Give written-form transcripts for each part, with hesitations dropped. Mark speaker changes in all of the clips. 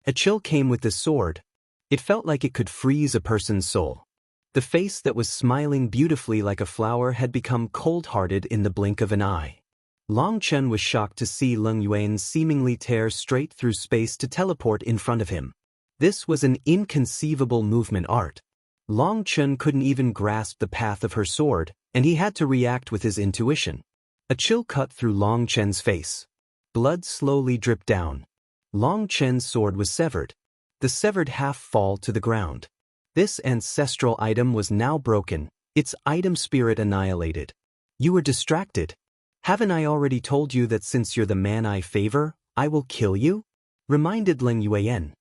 Speaker 1: A chill came with this sword. It felt like it could freeze a person's soul. The face that was smiling beautifully like a flower had become cold-hearted in the blink of an eye. Long Chen was shocked to see Leng Yuan seemingly tear straight through space to teleport in front of him. This was an inconceivable movement art. Long Chen couldn't even grasp the path of her sword, and he had to react with his intuition. A chill cut through Long Chen's face. Blood slowly dripped down. Long Chen's sword was severed. The severed half fall to the ground. This ancestral item was now broken, its item spirit annihilated. You were distracted. Haven't I already told you that since you're the man I favor, I will kill you? Reminded Leng Yuan.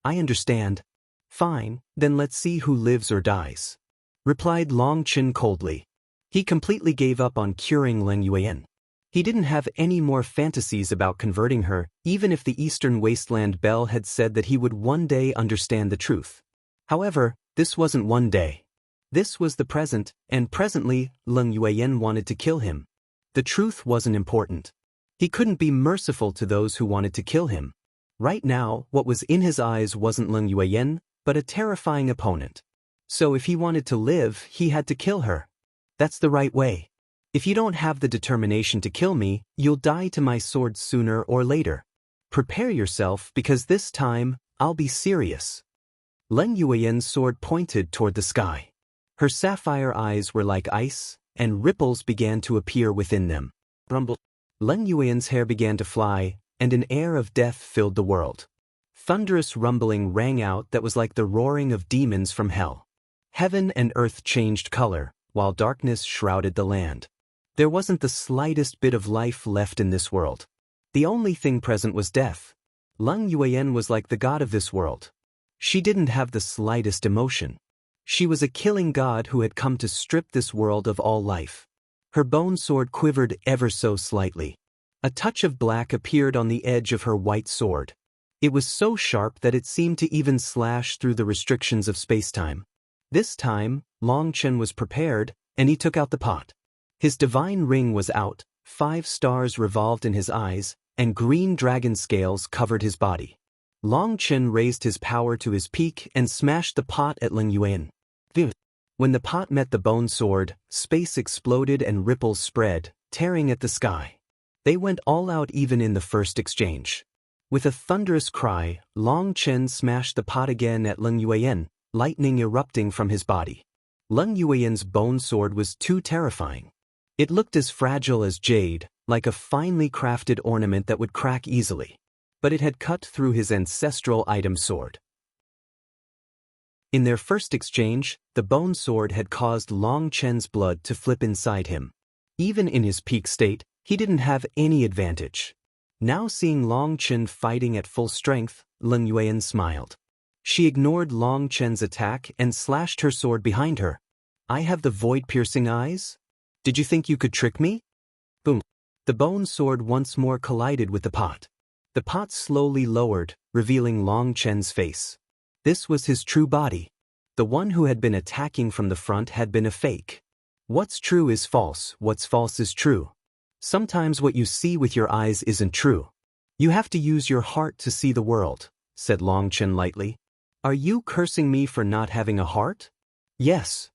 Speaker 1: I understand. Fine, then let's see who lives or dies. Replied Long Chen coldly. He completely gave up on curing Leng Yuan. He didn't have any more fantasies about converting her, even if the Eastern Wasteland Belle had said that he would one day understand the truth. However, this wasn't one day. This was the present, and presently, Leng Yuan wanted to kill him. The truth wasn't important. He couldn't be merciful to those who wanted to kill him. Right now, what was in his eyes wasn't Leng Yuan, but a terrifying opponent. So if he wanted to live, he had to kill her. That's the right way. If you don't have the determination to kill me, you'll die to my sword sooner or later. Prepare yourself because this time, I'll be serious. Leng Yuan's sword pointed toward the sky. Her sapphire eyes were like ice, and ripples began to appear within them. Rumble. Leng Yuan's hair began to fly, and an air of death filled the world. Thunderous rumbling rang out that was like the roaring of demons from hell. Heaven and earth changed color, while darkness shrouded the land. There wasn't the slightest bit of life left in this world. The only thing present was death. Leng Yuan was like the god of this world. She didn't have the slightest emotion. She was a killing god who had come to strip this world of all life. Her bone sword quivered ever so slightly. A touch of black appeared on the edge of her white sword. It was so sharp that it seemed to even slash through the restrictions of spacetime. This time, Long Chen was prepared, and he took out the pot. His divine ring was out, 5 stars revolved in his eyes, and green dragon scales covered his body. Long Chen raised his power to his peak and smashed the pot at Leng Yuan. When the pot met the bone sword, space exploded and ripples spread, tearing at the sky. They went all out even in the first exchange. With a thunderous cry, Long Chen smashed the pot again at Leng Yuan, lightning erupting from his body. Leng Yuan's bone sword was too terrifying. It looked as fragile as jade, like a finely crafted ornament that would crack easily. But it had cut through his ancestral item sword. In their first exchange, the bone sword had caused Long Chen's blood to flip inside him. Even in his peak state, he didn't have any advantage. Now seeing Long Chen fighting at full strength, Leng Yuan smiled. She ignored Long Chen's attack and slashed her sword behind her. I have the void-piercing eyes? Did you think you could trick me? Boom. The bone sword once more collided with the pot. The pot slowly lowered, revealing Long Chen's face. This was his true body. The one who had been attacking from the front had been a fake. What's true is false, what's false is true. Sometimes what you see with your eyes isn't true. You have to use your heart to see the world, said Long Chen lightly. Are you cursing me for not having a heart? Yes.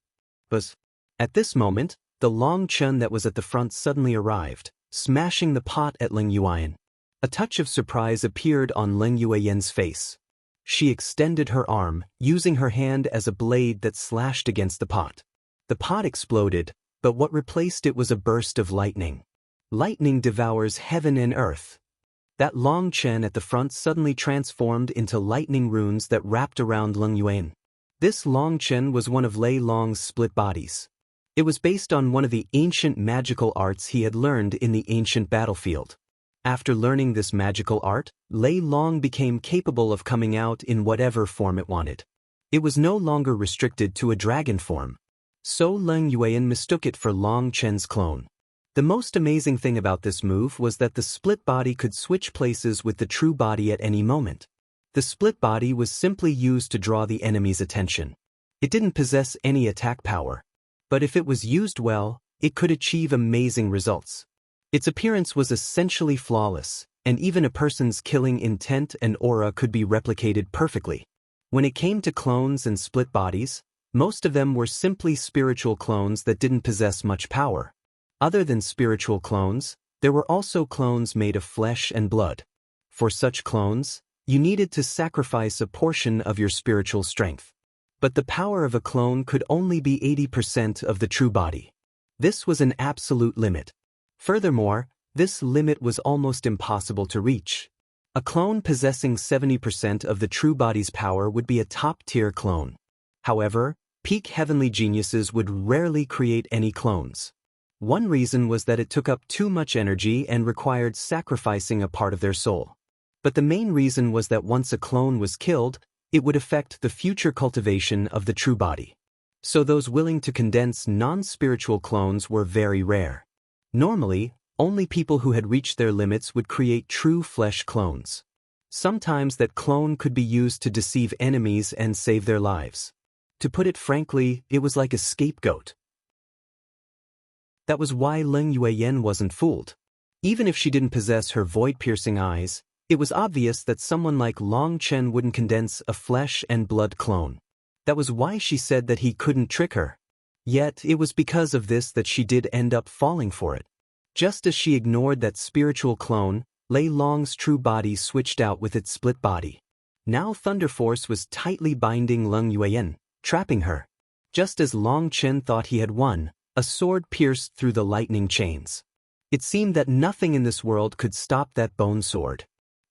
Speaker 1: But at this moment, the Long Chen that was at the front suddenly arrived, smashing the pot at Leng Yuan. A touch of surprise appeared on Leng Yuan's face. She extended her arm, using her hand as a blade that slashed against the pot. The pot exploded, but what replaced it was a burst of lightning. Lightning devours heaven and earth. That Long Chen at the front suddenly transformed into lightning runes that wrapped around Leng Yuan. This Long Chen was one of Lei Long's split bodies. It was based on one of the ancient magical arts he had learned in the ancient battlefield. After learning this magical art, Lei Long became capable of coming out in whatever form it wanted. It was no longer restricted to a dragon form. So Leng Yuan mistook it for Long Chen's clone. The most amazing thing about this move was that the split body could switch places with the true body at any moment. The split body was simply used to draw the enemy's attention. It didn't possess any attack power. But if it was used well, it could achieve amazing results. Its appearance was essentially flawless, and even a person's killing intent and aura could be replicated perfectly. When it came to clones and split bodies, most of them were simply spiritual clones that didn't possess much power. Other than spiritual clones, there were also clones made of flesh and blood. For such clones, you needed to sacrifice a portion of your spiritual strength. But the power of a clone could only be 80% of the true body. This was an absolute limit. Furthermore, this limit was almost impossible to reach. A clone possessing 70% of the true body's power would be a top-tier clone. However, peak heavenly geniuses would rarely create any clones. One reason was that it took up too much energy and required sacrificing a part of their soul. But the main reason was that once a clone was killed, it would affect the future cultivation of the true body. So those willing to condense non-spiritual clones were very rare. Normally, only people who had reached their limits would create true flesh clones. Sometimes that clone could be used to deceive enemies and save their lives. To put it frankly, it was like a scapegoat. That was why Leng Yueyan wasn't fooled. Even if she didn't possess her void-piercing eyes, it was obvious that someone like Long Chen wouldn't condense a flesh and blood clone. That was why she said that he couldn't trick her. Yet, it was because of this that she did end up falling for it. Just as she ignored that spiritual clone, Lei Long's true body switched out with its split body. Now Thunder Force was tightly binding Leng Yueyan, trapping her. Just as Long Chen thought he had won, a sword pierced through the lightning chains. It seemed that nothing in this world could stop that bone sword.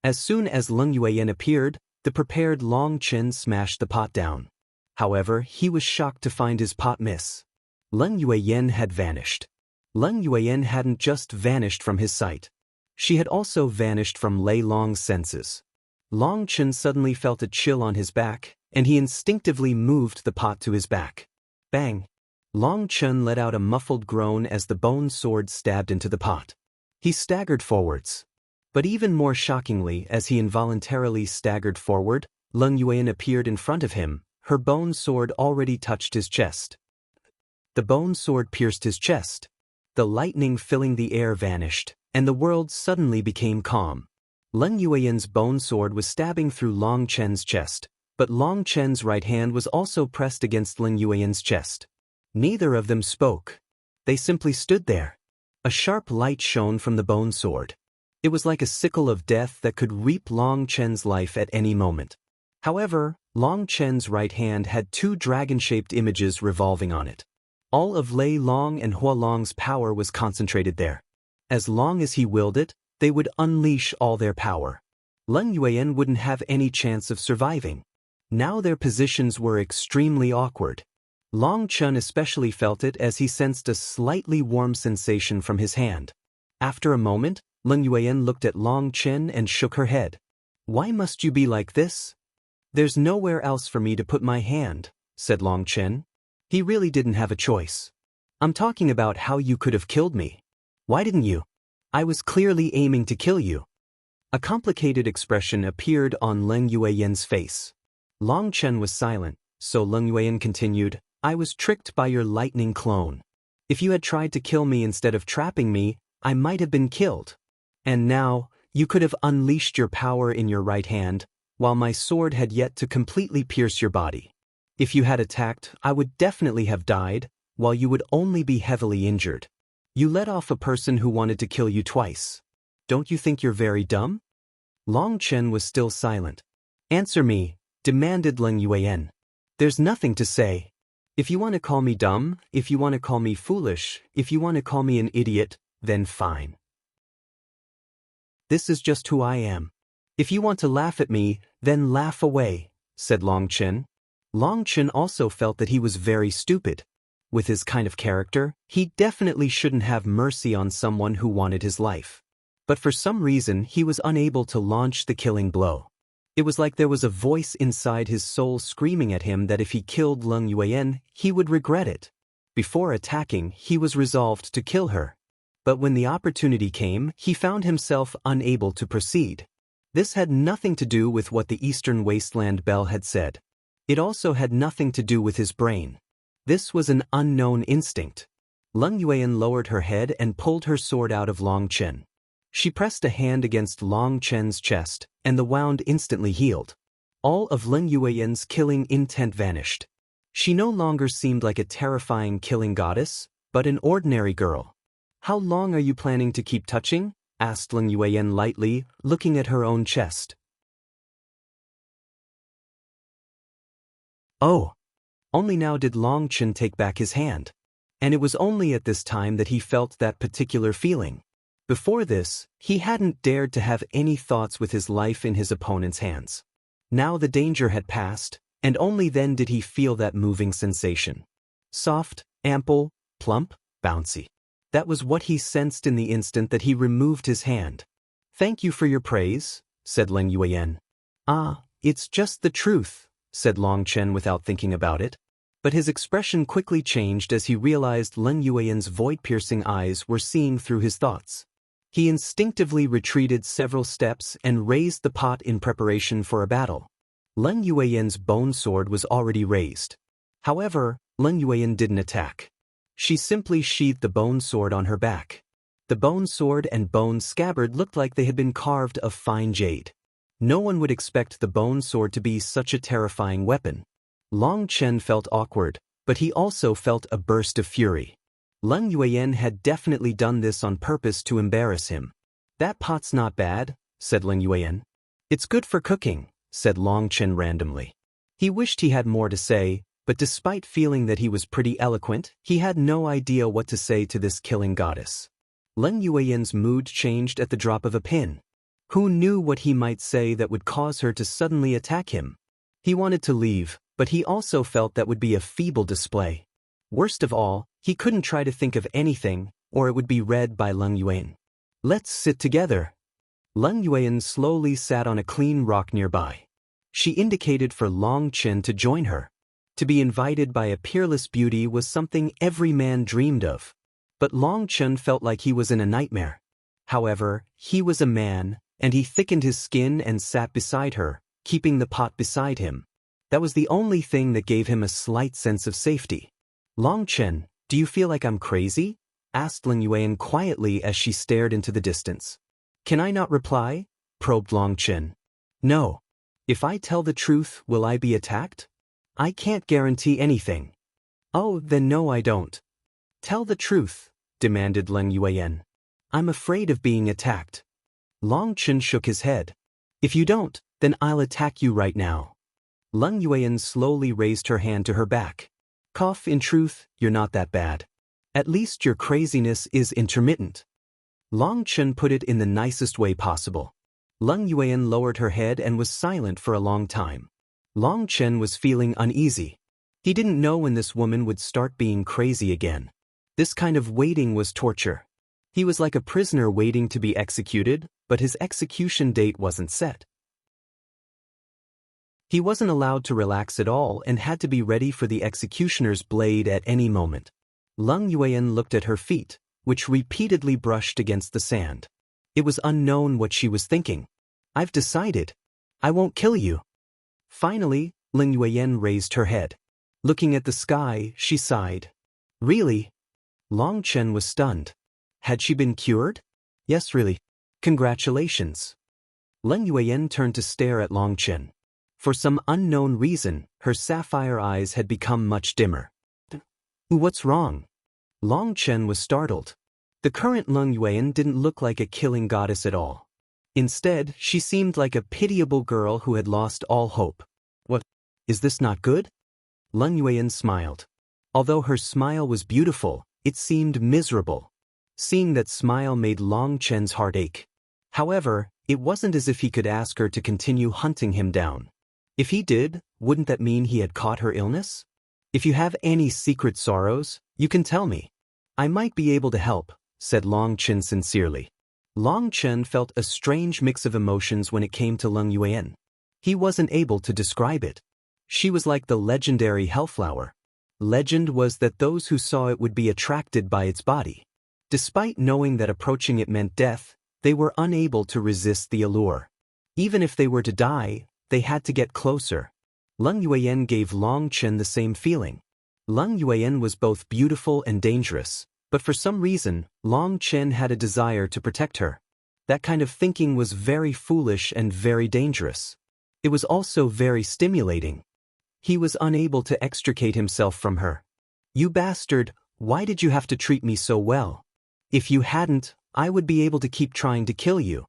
Speaker 1: As soon as Leng Yueyan appeared, the prepared Long Chen smashed the pot down. However, he was shocked to find his pot miss. Leng Yueyan had vanished. Leng Yueyan hadn't just vanished from his sight. She had also vanished from Lei Long's senses. Long Chen suddenly felt a chill on his back, and he instinctively moved the pot to his back. Bang! Long Chen let out a muffled groan as the bone sword stabbed into the pot. He staggered forwards. But even more shockingly, as he involuntarily staggered forward, Leng Yueyan appeared in front of him, her bone sword already touched his chest. The bone sword pierced his chest. The lightning filling the air vanished, and the world suddenly became calm. Leng Yueyan's bone sword was stabbing through Long Chen's chest, but Long Chen's right hand was also pressed against Leng Yueyan's chest. Neither of them spoke. They simply stood there. A sharp light shone from the bone sword. It was like a sickle of death that could reap Long Chen's life at any moment. However, Long Chen's right hand had two dragon-shaped images revolving on it. All of Lei Long and Hua Long's power was concentrated there. As long as he willed it, they would unleash all their power. Leng Yueyan wouldn't have any chance of surviving. Now their positions were extremely awkward. Long Chen especially felt it as he sensed a slightly warm sensation from his hand. After a moment, Leng Yueyan looked at Long Chen and shook her head. "Why must you be like this?" "There's nowhere else for me to put my hand," said Long Chen. He really didn't have a choice. "I'm talking about how you could have killed me. Why didn't you? I was clearly aiming to kill you." A complicated expression appeared on Leng Yueyan's face. Long Chen was silent, so Leng Yueyan continued, "I was tricked by your lightning clone. If you had tried to kill me instead of trapping me, I might have been killed. And now, you could have unleashed your power in your right hand, while my sword had yet to completely pierce your body. If you had attacked, I would definitely have died, while you would only be heavily injured. You let off a person who wanted to kill you twice. Don't you think you're very dumb?" Long Chen was still silent. "Answer me," demanded Leng Yueyan. "There's nothing to say. If you want to call me dumb, if you want to call me foolish, if you want to call me an idiot, then fine. This is just who I am. If you want to laugh at me, then laugh away," said Long Chen. Long Chen also felt that he was very stupid. With his kind of character, he definitely shouldn't have mercy on someone who wanted his life. But for some reason, he was unable to launch the killing blow. It was like there was a voice inside his soul screaming at him that if he killed Leng Yueyan, he would regret it. Before attacking, he was resolved to kill her. But when the opportunity came, he found himself unable to proceed. This had nothing to do with what the Eastern Wasteland Bell had said. It also had nothing to do with his brain. This was an unknown instinct. Leng Yueyan lowered her head and pulled her sword out of Long Chen. She pressed a hand against Long Chen's chest, and the wound instantly healed. All of Lin Yueyan's killing intent vanished. She no longer seemed like a terrifying killing goddess, but an ordinary girl. "How long are you planning to keep touching?" asked Lin Yueyan lightly, looking at her own chest. Oh! Only now did Long Chen take back his hand. And it was only at this time that he felt that particular feeling. Before this, he hadn't dared to have any thoughts with his life in his opponent's hands. Now the danger had passed, and only then did he feel that moving sensation. Soft, ample, plump, bouncy. That was what he sensed in the instant that he removed his hand. "Thank you for your praise," said Lin Yueyan. "Ah, it's just the truth," said Long Chen without thinking about it. But his expression quickly changed as he realized Lin Yueyan's void-piercing eyes were seeing through his thoughts. He instinctively retreated several steps and raised the pot in preparation for a battle. Lin Yueyan's bone sword was already raised. However, Lin Yueyan didn't attack. She simply sheathed the bone sword on her back. The bone sword and bone scabbard looked like they had been carved of fine jade. No one would expect the bone sword to be such a terrifying weapon. Long Chen felt awkward, but he also felt a burst of fury. Lin Yueyan had definitely done this on purpose to embarrass him. "That pot's not bad," said Lin Yueyan. "It's good for cooking," said Long Chen randomly. He wished he had more to say, but despite feeling that he was pretty eloquent, he had no idea what to say to this killing goddess. Lin Yueyan's mood changed at the drop of a pin. Who knew what he might say that would cause her to suddenly attack him? He wanted to leave, but he also felt that would be a feeble display. Worst of all, he couldn't try to think of anything, or it would be read by Lin Yueyan. "Let's sit together." Lin Yueyan slowly sat on a clean rock nearby. She indicated for Long Chen to join her. To be invited by a peerless beauty was something every man dreamed of. But Long Chen felt like he was in a nightmare. However, he was a man, and he thickened his skin and sat beside her, keeping the pot beside him. That was the only thing that gave him a slight sense of safety. "Long Chen, do you feel like I'm crazy?" asked Lin Yueyan quietly as she stared into the distance. "Can I not reply?" probed Long Chen. "No. If I tell the truth, will I be attacked?" "I can't guarantee anything." "Oh, then no, I don't." "Tell the truth," demanded Lin Yueyan. "I'm afraid of being attacked." Long Chen shook his head. "If you don't, then I'll attack you right now." Lin Yueyan slowly raised her hand to her back. "Cough, in truth, you're not that bad. At least your craziness is intermittent." Long Chen put it in the nicest way possible. Lin Yueyan lowered her head and was silent for a long time. Long Chen was feeling uneasy. He didn't know when this woman would start being crazy again. This kind of waiting was torture. He was like a prisoner waiting to be executed, but his execution date wasn't set. He wasn't allowed to relax at all and had to be ready for the executioner's blade at any moment. Lin Yueyan looked at her feet, which repeatedly brushed against the sand. It was unknown what she was thinking. "I've decided. I won't kill you." Finally, Lin Yueyan raised her head. Looking at the sky, she sighed. "Really?" Long Chen was stunned. Had she been cured? "Yes, really. Congratulations." Lin Yueyan turned to stare at Long Chen. For some unknown reason, her sapphire eyes had become much dimmer. "What's wrong?" Long Chen was startled. The current Lin Yueyan didn't look like a killing goddess at all. Instead, she seemed like a pitiable girl who had lost all hope. "What? Is this not good?" Lin Yueyan smiled. Although her smile was beautiful, it seemed miserable. Seeing that smile made Long Chen's heart ache. However, it wasn't as if he could ask her to continue hunting him down. If he did, wouldn't that mean he had caught her illness? "If you have any secret sorrows, you can tell me. I might be able to help," said Long Chen sincerely. Long Chen felt a strange mix of emotions when it came to Lin Yueyan. He wasn't able to describe it. She was like the legendary hellflower. Legend was that those who saw it would be attracted by its body. Despite knowing that approaching it meant death, they were unable to resist the allure. Even if they were to die, they had to get closer. Lin Yueyan gave Long Chen the same feeling. Lin Yueyan was both beautiful and dangerous, but for some reason, Long Chen had a desire to protect her. That kind of thinking was very foolish and very dangerous. It was also very stimulating. He was unable to extricate himself from her. "You bastard, why did you have to treat me so well? If you hadn't, I would be able to keep trying to kill you."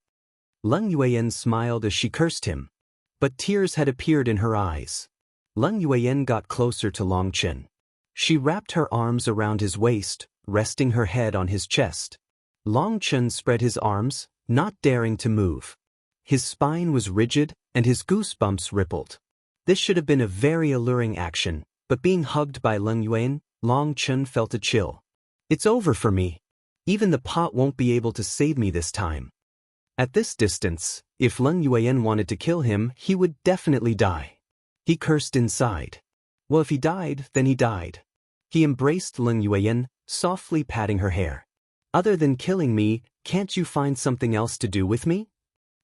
Speaker 1: Leng Yueyan smiled as she cursed him. But tears had appeared in her eyes. Leng Yueyan got closer to Long Chen. She wrapped her arms around his waist, resting her head on his chest. Long Chen spread his arms, not daring to move. His spine was rigid, and his goosebumps rippled. This should have been a very alluring action, but being hugged by Leng Yueyan, Long Chen felt a chill. "It's over for me. Even the pot won't be able to save me this time." At this distance, if Leng Yueyan wanted to kill him, he would definitely die. He cursed inside. Well, if he died, then he died. He embraced Leng Yueyan, softly patting her hair. "Other than killing me, can't you find something else to do with me?"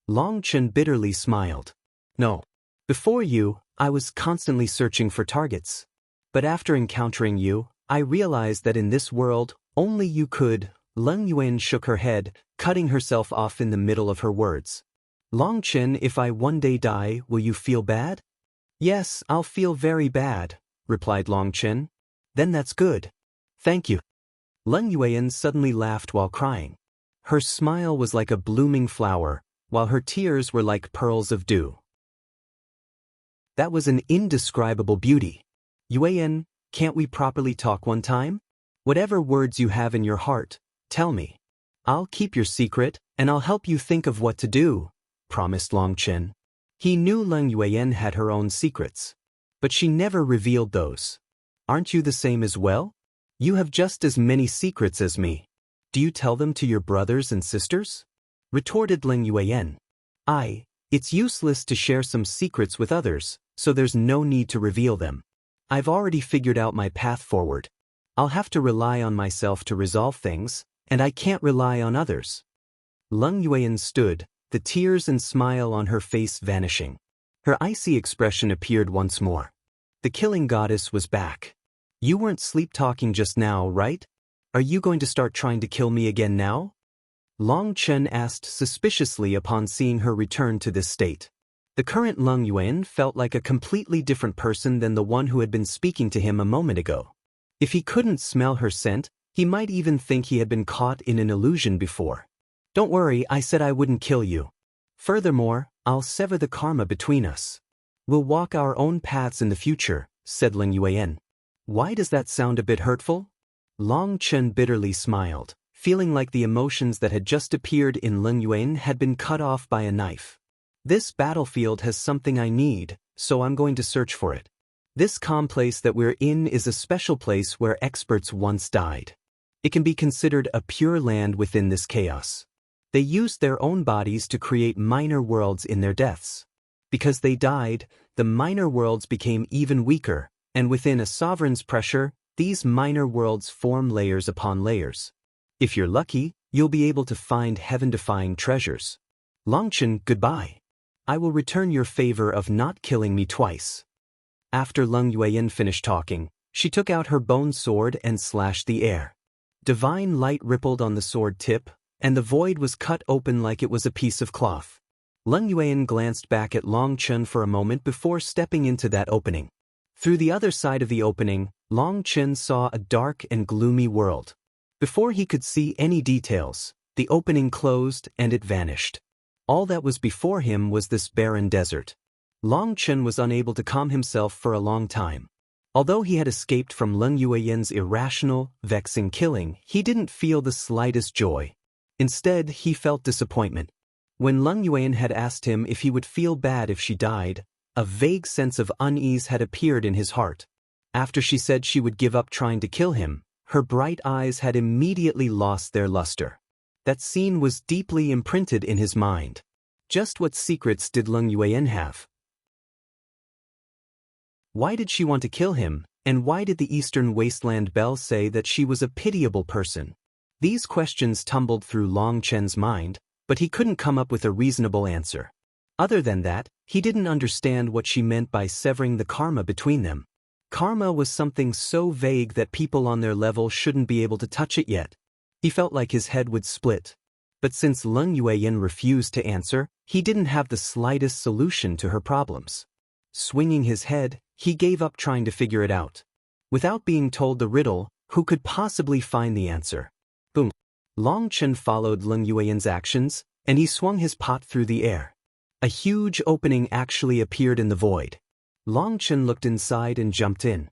Speaker 1: Long Chen bitterly smiled. "No. Before you, I was constantly searching for targets. But after encountering you, I realized that in this world, only you could." Leng Yueyan shook her head, cutting herself off in the middle of her words. "Long Chen, if I one day die, will you feel bad?" "Yes, I'll feel very bad," replied Long Chen. "Then that's good. Thank you." Leng Yueyan suddenly laughed while crying. Her smile was like a blooming flower, while her tears were like pearls of dew. That was an indescribable beauty. "Yueyan, can't we properly talk one time? Whatever words you have in your heart, tell me. I'll keep your secret, and I'll help you think of what to do," promised Long Chen. He knew Leng Yueyan had her own secrets. But she never revealed those. "Aren't you the same as well? You have just as many secrets as me. Do you tell them to your brothers and sisters?" retorted Leng Yueyan. It's useless to share some secrets with others, so there's no need to reveal them. I've already figured out my path forward. I'll have to rely on myself to resolve things, and I can't rely on others." Leng Yueyan stood, the tears and smile on her face vanishing. Her icy expression appeared once more. The killing goddess was back. "You weren't sleep-talking just now, right? Are you going to start trying to kill me again now?" Long Chen asked suspiciously upon seeing her return to this state. The current Leng Yueyan felt like a completely different person than the one who had been speaking to him a moment ago. If he couldn't smell her scent, he might even think he had been caught in an illusion before. "Don't worry, I said I wouldn't kill you. Furthermore, I'll sever the karma between us. We'll walk our own paths in the future," said Leng Yueyan. "Why does that sound a bit hurtful?" Long Chen bitterly smiled, feeling like the emotions that had just appeared in Leng Yueyan had been cut off by a knife. "This battlefield has something I need, so I'm going to search for it. This calm place that we're in is a special place where experts once died. It can be considered a pure land within this chaos. They used their own bodies to create minor worlds in their deaths. Because they died, the minor worlds became even weaker, and within a sovereign's pressure, these minor worlds form layers upon layers. If you're lucky, you'll be able to find heaven-defying treasures. Long Chen, goodbye. I will return your favor of not killing me twice." After Leng Yueyan finished talking, she took out her bone sword and slashed the air. Divine light rippled on the sword tip, and the void was cut open like it was a piece of cloth. Leng Yueyan glanced back at Long Chen for a moment before stepping into that opening. Through the other side of the opening, Long Chen saw a dark and gloomy world. Before he could see any details, the opening closed and it vanished. All that was before him was this barren desert. Long Chen was unable to calm himself for a long time. Although he had escaped from Leng Yueyan's irrational, vexing killing, he didn't feel the slightest joy. Instead, he felt disappointment. When Leng Yueyan had asked him if he would feel bad if she died, a vague sense of unease had appeared in his heart. After she said she would give up trying to kill him, her bright eyes had immediately lost their luster. That scene was deeply imprinted in his mind. Just what secrets did Leng Yueyan have? Why did she want to kill him, and why did the Eastern Wasteland Belle say that she was a pitiable person? These questions tumbled through Long Chen's mind, but he couldn't come up with a reasonable answer. Other than that, he didn't understand what she meant by severing the karma between them. Karma was something so vague that people on their level shouldn't be able to touch it yet. He felt like his head would split. But since Leng Yueyin refused to answer, he didn't have the slightest solution to her problems. Swinging his head, he gave up trying to figure it out. Without being told the riddle, who could possibly find the answer? Boom. Long Chen followed Leng Yueyin's actions, and he swung his pot through the air. A huge opening actually appeared in the void. Long Chen looked inside and jumped in.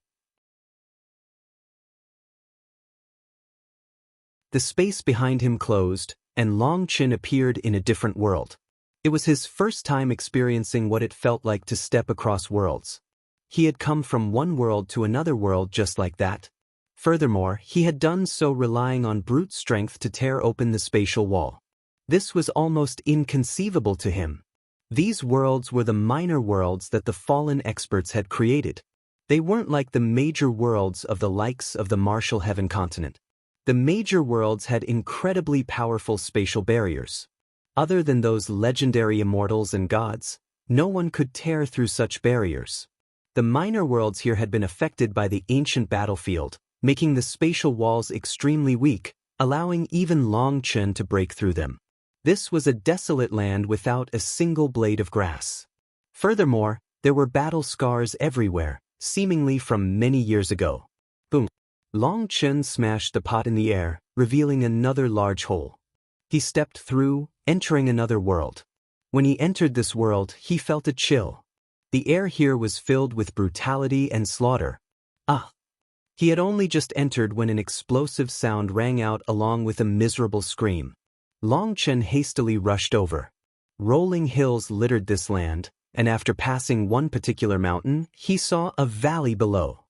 Speaker 1: The space behind him closed, and Long Chen appeared in a different world. It was his first time experiencing what it felt like to step across worlds. He had come from one world to another world just like that. Furthermore, he had done so relying on brute strength to tear open the spatial wall. This was almost inconceivable to him. These worlds were the minor worlds that the fallen experts had created. They weren't like the major worlds of the likes of the Martial Heaven continent. The major worlds had incredibly powerful spatial barriers. Other than those legendary immortals and gods, no one could tear through such barriers. The minor worlds here had been affected by the ancient battlefield, making the spatial walls extremely weak, allowing even Long Chen to break through them. This was a desolate land without a single blade of grass. Furthermore, there were battle scars everywhere, seemingly from many years ago. Boom! Long Chen smashed the pot in the air, revealing another large hole. He stepped through, entering another world. When he entered this world, he felt a chill. The air here was filled with brutality and slaughter. Ah! He had only just entered when an explosive sound rang out along with a miserable scream. Long Chen hastily rushed over. Rolling hills littered this land, and after passing one particular mountain, he saw a valley below.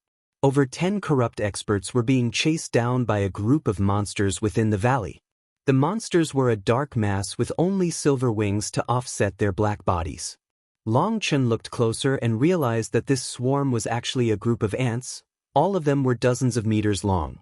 Speaker 1: Over 10 corrupt experts were being chased down by a group of monsters within the valley. The monsters were a dark mass with only silver wings to offset their black bodies. Long Chen looked closer and realized that this swarm was actually a group of ants. All of them were dozens of meters long.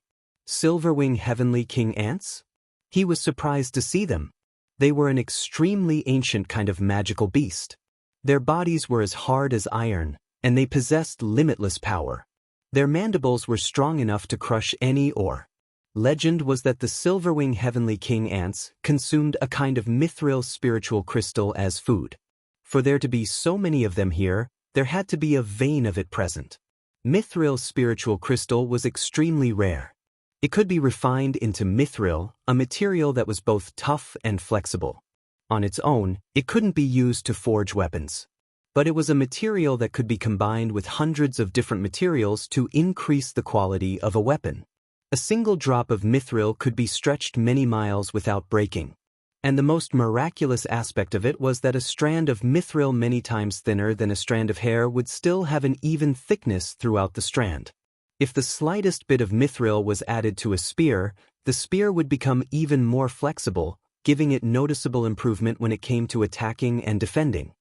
Speaker 1: Silverwing Heavenly King ants? He was surprised to see them. They were an extremely ancient kind of magical beast. Their bodies were as hard as iron, and they possessed limitless power. Their mandibles were strong enough to crush any ore. Legend was that the Silverwing Heavenly King ants consumed a kind of mithril spiritual crystal as food. For there to be so many of them here, there had to be a vein of it present. Mithril spiritual crystal was extremely rare. It could be refined into mithril, a material that was both tough and flexible. On its own, it couldn't be used to forge weapons. But it was a material that could be combined with hundreds of different materials to increase the quality of a weapon. A single drop of mithril could be stretched many miles without breaking. And the most miraculous aspect of it was that a strand of mithril many times thinner than a strand of hair would still have an even thickness throughout the strand. If the slightest bit of mithril was added to a spear, the spear would become even more flexible, giving it noticeable improvement when it came to attacking and defending.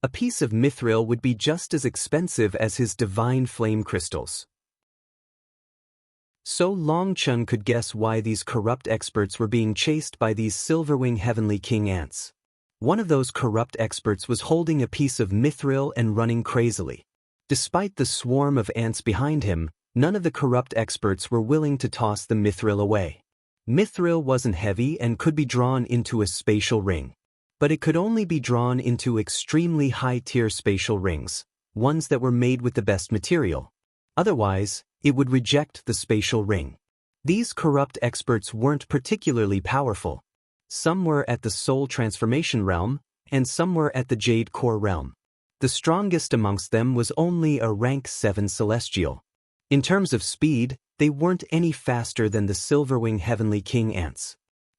Speaker 1: A piece of mithril would be just as expensive as his divine flame crystals. So Long Chen could guess why these corrupt experts were being chased by these Silverwing Heavenly King ants. One of those corrupt experts was holding a piece of mithril and running crazily. Despite the swarm of ants behind him, none of the corrupt experts were willing to toss the mithril away. Mithril wasn't heavy and could be drawn into a spatial ring. But it could only be drawn into extremely high-tier spatial rings, ones that were made with the best material. Otherwise, it would reject the spatial ring. These corrupt experts weren't particularly powerful. Some were at the Soul Transformation realm, and some were at the Jade Core realm. The strongest amongst them was only a rank 7 Celestial. In terms of speed, they weren't any faster than the Silverwing Heavenly King ants.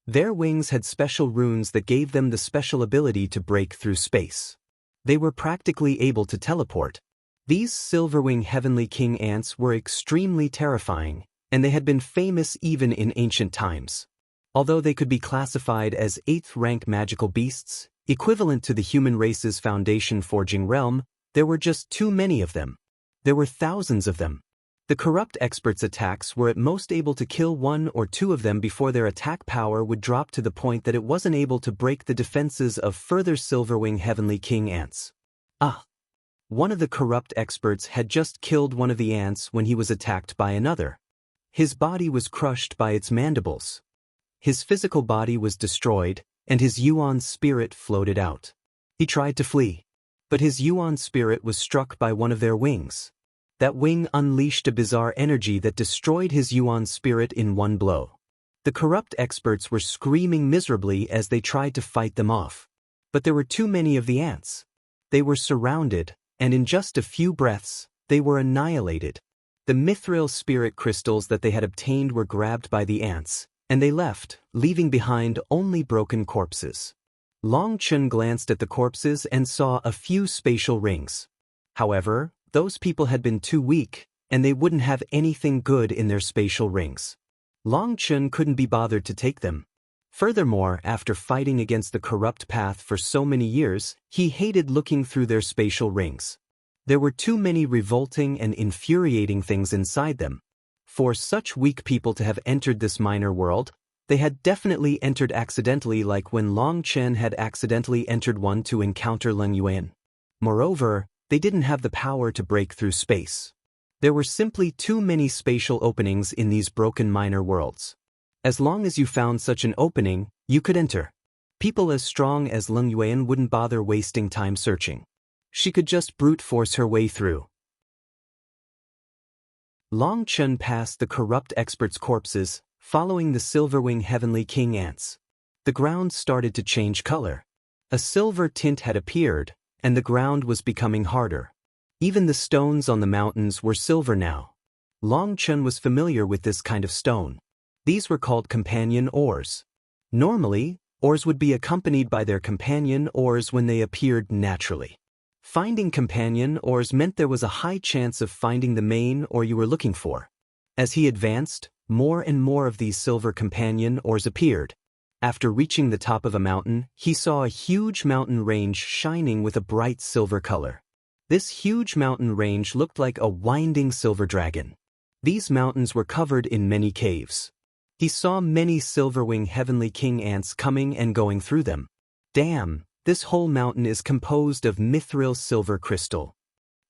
Speaker 1: Their wings had special runes that gave them the special ability to break through space. They were practically able to teleport. These Silverwing Heavenly King ants were extremely terrifying, and they had been famous even in ancient times. Although they could be classified as 8th rank magical beasts, equivalent to the human race's foundation forging realm, there were just too many of them. There were thousands of them. The corrupt experts' attacks were at most able to kill 1 or 2 of them before their attack power would drop to the point that it wasn't able to break the defenses of further Silverwing Heavenly King ants. One of the corrupt experts had just killed one of the ants when he was attacked by another. His body was crushed by its mandibles. His physical body was destroyed, and his Yuan spirit floated out. He tried to flee, but his Yuan spirit was struck by one of their wings. That wing unleashed a bizarre energy that destroyed his Yuan spirit in one blow. The corrupt experts were screaming miserably as they tried to fight them off. But there were too many of the ants. They were surrounded, and in just a few breaths, they were annihilated. The mithril spirit crystals that they had obtained were grabbed by the ants, and they left, leaving behind only broken corpses. Long Chen glanced at the corpses and saw a few spatial rings. However, those people had been too weak, and they wouldn't have anything good in their spatial rings. Long Chen couldn't be bothered to take them. Furthermore, after fighting against the corrupt path for so many years, he hated looking through their spatial rings. There were too many revolting and infuriating things inside them. For such weak people to have entered this minor world, they had definitely entered accidentally, like when Long Chen had accidentally entered one to encounter Leng Yuan. Moreover, they didn't have the power to break through space. There were simply too many spatial openings in these broken minor worlds. As long as you found such an opening, you could enter. People as strong as Leng Yuan wouldn't bother wasting time searching. She could just brute force her way through. Long Chen passed the corrupt experts' corpses, following the Silverwing Heavenly King ants. The ground started to change color. A silver tint had appeared, and the ground was becoming harder. Even the stones on the mountains were silver now. Long Chen was familiar with this kind of stone. These were called companion ores. Normally, ores would be accompanied by their companion ores when they appeared naturally. Finding companion ores meant there was a high chance of finding the main ore you were looking for. As he advanced, more and more of these silver companion ores appeared. After reaching the top of a mountain, he saw a huge mountain range shining with a bright silver color. This huge mountain range looked like a winding silver dragon. These mountains were covered in many caves. He saw many Silverwing Heavenly King ants coming and going through them. Damn, this whole mountain is composed of mithril silver crystal.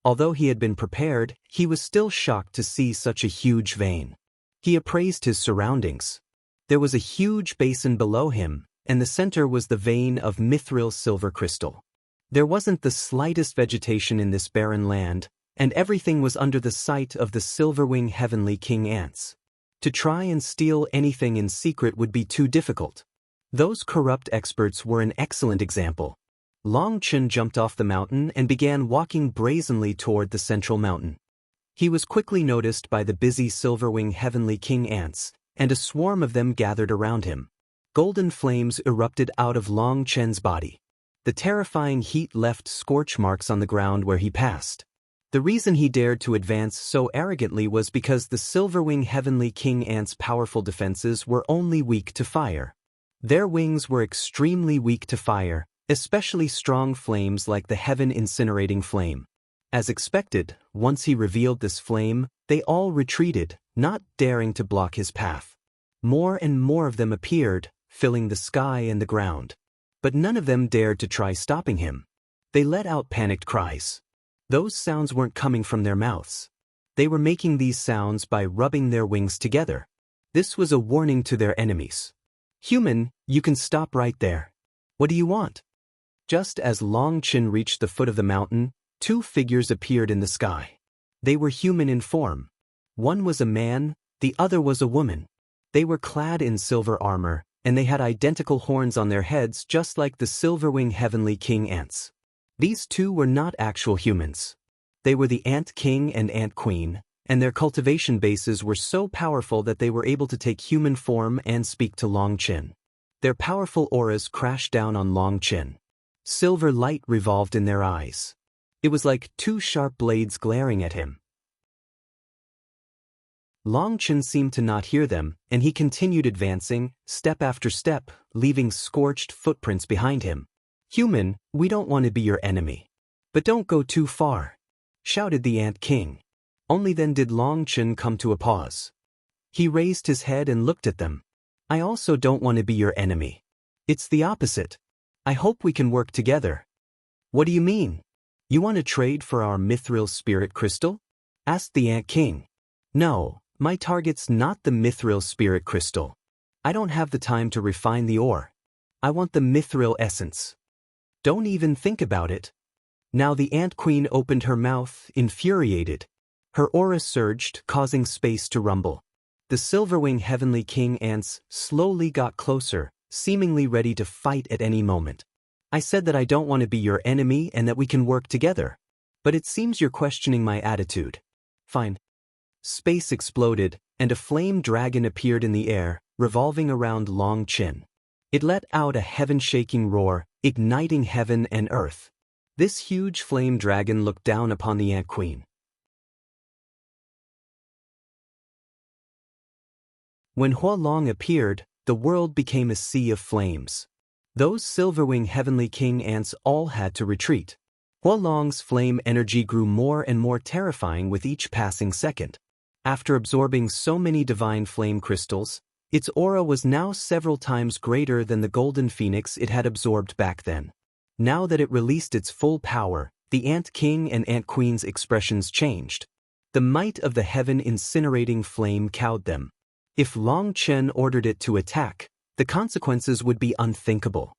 Speaker 1: Although he had been prepared, he was still shocked to see such a huge vein. He appraised his surroundings. There was a huge basin below him, and the center was the vein of mithril silver crystal. There wasn't the slightest vegetation in this barren land, and everything was under the sight of the Silverwing Heavenly King ants. To try and steal anything in secret would be too difficult. Those corrupt experts were an excellent example. Long Chen jumped off the mountain and began walking brazenly toward the central mountain. He was quickly noticed by the busy Silverwing Heavenly King ants, and a swarm of them gathered around him. Golden flames erupted out of Long Chen's body. The terrifying heat left scorch marks on the ground where he passed. The reason he dared to advance so arrogantly was because the Silverwing Heavenly King ants' powerful defenses were only weak to fire. Their wings were extremely weak to fire, especially strong flames like the heaven incinerating flame. As expected, once he revealed this flame, they all retreated, not daring to block his path. More and more of them appeared, filling the sky and the ground. But none of them dared to try stopping him. They let out panicked cries. Those sounds weren't coming from their mouths. They were making these sounds by rubbing their wings together. This was a warning to their enemies. "Human, you can stop right there. What do you want?" Just as Long Chen reached the foot of the mountain, two figures appeared in the sky. They were human in form. One was a man, the other was a woman. They were clad in silver armor, and they had identical horns on their heads just like the Silverwing Heavenly King ants. These two were not actual humans. They were the Ant King and Ant Queen, and their cultivation bases were so powerful that they were able to take human form and speak to Long Chen. Their powerful auras crashed down on Long Chen. Silver light revolved in their eyes. It was like two sharp blades glaring at him. Long Chen seemed to not hear them, and he continued advancing, step after step, leaving scorched footprints behind him. "Human, we don't want to be your enemy. But don't go too far," shouted the Ant King. Only then did Long Chen come to a pause. He raised his head and looked at them. "I also don't want to be your enemy. It's the opposite. I hope we can work together." "What do you mean? You want to trade for our mithril spirit crystal?" asked the Ant King. "No, my target's not the mithril spirit crystal. I don't have the time to refine the ore. I want the mithril essence. Don't even think about it. Now the Ant Queen opened her mouth, infuriated. Her aura surged, causing space to rumble. The Silverwing Heavenly King ants slowly got closer, seemingly ready to fight at any moment. I said that I don't want to be your enemy and that we can work together. But it seems you're questioning my attitude. Fine. Space exploded, and a flame dragon appeared in the air, revolving around Long Chen. It let out a heaven-shaking roar, igniting heaven and earth. This huge flame dragon looked down upon the Ant Queen. When Huolong appeared, the world became a sea of flames. Those Silverwing Heavenly King ants all had to retreat. Huolong's flame energy grew more and more terrifying with each passing second. After absorbing so many divine flame crystals, its aura was now several times greater than the golden phoenix it had absorbed back then. Now that it released its full power, the Ant King and Ant Queen's expressions changed. The might of the heaven-incinerating flame cowed them. If Long Chen ordered it to attack, the consequences would be unthinkable.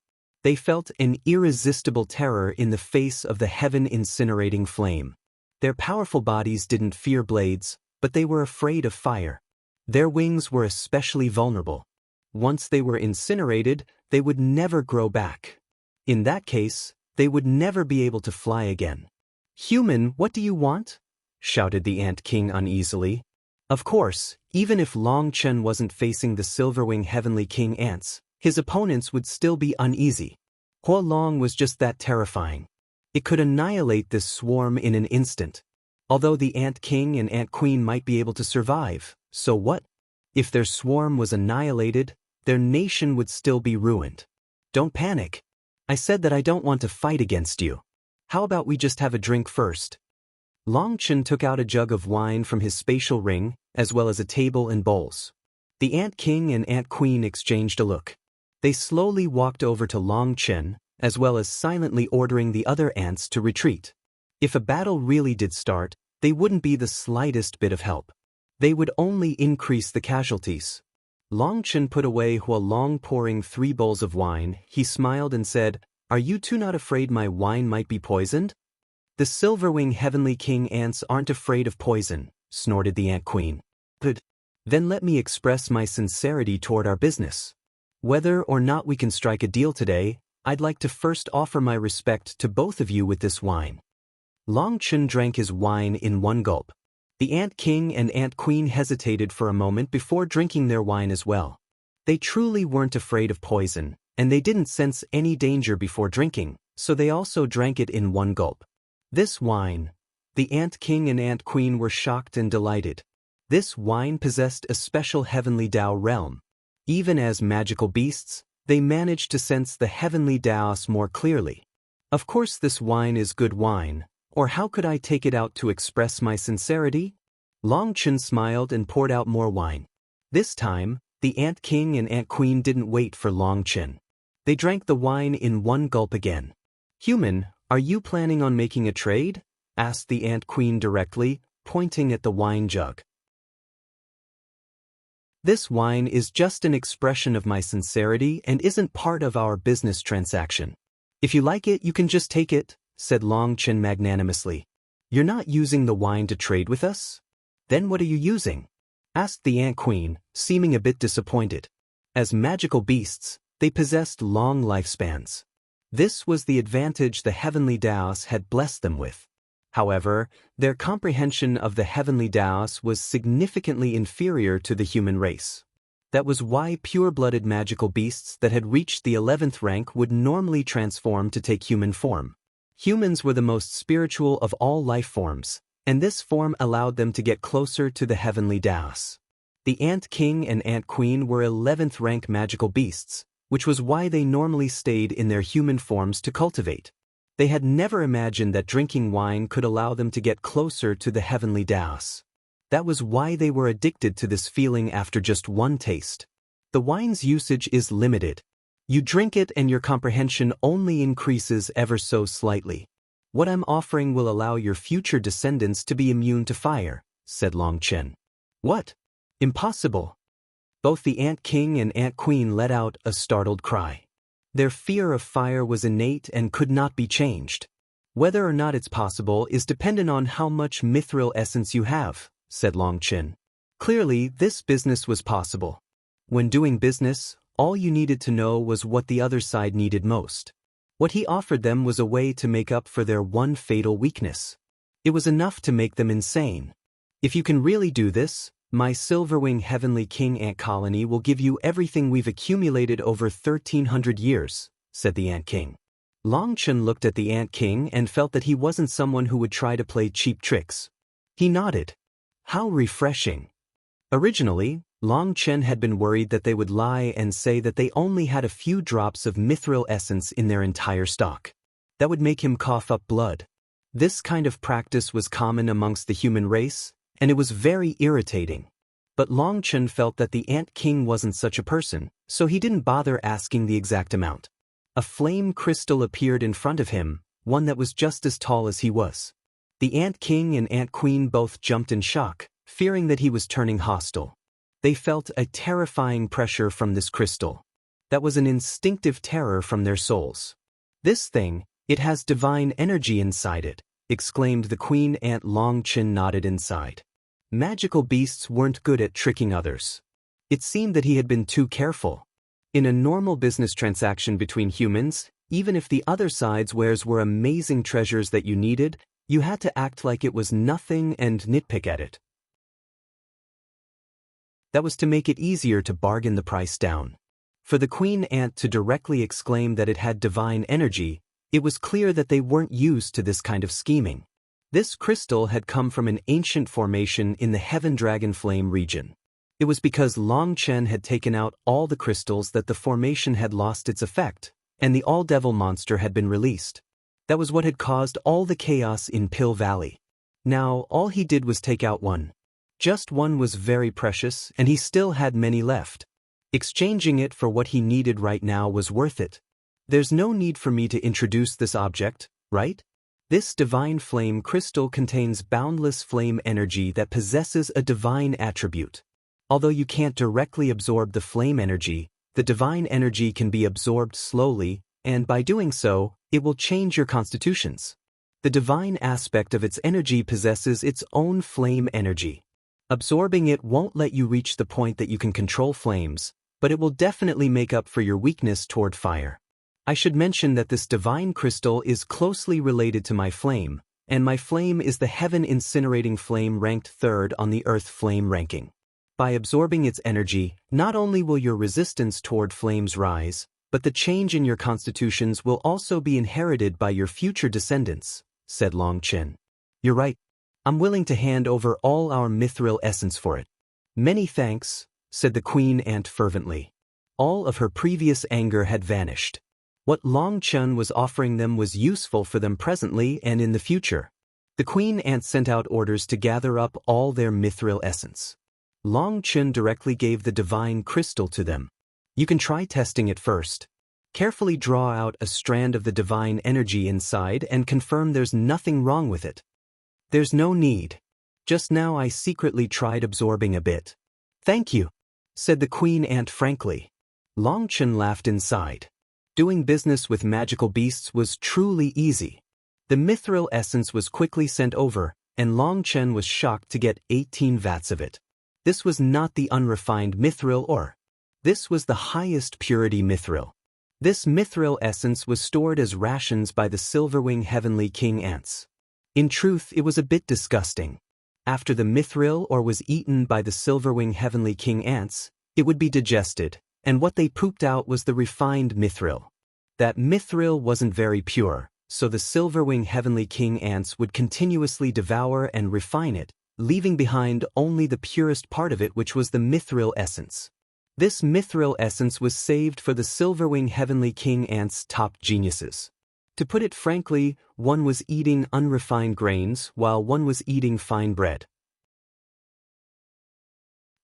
Speaker 1: They felt an irresistible terror in the face of the heaven-incinerating flame. Their powerful bodies didn't fear blades, but they were afraid of fire. Their wings were especially vulnerable. Once they were incinerated, they would never grow back. In that case, they would never be able to fly again. "Human, what do you want?" shouted the Ant King uneasily. Of course, even if Long Chen wasn't facing the Silverwing Heavenly King ants, his opponents would still be uneasy. Huolong was just that terrifying. It could annihilate this swarm in an instant. Although the Ant King and Ant Queen might be able to survive, so what? If their swarm was annihilated, their nation would still be ruined. Don't panic. I said that I don't want to fight against you. How about we just have a drink first? Long Chen took out a jug of wine from his spatial ring, as well as a table and bowls. The Ant King and Ant Queen exchanged a look. They slowly walked over to Long Chen, as well as silently ordering the other ants to retreat. If a battle really did start, they wouldn't be the slightest bit of help. They would only increase the casualties. Long Chen put away Huolong pouring 3 bowls of wine. He smiled and said, "Are you two not afraid my wine might be poisoned?" "The Silverwing Heavenly King ants aren't afraid of poison," snorted the Ant Queen. "Good. Then let me express my sincerity toward our business. Whether or not we can strike a deal today, I'd like to first offer my respect to both of you with this wine." Long Chen drank his wine in one gulp. The Ant King and Ant Queen hesitated for a moment before drinking their wine as well. They truly weren't afraid of poison, and they didn't sense any danger before drinking, so they also drank it in one gulp. This wine, the Ant King and Ant Queen were shocked and delighted. This wine possessed a special heavenly Tao realm. Even as magical beasts, they managed to sense the heavenly Taos more clearly. Of course this wine is good wine, or how could I take it out to express my sincerity? Long Chen smiled and poured out more wine. This time, the Ant King and Ant Queen didn't wait for Long Chen. They drank the wine in one gulp again. "Human, are you planning on making a trade?" asked the Ant Queen directly, pointing at the wine jug. "This wine is just an expression of my sincerity and isn't part of our business transaction. If you like it, you can just take it," said Long Chen magnanimously. "You're not using the wine to trade with us? Then what are you using?" asked the Ant Queen, seeming a bit disappointed. As magical beasts, they possessed long lifespans. This was the advantage the heavenly Taos had blessed them with. However, their comprehension of the heavenly Taos was significantly inferior to the human race. That was why pure-blooded magical beasts that had reached the 11th rank would normally transform to take human form. Humans were the most spiritual of all life forms, and this form allowed them to get closer to the heavenly Taos. The Ant King and Ant Queen were 11th rank magical beasts, which was why they normally stayed in their human forms to cultivate. They had never imagined that drinking wine could allow them to get closer to the heavenly Taos. That was why they were addicted to this feeling after just one taste. The wine's usage is limited. You drink it and your comprehension only increases ever so slightly. "What I'm offering will allow your future descendants to be immune to fire," said Long Chen. "What? Impossible!" Both the Ant King and Ant Queen let out a startled cry. Their fear of fire was innate and could not be changed. Whether or not it's possible is dependent on how much mithril essence you have, said Longchen. Clearly, this business was possible. When doing business, all you needed to know was what the other side needed most. What he offered them was a way to make up for their one fatal weakness. It was enough to make them insane. If you can really do this, my Silverwing Heavenly King Ant Colony will give you everything we've accumulated over 1,300 years, said the Ant King. Longchen looked at the Ant King and felt that he wasn't someone who would try to play cheap tricks. He nodded. How refreshing. Originally, Longchen had been worried that they would lie and say that they only had a few drops of mithril essence in their entire stock. That would make him cough up blood. This kind of practice was common amongst the human race, and it was very irritating. But Longchen felt that the Ant King wasn't such a person, so he didn't bother asking the exact amount. A flame crystal appeared in front of him, one that was just as tall as he was. The Ant King and Ant Queen both jumped in shock, fearing that he was turning hostile. They felt a terrifying pressure from this crystal. That was an instinctive terror from their souls. This thing, it has divine energy inside it, exclaimed the Queen Ant. Longchen nodded inside. Magical beasts weren't good at tricking others. It seemed that he had been too careful. In a normal business transaction between humans, even if the other side's wares were amazing treasures that you needed, you had to act like it was nothing and nitpick at it. That was to make it easier to bargain the price down. For the Queen Ant to directly exclaim that it had divine energy, it was clear that they weren't used to this kind of scheming. This crystal had come from an ancient formation in the Heaven Dragon Flame region. It was because Longchen had taken out all the crystals that the formation had lost its effect, and the All-Devil monster had been released. That was what had caused all the chaos in Pill Valley. Now, all he did was take out one. Just one was very precious, and he still had many left. Exchanging it for what he needed right now was worth it. There's no need for me to introduce this object, right? This divine flame crystal contains boundless flame energy that possesses a divine attribute. Although you can't directly absorb the flame energy, the divine energy can be absorbed slowly, and by doing so, it will change your constitutions. The divine aspect of its energy possesses its own flame energy. Absorbing it won't let you reach the point that you can control flames, but it will definitely make up for your weakness toward fire. I should mention that this divine crystal is closely related to my flame, and my flame is the Heaven Incinerating Flame ranked 3rd on the Earth Flame ranking. By absorbing its energy, not only will your resistance toward flames rise, but the change in your constitutions will also be inherited by your future descendants, said Longchen. You're right. I'm willing to hand over all our mithril essence for it. Many thanks, said the Queen Ant fervently. All of her previous anger had vanished. What Longchen was offering them was useful for them presently and in the future. The Queen Ant sent out orders to gather up all their mithril essence. Longchen directly gave the divine crystal to them. You can try testing it first. Carefully draw out a strand of the divine energy inside and confirm there's nothing wrong with it. There's no need. Just now I secretly tried absorbing a bit. Thank you, said the Queen Ant frankly. Longchen laughed inside. Doing business with magical beasts was truly easy. The mithril essence was quickly sent over, and Longchen was shocked to get 18 vats of it. This was not the unrefined mithril ore. This was the highest purity mithril. This mithril essence was stored as rations by the Silverwing Heavenly King Ants. In truth, it was a bit disgusting. After the mithril ore was eaten by the Silverwing Heavenly King Ants, it would be digested, and what they pooped out was the refined mithril. That mithril wasn't very pure, so the Silverwing Heavenly King Ants would continuously devour and refine it, leaving behind only the purest part of it, which was the mithril essence. This mithril essence was saved for the Silverwing Heavenly King Ants' top geniuses. To put it frankly, one was eating unrefined grains while one was eating fine bread.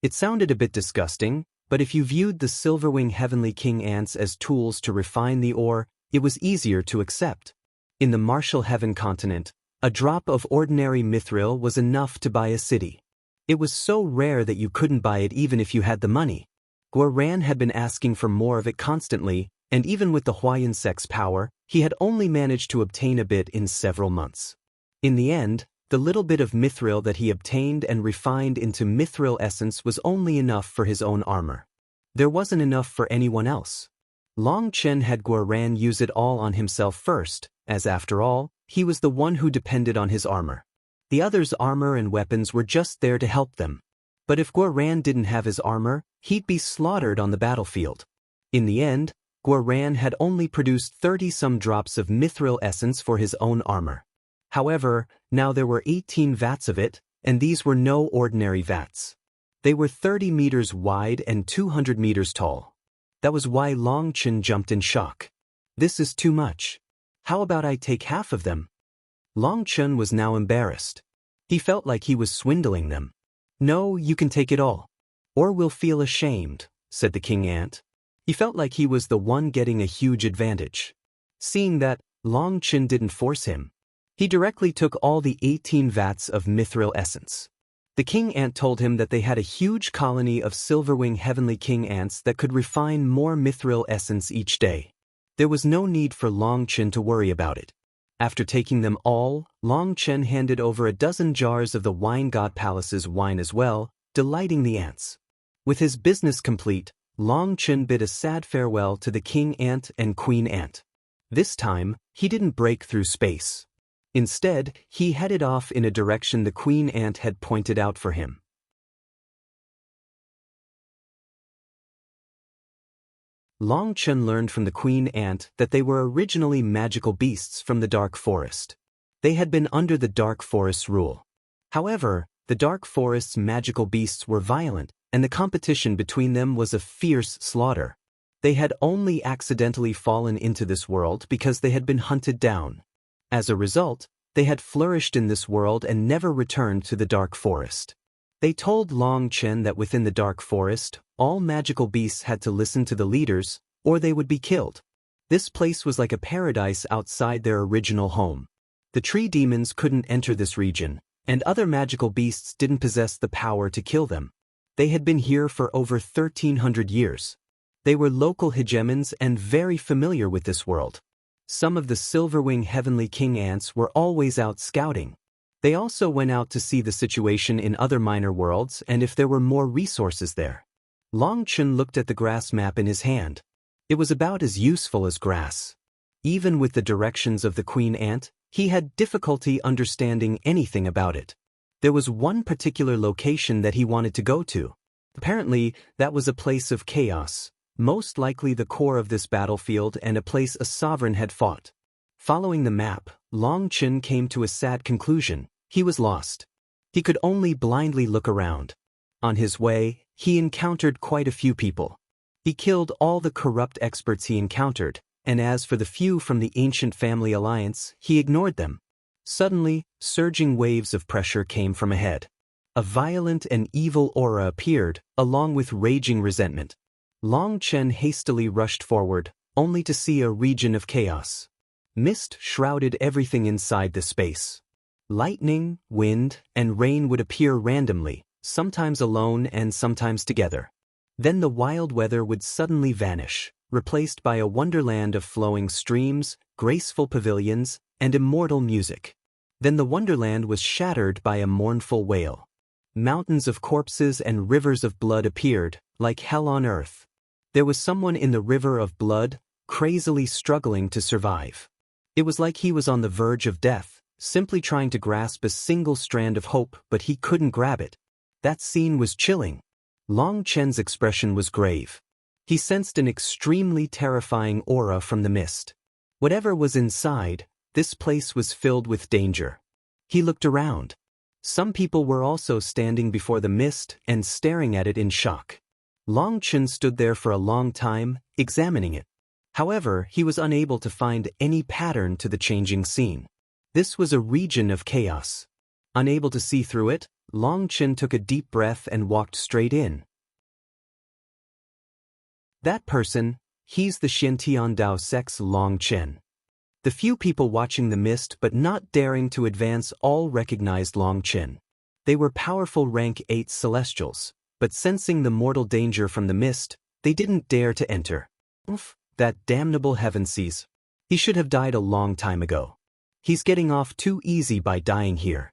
Speaker 1: It sounded a bit disgusting, but if you viewed the Silverwing Heavenly King Ants as tools to refine the ore, it was easier to accept. In the Martial Heaven continent, a drop of ordinary mithril was enough to buy a city. It was so rare that you couldn't buy it even if you had the money. Guoran had been asking for more of it constantly, and even with the Huayan sect's power, he had only managed to obtain a bit in several months. In the end, the little bit of mithril that he obtained and refined into mithril essence was only enough for his own armor. There wasn't enough for anyone else. Long Chen had Guoran use it all on himself first, as after all, he was the one who depended on his armor. The others' armor and weapons were just there to help them. But if Guoran didn't have his armor, he'd be slaughtered on the battlefield. In the end, Guoran had only produced 30-some drops of mithril essence for his own armor. However, now there were 18 vats of it, and these were no ordinary vats. They were 30 meters wide and 200 meters tall. That was why Long Chen jumped in shock. This is too much. How about I take half of them? Long Chen was now embarrassed. He felt like he was swindling them. No, you can take it all. Or we'll feel ashamed, said the king ant. He felt like he was the one getting a huge advantage. Seeing that, Long Chen didn't force him. He directly took all the 18 vats of mithril essence. The king ant told him that they had a huge colony of silverwing heavenly king ants that could refine more mithril essence each day. There was no need for Long Chen to worry about it. After taking them all, Long Chen handed over a dozen jars of the wine god palace's wine as well, delighting the ants. With his business complete, Long Chen bid a sad farewell to the king ant and queen ant. This time, he didn't break through space. Instead, he headed off in a direction the queen ant had pointed out for him. Long Chen learned from the queen ant that they were originally magical beasts from the dark forest. They had been under the dark forest's rule. However, the dark forest's magical beasts were violent, and the competition between them was a fierce slaughter. They had only accidentally fallen into this world because they had been hunted down. As a result, they had flourished in this world and never returned to the dark forest. They told Long Chen that within the dark forest, all magical beasts had to listen to the leaders, or they would be killed. This place was like a paradise outside their original home. The tree demons couldn't enter this region, and other magical beasts didn't possess the power to kill them. They had been here for over 1,300 years. They were local hegemons and very familiar with this world. Some of the silverwing heavenly king ants were always out scouting. They also went out to see the situation in other minor worlds and if there were more resources there. Long Chen looked at the grass map in his hand. It was about as useful as grass. Even with the directions of the queen ant, he had difficulty understanding anything about it. There was one particular location that he wanted to go to. Apparently, that was a place of chaos, most likely the core of this battlefield and a place a sovereign had fought. Following the map, Long Chen came to a sad conclusion. He was lost. He could only blindly look around. On his way, he encountered quite a few people. He killed all the corrupt experts he encountered, and as for the few from the ancient family alliance, he ignored them. Suddenly, surging waves of pressure came from ahead. A violent and evil aura appeared, along with raging resentment. Long Chen hastily rushed forward, only to see a region of chaos. Mist shrouded everything inside the space. Lightning, wind, and rain would appear randomly, sometimes alone and sometimes together. Then the wild weather would suddenly vanish, replaced by a wonderland of flowing streams, graceful pavilions, and immortal music. Then the wonderland was shattered by a mournful wail. Mountains of corpses and rivers of blood appeared, like hell on earth. There was someone in the river of blood, crazily struggling to survive. It was like he was on the verge of death, simply trying to grasp a single strand of hope, but he couldn't grab it. That scene was chilling. Long Chen's expression was grave. He sensed an extremely terrifying aura from the mist. Whatever was inside, this place was filled with danger. He looked around. Some people were also standing before the mist and staring at it in shock. Long Chen stood there for a long time, examining it. However, he was unable to find any pattern to the changing scene. This was a region of chaos. Unable to see through it, Long Chen took a deep breath and walked straight in. That person, he's the Xiantian Dao sect's Long Chen. The few people watching the mist but not daring to advance all recognized Long Chen. They were powerful rank 8 celestials, but sensing the mortal danger from the mist, they didn't dare to enter. that damnable heaven sees. He should have died a long time ago. He's getting off too easy by dying here.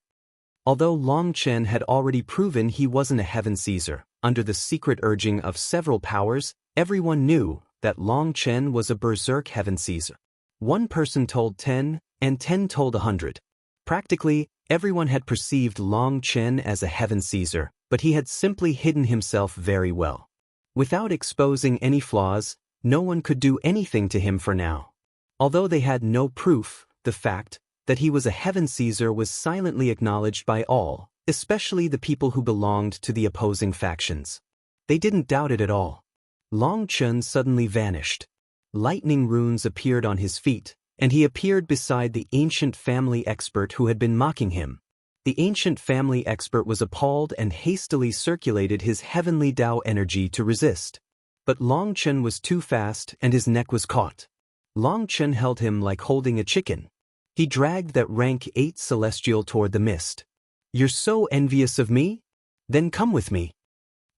Speaker 1: Although Long Chen had already proven he wasn't a heaven seizer, under the secret urging of several powers, everyone knew that Long Chen was a berserk heaven seizer. One person told 10, and 10 told 100. Practically, everyone had perceived Long Chen as a heaven seizer, but he had simply hidden himself very well. Without exposing any flaws, no one could do anything to him for now. Although they had no proof, the fact that he was a heaven seizer was silently acknowledged by all, especially the people who belonged to the opposing factions. They didn't doubt it at all. Long Chen suddenly vanished. Lightning runes appeared on his feet, and he appeared beside the ancient family expert who had been mocking him. The ancient family expert was appalled and hastily circulated his heavenly Tao energy to resist. But Long Chen was too fast and his neck was caught. Long Chen held him like holding a chicken. He dragged that rank 8 celestial toward the mist. "You're so envious of me? Then come with me."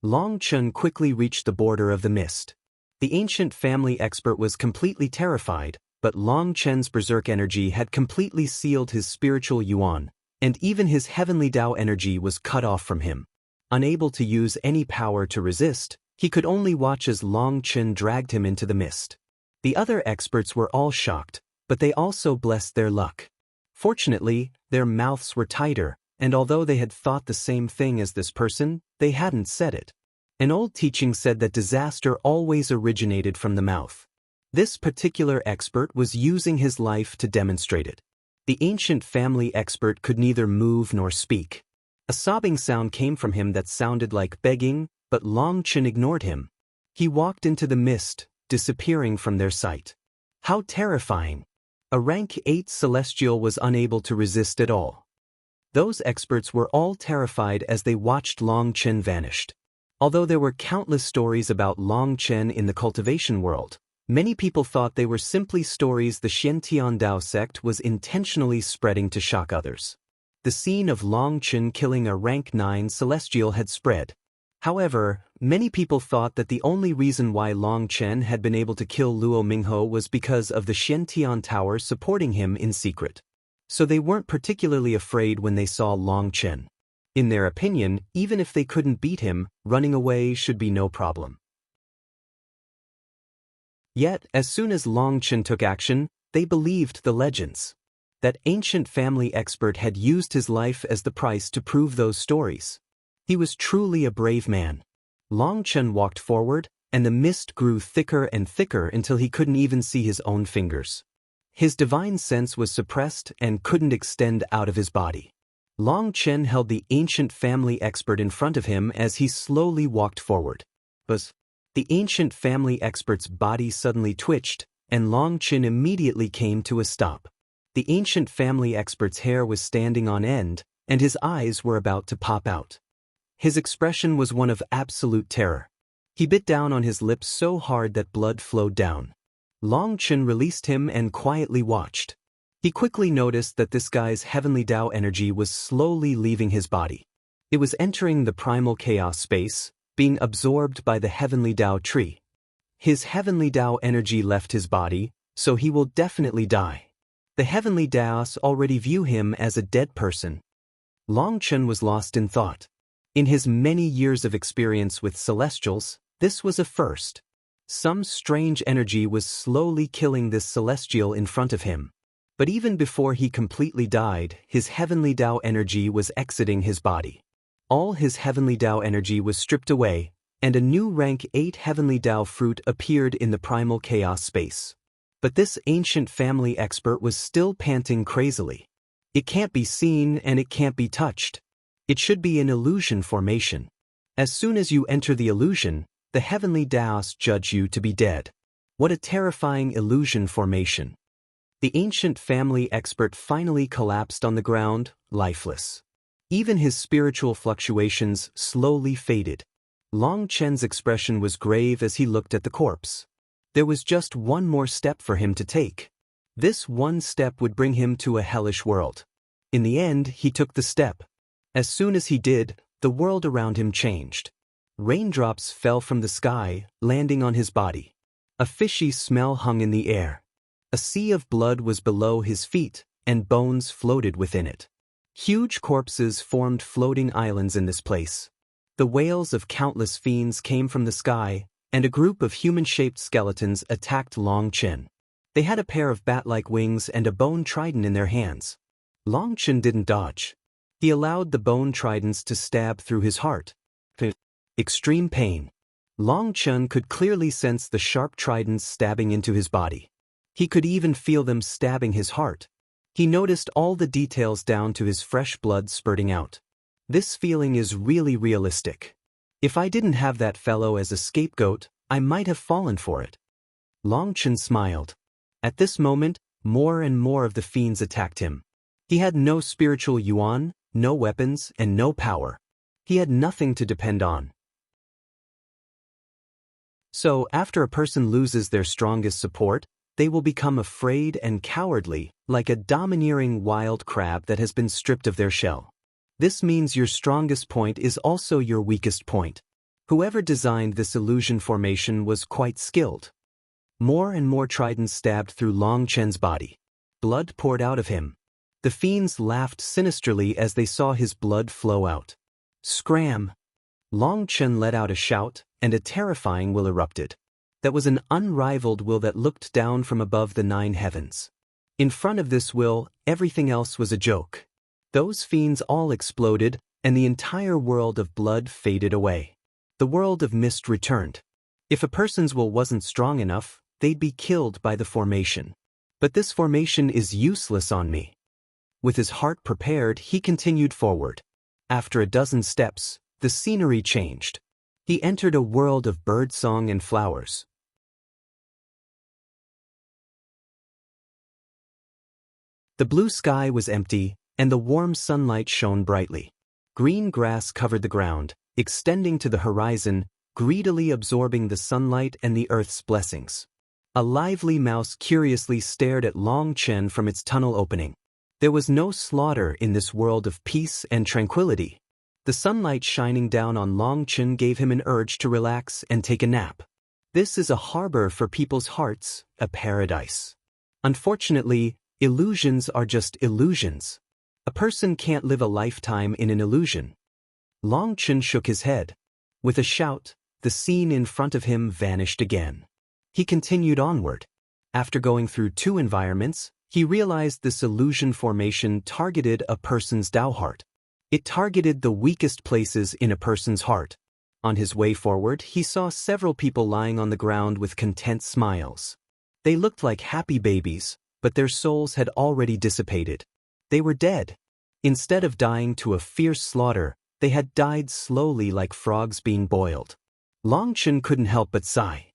Speaker 1: Long Chen quickly reached the border of the mist. The ancient family expert was completely terrified, but Long Chen's berserk energy had completely sealed his spiritual yuan, and even his heavenly Tao energy was cut off from him. Unable to use any power to resist, he could only watch as Long Chen dragged him into the mist. The other experts were all shocked, but they also blessed their luck. Fortunately, their mouths were tighter, and although they had thought the same thing as this person, they hadn't said it. An old teaching said that disaster always originated from the mouth. This particular expert was using his life to demonstrate it. The ancient family expert could neither move nor speak. A sobbing sound came from him that sounded like begging, but Long Chen ignored him. He walked into the mist, disappearing from their sight. How terrifying! A rank 8 celestial was unable to resist at all. Those experts were all terrified as they watched Long Chen vanished. Although there were countless stories about Long Chen in the cultivation world, many people thought they were simply stories the Xiantian Dao sect was intentionally spreading to shock others. The scene of Long Chen killing a rank 9 celestial had spread. However, many people thought that the only reason why Long Chen had been able to kill Luo Mingho was because of the Xiantian Tower supporting him in secret. So they weren't particularly afraid when they saw Long Chen. In their opinion, even if they couldn't beat him, running away should be no problem. Yet, as soon as Long Chen took action, they believed the legends. That ancient family expert had used his life as the price to prove those stories. He was truly a brave man. Long Chen walked forward, and the mist grew thicker and thicker until he couldn't even see his own fingers. His divine sense was suppressed and couldn't extend out of his body. Long Chen held the ancient family expert in front of him as he slowly walked forward. But the ancient family expert's body suddenly twitched, and Long Chen immediately came to a stop. The ancient family expert's hair was standing on end, and his eyes were about to pop out. His expression was one of absolute terror. He bit down on his lips so hard that blood flowed down. Long Chen released him and quietly watched. He quickly noticed that this guy's heavenly Tao energy was slowly leaving his body. It was entering the primal chaos space, being absorbed by the heavenly Tao tree. His heavenly Tao energy left his body, so he will definitely die. The heavenly Taos already view him as a dead person. Long Chen was lost in thought. In his many years of experience with celestials, this was a first. Some strange energy was slowly killing this celestial in front of him. But even before he completely died, his heavenly Tao energy was exiting his body. All his heavenly Tao energy was stripped away, and a new rank 8 heavenly Tao fruit appeared in the primal chaos space. But this ancient family expert was still panting crazily. It can't be seen and it can't be touched. It should be an illusion formation. As soon as you enter the illusion, the heavenly Taos judge you to be dead. What a terrifying illusion formation. The ancient family expert finally collapsed on the ground, lifeless. Even his spiritual fluctuations slowly faded. Long Chen's expression was grave as he looked at the corpse. There was just one more step for him to take. This one step would bring him to a hellish world. In the end, he took the step. As soon as he did, the world around him changed. Raindrops fell from the sky, landing on his body. A fishy smell hung in the air. A sea of blood was below his feet, and bones floated within it. Huge corpses formed floating islands in this place. The wails of countless fiends came from the sky, and a group of human-shaped skeletons attacked Long Chen. They had a pair of bat-like wings and a bone trident in their hands. Long Chen didn't dodge. He allowed the bone tridents to stab through his heart. Extreme pain. Long Chen could clearly sense the sharp tridents stabbing into his body. He could even feel them stabbing his heart. He noticed all the details down to his fresh blood spurting out. This feeling is really realistic. If I didn't have that fellow as a scapegoat, I might have fallen for it. Long Chen smiled. At this moment, more and more of the fiends attacked him. He had no spiritual yuan, no weapons, and no power. He had nothing to depend on. So, after a person loses their strongest support, they will become afraid and cowardly, like a domineering wild crab that has been stripped of their shell. This means your strongest point is also your weakest point. Whoever designed this illusion formation was quite skilled. More and more tridents stabbed through Long Chen's body. Blood poured out of him. The fiends laughed sinisterly as they saw his blood flow out. Scram! Long Chen let out a shout, and a terrifying will erupted. That was an unrivaled will that looked down from above the 9 heavens. In front of this will, everything else was a joke. Those fiends all exploded, and the entire world of blood faded away. The world of mist returned. If a person's will wasn't strong enough, they'd be killed by the formation. But this formation is useless on me. With his heart prepared, he continued forward. After a dozen steps, the scenery changed. He entered a world of birdsong and flowers. The blue sky was empty, and the warm sunlight shone brightly. Green grass covered the ground, extending to the horizon, greedily absorbing the sunlight and the earth's blessings. A lively mouse curiously stared at Long Chen from its tunnel opening. There was no slaughter in this world of peace and tranquility. The sunlight shining down on Long Chen gave him an urge to relax and take a nap. This is a harbor for people's hearts, a paradise. Unfortunately, illusions are just illusions. A person can't live a lifetime in an illusion. Long Chen shook his head. With a shout, the scene in front of him vanished again. He continued onward. After going through 2 environments, he realized this illusion formation targeted a person's Tao heart. It targeted the weakest places in a person's heart. On his way forward, he saw several people lying on the ground with content smiles. They looked like happy babies, but their souls had already dissipated. They were dead. Instead of dying to a fierce slaughter, they had died slowly like frogs being boiled. Long Chen couldn't help but sigh.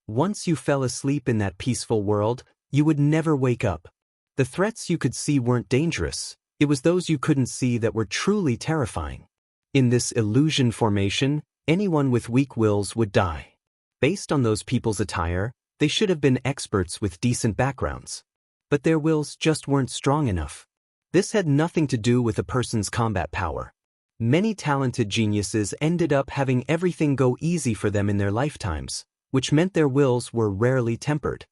Speaker 1: Once you fell asleep in that peaceful world, you would never wake up. The threats you could see weren't dangerous. It was those you couldn't see that were truly terrifying. In this illusion formation, anyone with weak wills would die. Based on those people's attire, they should have been experts with decent backgrounds. But their wills just weren't strong enough. This had nothing to do with a person's combat power. Many talented geniuses ended up having everything go easy for them in their lifetimes, which meant their wills were rarely tempered.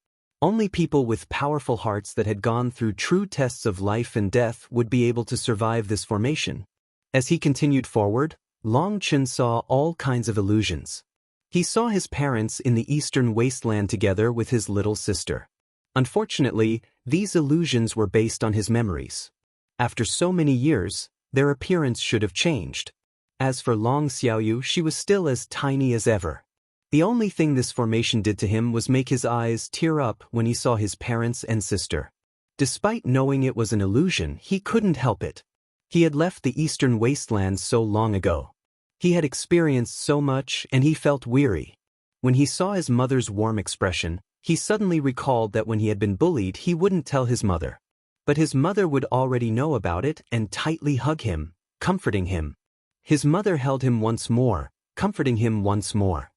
Speaker 1: Only people with powerful hearts that had gone through true tests of life and death would be able to survive this formation. As he continued forward, Long Chen saw all kinds of illusions. He saw his parents in the eastern wasteland together with his little sister. Unfortunately, these illusions were based on his memories. After so many years, their appearance should have changed. As for Long Xiaoyu, she was still as tiny as ever. The only thing this formation did to him was make his eyes tear up when he saw his parents and sister. Despite knowing it was an illusion, he couldn't help it. He had left the eastern wasteland so long ago. He had experienced so much and he felt weary. When he saw his mother's warm expression, he suddenly recalled that when he had been bullied, he wouldn't tell his mother. But his mother would already know about it and tightly hug him, comforting him. His mother held him once more, comforting him once more.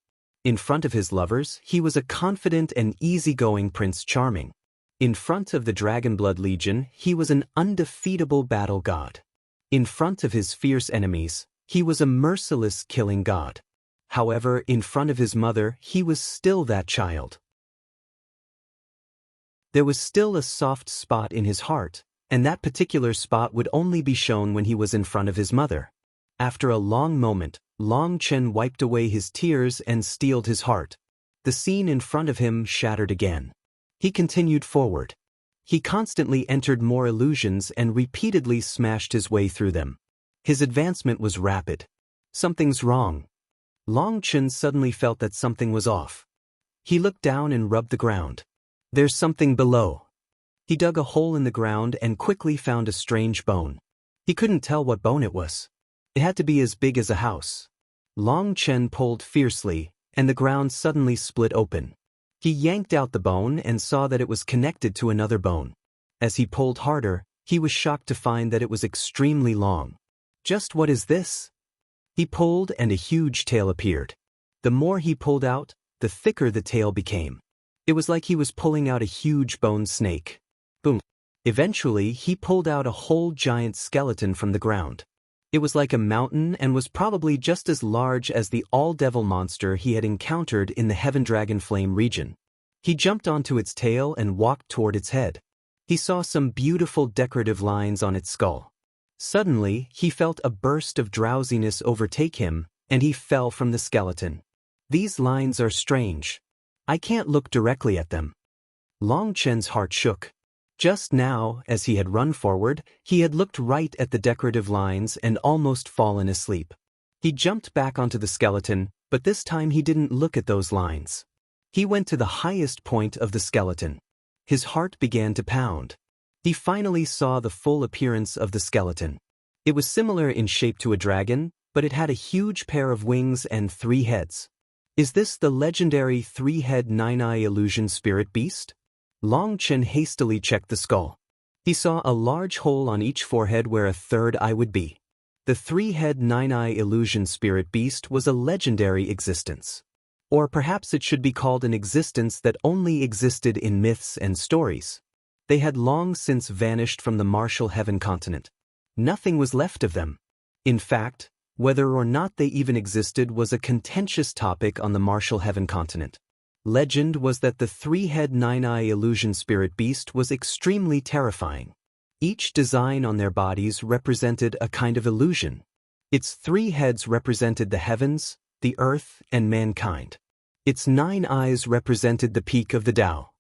Speaker 1: In front of his lovers, he was a confident and easygoing Prince Charming. In front of the Dragonblood Legion, he was an undefeatable battle god. In front of his fierce enemies, he was a merciless killing god. However, in front of his mother, he was still that child. There was still a soft spot in his heart, and that particular spot would only be shown when he was in front of his mother. After a long moment, Long Chen wiped away his tears and steeled his heart. The scene in front of him shattered again. He continued forward. He constantly entered more illusions and repeatedly smashed his way through them. His advancement was rapid. Something's wrong. Long Chen suddenly felt that something was off. He looked down and rubbed the ground. There's something below. He dug a hole in the ground and quickly found a strange bone. He couldn't tell what bone it was. It had to be as big as a house. Long Chen pulled fiercely, and the ground suddenly split open. He yanked out the bone and saw that it was connected to another bone. As he pulled harder, he was shocked to find that it was extremely long. Just what is this? He pulled and a huge tail appeared. The more he pulled out, the thicker the tail became. It was like he was pulling out a huge bone snake. Boom. Eventually, he pulled out a whole giant skeleton from the ground. It was like a mountain and was probably just as large as the all-devil monster he had encountered in the Heaven Dragon Flame region. He jumped onto its tail and walked toward its head. He saw some beautiful decorative lines on its skull. Suddenly, he felt a burst of drowsiness overtake him, and he fell from the skeleton. These lines are strange. I can't look directly at them. Long Chen's heart shook. Just now, as he had run forward, he had looked right at the decorative lines and almost fallen asleep. He jumped back onto the skeleton, but this time he didn't look at those lines. He went to the highest point of the skeleton. His heart began to pound. He finally saw the full appearance of the skeleton. It was similar in shape to a dragon, but it had a huge pair of wings and 3 heads. Is this the legendary 3-head 9-eye illusion spirit beast? Long Chen hastily checked the skull. He saw a large hole on each forehead where a 3rd eye would be. The 3-head 9-eye illusion spirit beast was a legendary existence. Or perhaps it should be called an existence that only existed in myths and stories. They had long since vanished from the martial heaven continent. Nothing was left of them. In fact, whether or not they even existed was a contentious topic on the martial heaven continent. Legend was that the 3-head 9-eye illusion spirit beast was extremely terrifying. Each design on their bodies represented a kind of illusion. Its 3 heads represented the heavens, the earth, and mankind. Its 9 eyes represented the peak of the Tao.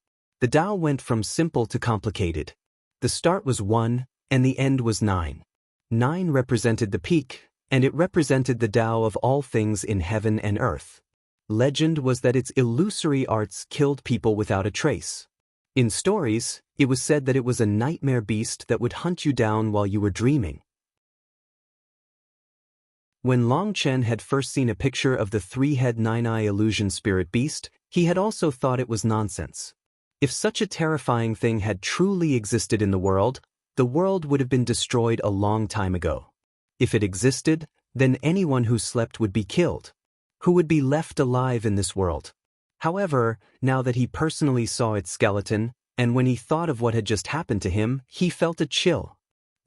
Speaker 1: The Tao went from simple to complicated. The start was 1, and the end was 9. 9 represented the peak, and it represented the Tao of all things in heaven and earth. Legend was that its illusory arts killed people without a trace. In stories, it was said that it was a nightmare beast that would hunt you down while you were dreaming. When Long Chen had first seen a picture of the 3-head 9-eye illusion spirit beast, he had also thought it was nonsense. If such a terrifying thing had truly existed in the world would have been destroyed a long time ago. If it existed, then anyone who slept would be killed. Who would be left alive in this world? However, now that he personally saw its skeleton, and when he thought of what had just happened to him, he felt a chill.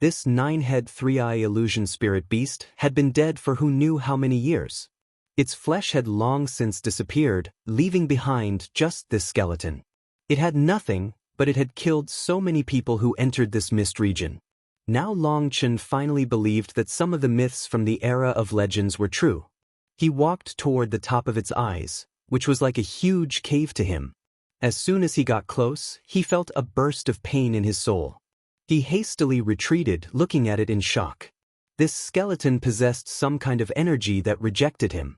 Speaker 1: This 9-head 3-eye illusion spirit beast had been dead for who knew how many years. Its flesh had long since disappeared, leaving behind just this skeleton. It had nothing, but it had killed so many people who entered this mist region. Now Long Chen finally believed that some of the myths from the era of legends were true. He walked toward the top of its eyes, which was like a huge cave to him. As soon as he got close, he felt a burst of pain in his soul. He hastily retreated, looking at it in shock. This skeleton possessed some kind of energy that rejected him.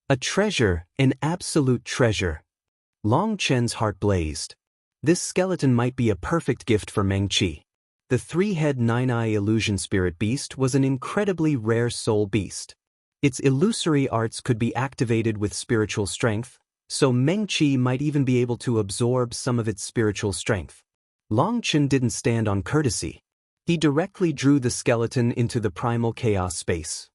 Speaker 1: A treasure, an absolute treasure. Long Chen's heart blazed. This skeleton might be a perfect gift for Meng Qi. The 3-head 9-eye illusion spirit beast was an incredibly rare soul beast. Its illusory arts could be activated with spiritual strength, so Meng Qi might even be able to absorb some of its spiritual strength. Long Chen didn't stand on courtesy. He directly drew the skeleton into the primal chaos space.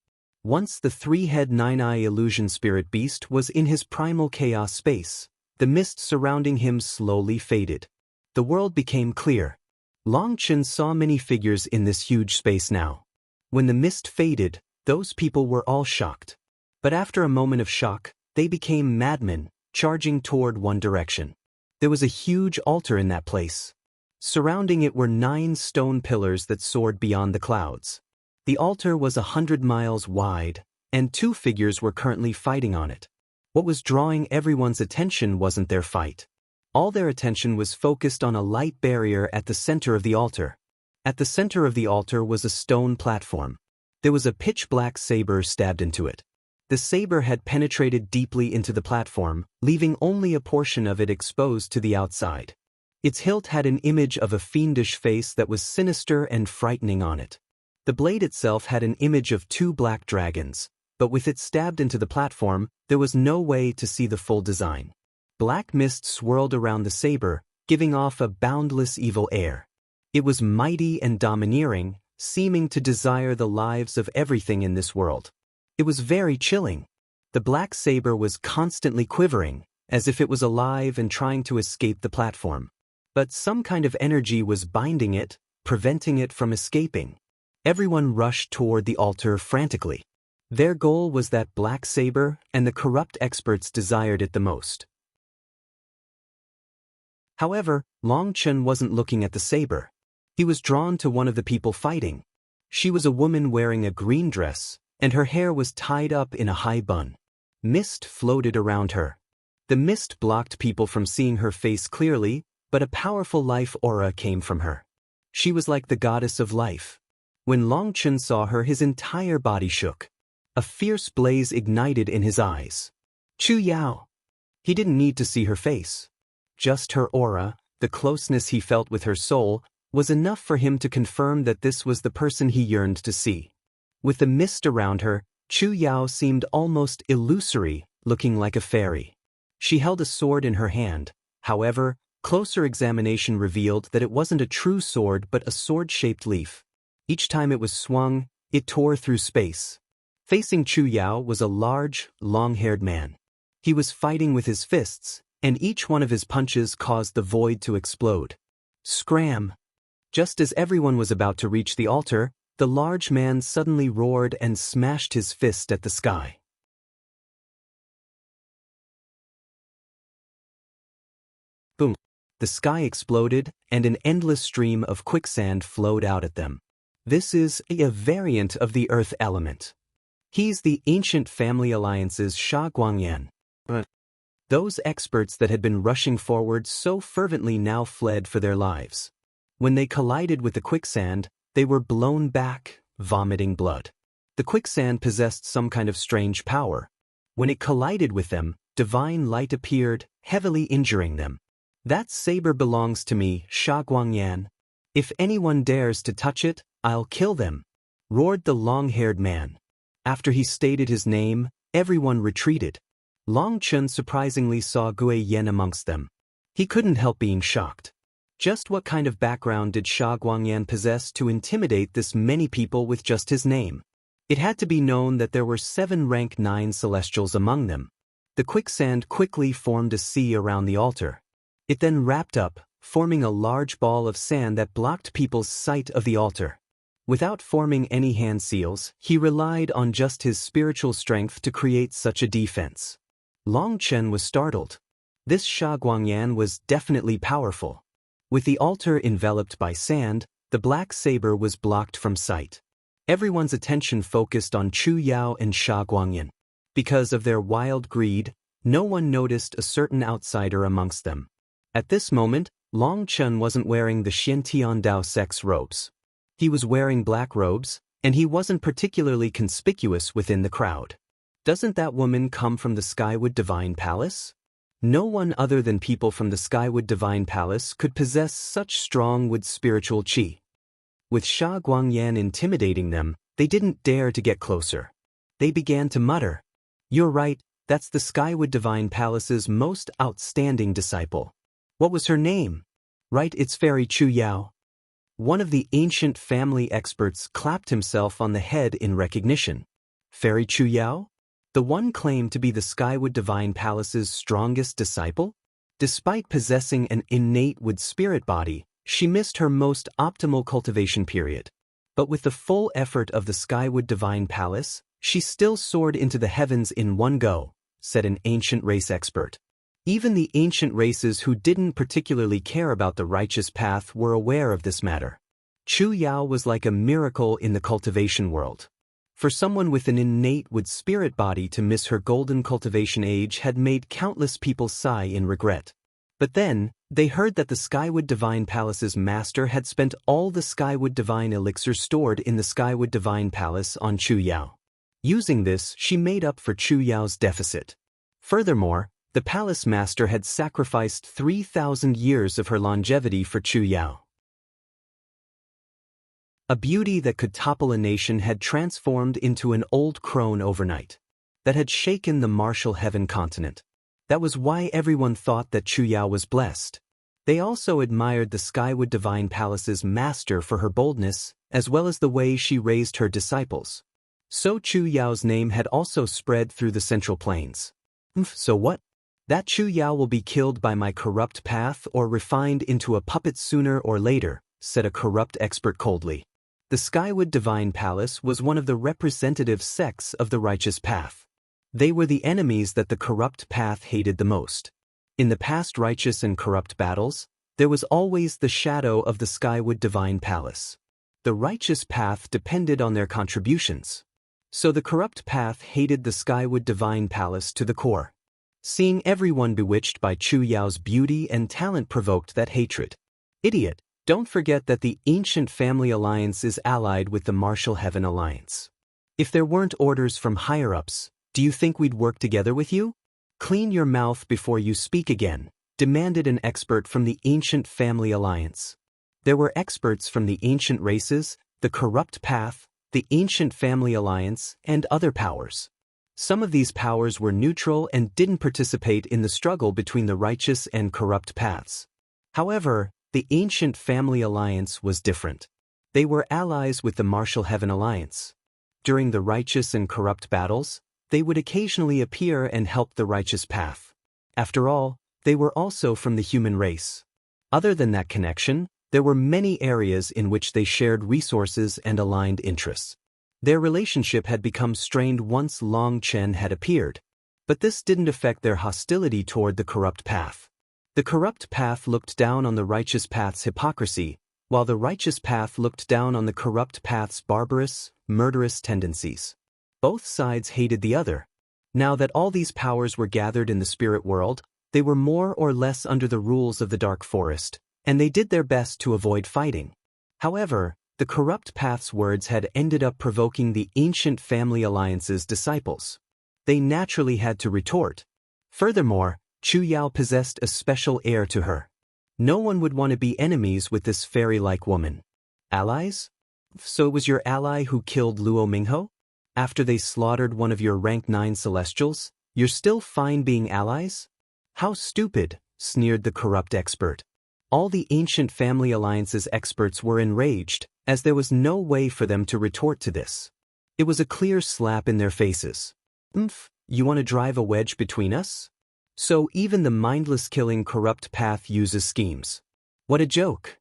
Speaker 1: Once the 3-head 9-eye illusion spirit beast was in his primal chaos space, the mist surrounding him slowly faded. The world became clear. Long Chen saw many figures in this huge space now. When the mist faded, those people were all shocked. But after a moment of shock, they became madmen, charging toward one direction. There was a huge altar in that place. Surrounding it were 9 stone pillars that soared beyond the clouds. The altar was 100 miles wide, and 2 figures were currently fighting on it. What was drawing everyone's attention wasn't their fight. All their attention was focused on a light barrier at the center of the altar. At the center of the altar was a stone platform. There was a pitch-black saber stabbed into it. The saber had penetrated deeply into the platform, leaving only a portion of it exposed to the outside. Its hilt had an image of a fiendish face that was sinister and frightening on it. The blade itself had an image of 2 black dragons, but with it stabbed into the platform, there was no way to see the full design. Black mist swirled around the saber, giving off a boundless evil air. It was mighty and domineering, seeming to desire the lives of everything in this world. It was very chilling. The black saber was constantly quivering, as if it was alive and trying to escape the platform. But some kind of energy was binding it, preventing it from escaping. Everyone rushed toward the altar frantically. Their goal was that black saber, and the corrupt experts desired it the most. However, Long Chen wasn't looking at the saber. He was drawn to one of the people fighting. She was a woman wearing a green dress, and her hair was tied up in a high bun. Mist floated around her. The mist blocked people from seeing her face clearly, but a powerful life aura came from her. She was like the goddess of life. When Long Chen saw her, his entire body shook. A fierce blaze ignited in his eyes. Chu Yao. He didn't need to see her face. Just her aura, the closeness he felt with her soul, was enough for him to confirm that this was the person he yearned to see. With the mist around her, Chu Yao seemed almost illusory, looking like a fairy. She held a sword in her hand. However, closer examination revealed that it wasn't a true sword but a sword-shaped leaf. Each time it was swung, it tore through space. Facing Chu Yao was a large, long-haired man. He was fighting with his fists, and each one of his punches caused the void to explode. Scram! Just as everyone was about to reach the altar, the large man suddenly roared and smashed his fist at the sky. Boom! The sky exploded, and an endless stream of quicksand flowed out at them. This is a variant of the earth element. He's the ancient family alliance's Sha Guangyan. Those experts that had been rushing forward so fervently now fled for their lives. When they collided with the quicksand, they were blown back, vomiting blood. The quicksand possessed some kind of strange power. When it collided with them, divine light appeared, heavily injuring them. That saber belongs to me, Sha Guangyan. If anyone dares to touch it, I'll kill them, roared the long-haired man. After he stated his name, everyone retreated. Long Chen surprisingly saw Gui Yen amongst them. He couldn't help being shocked. Just what kind of background did Sha Guangyan possess to intimidate this many people with just his name? It had to be known that there were 7 rank 9 celestials among them. The quicksand quickly formed a sea around the altar. It then wrapped up, forming a large ball of sand that blocked people's sight of the altar. Without forming any hand seals, he relied on just his spiritual strength to create such a defense. Long Chen was startled. This Sha Guangyan was definitely powerful. With the altar enveloped by sand, the black saber was blocked from sight. Everyone's attention focused on Chu Yao and Sha Guangyan. Because of their wild greed, no one noticed a certain outsider amongst them. At this moment, Long Chen wasn't wearing the Xiantian Dao sex robes. He was wearing black robes, and he wasn't particularly conspicuous within the crowd. Doesn't that woman come from the Skywood Divine Palace? No one other than people from the Skywood Divine Palace could possess such strong wood spiritual qi. With Sha Guangyan intimidating them, they didn't dare to get closer. They began to mutter, "You're right, that's the Skywood Divine Palace's most outstanding disciple. What was her name?" "Right, it's Fairy Chu Yao." One of the ancient family experts clapped himself on the head in recognition. Fairy Chu Yao? The one claimed to be the Skywood Divine Palace's strongest disciple? Despite possessing an innate wood spirit body, she missed her most optimal cultivation period. But with the full effort of the Skywood Divine Palace, she still soared into the heavens in one go, said an ancient race expert. Even the ancient races who didn't particularly care about the righteous path were aware of this matter. Chu Yao was like a miracle in the cultivation world. For someone with an innate wood spirit body to miss her golden cultivation age had made countless people sigh in regret. But then, they heard that the Skywood Divine Palace's master had spent all the Skywood Divine elixir stored in the Skywood Divine Palace on Chu Yao. Using this, she made up for Chu Yao's deficit. Furthermore, the palace master had sacrificed 3,000 years of her longevity for Chu Yao. A beauty that could topple a nation had transformed into an old crone overnight. That had shaken the martial heaven continent. That was why everyone thought that Chu Yao was blessed. They also admired the Skywood Divine Palace's master for her boldness, as well as the way she raised her disciples. So Chu Yao's name had also spread through the Central Plains. So what? That Chu Yao will be killed by my corrupt path or refined into a puppet sooner or later, said a corrupt expert coldly. The Skywood Divine Palace was one of the representative sects of the righteous path. They were the enemies that the corrupt path hated the most. In the past righteous and corrupt battles, there was always the shadow of the Skywood Divine Palace. The righteous path depended on their contributions. So the corrupt path hated the Skywood Divine Palace to the core. Seeing everyone bewitched by Chu Yao's beauty and talent provoked that hatred. Idiot, don't forget that the Ancient Family Alliance is allied with the Martial Heaven Alliance. If there weren't orders from higher-ups, do you think we'd work together with you? Clean your mouth before you speak again, demanded an expert from the Ancient Family Alliance. There were experts from the ancient races, the corrupt path, the Ancient Family Alliance, and other powers. Some of these powers were neutral and didn't participate in the struggle between the righteous and corrupt paths. However, the Ancient Family Alliance was different. They were allies with the Martial Heaven Alliance. During the righteous and corrupt battles, they would occasionally appear and help the righteous path. After all, they were also from the human race. Other than that connection, there were many areas in which they shared resources and aligned interests. Their relationship had become strained once Long Chen had appeared, but this didn't affect their hostility toward the corrupt path. The corrupt path looked down on the righteous path's hypocrisy, while the righteous path looked down on the corrupt path's barbarous, murderous tendencies. Both sides hated the other. Now that all these powers were gathered in the spirit world, they were more or less under the rules of the Dark Forest, and they did their best to avoid fighting. However, the corrupt path's words had ended up provoking the Ancient Family Alliance's disciples. They naturally had to retort. Furthermore, Chu Yao possessed a special air to her. No one would want to be enemies with this fairy-like woman. Allies? So it was your ally who killed Luo Mingho? After they slaughtered one of your rank 9 celestials, you're still fine being allies? How stupid, sneered the corrupt expert. All the Ancient Family Alliance's experts were enraged, as there was no way for them to retort to this. It was a clear slap in their faces. You want to drive a wedge between us? So even the mindless killing corrupt path uses schemes. What a joke.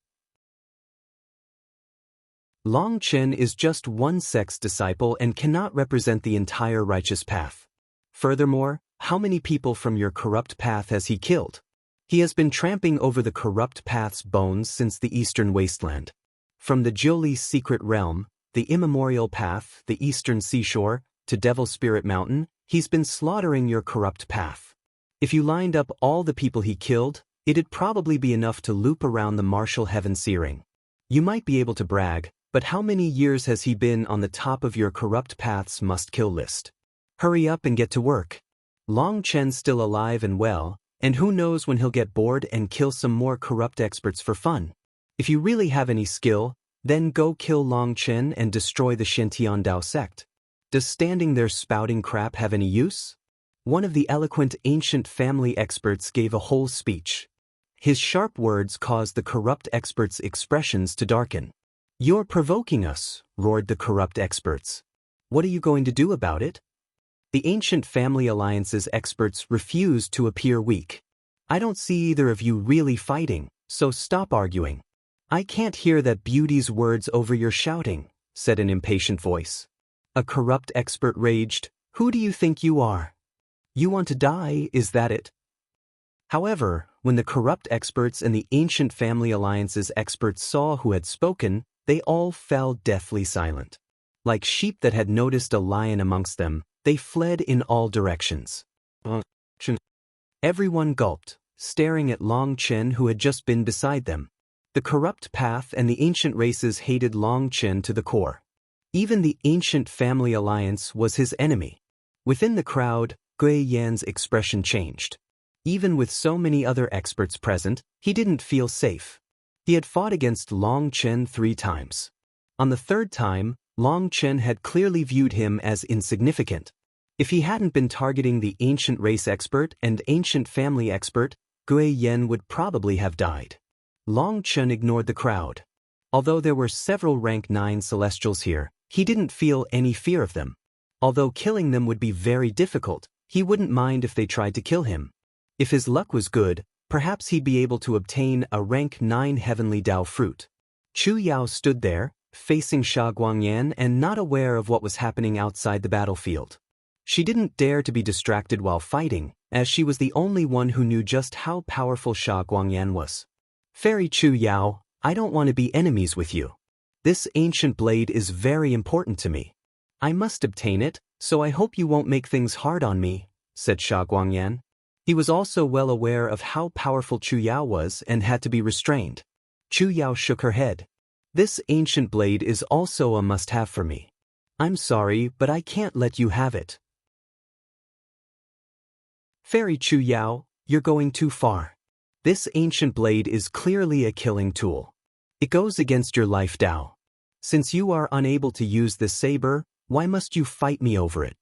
Speaker 1: Long Chen is just one sect's disciple and cannot represent the entire righteous path. Furthermore, how many people from your corrupt path has he killed? He has been tramping over the corrupt path's bones since the eastern wasteland. From the Jiuli secret realm, the immemorial path, the eastern seashore, to Devil Spirit Mountain, he's been slaughtering your corrupt path. If you lined up all the people he killed, it'd probably be enough to loop around the Martial Heaven Searing. You might be able to brag, but how many years has he been on the top of your corrupt path's must-kill list? Hurry up and get to work. Long Chen's still alive and well, and who knows when he'll get bored and kill some more corrupt experts for fun. If you really have any skill, then go kill Long Chen and destroy the Shintian Dao sect. Does standing there spouting crap have any use? One of the eloquent Ancient Family experts gave a whole speech. His sharp words caused the corrupt experts' expressions to darken. You're provoking us, roared the corrupt experts. What are you going to do about it? The Ancient Family Alliance's experts refused to appear weak. I don't see either of you really fighting, so stop arguing. I can't hear that beauty's words over your shouting, said an impatient voice. A corrupt expert raged, Who do you think you are? You want to die, is that it? However, when the corrupt experts and the ancient family alliance's experts saw who had spoken, they all fell deathly silent. Like sheep that had noticed a lion amongst them, they fled in all directions. Everyone gulped, staring at Long Chen who had just been beside them. The corrupt path and the ancient races hated Long Chen to the core. Even the ancient family alliance was his enemy. Within the crowd, Gui Yan's expression changed. Even with so many other experts present, he didn't feel safe. He had fought against Long Chen 3 times. On the 3rd time, Long Chen had clearly viewed him as insignificant. If he hadn't been targeting the ancient race expert and ancient family expert, Gui Yan would probably have died. Long Chen ignored the crowd. Although there were several rank 9 celestials here, he didn't feel any fear of them. Although killing them would be very difficult, he wouldn't mind if they tried to kill him. If his luck was good, perhaps he'd be able to obtain a rank 9 heavenly Dao fruit. Chu Yao stood there, facing Sha Guangyan and not aware of what was happening outside the battlefield. She didn't dare to be distracted while fighting, as she was the only one who knew just how powerful Sha Guangyan was. Fairy Chu Yao, I don't want to be enemies with you. This ancient blade is very important to me. I must obtain it, so I hope you won't make things hard on me, said Sha Guangyan. He was also well aware of how powerful Chu Yao was and had to be restrained. Chu Yao shook her head. This ancient blade is also a must-have for me. I'm sorry, but I can't let you have it. Fairy Chu Yao, you're going too far. This ancient blade is clearly a killing tool. It goes against your life Dao. Since you are unable to use this saber, why must you fight me over it?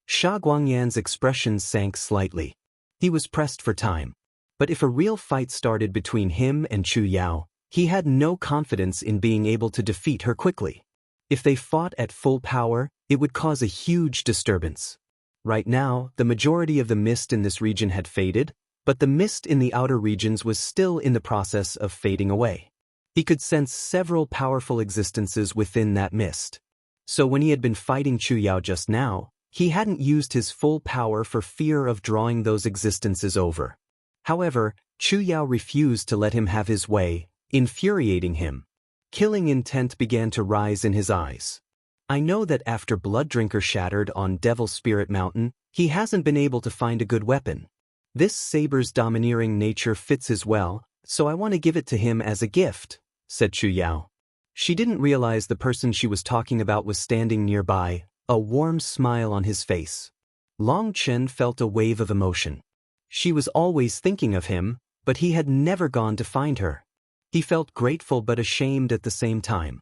Speaker 1: Sha Guangyan's expression sank slightly. He was pressed for time. But if a real fight started between him and Chu Yao, he had no confidence in being able to defeat her quickly. If they fought at full power, it would cause a huge disturbance. Right now, the majority of the mist in this region had faded, but the mist in the outer regions was still in the process of fading away. He could sense several powerful existences within that mist. So when he had been fighting Chu Yao just now, he hadn't used his full power for fear of drawing those existences over. However, Chu Yao refused to let him have his way, infuriating him. Killing intent began to rise in his eyes. I know that after Blood Drinker shattered on Devil Spirit Mountain, he hasn't been able to find a good weapon. This saber's domineering nature fits as well, so I want to give it to him as a gift, said Chu Yao. She didn't realize the person she was talking about was standing nearby, a warm smile on his face. Long Chen felt a wave of emotion. She was always thinking of him, but he had never gone to find her. He felt grateful but ashamed at the same time.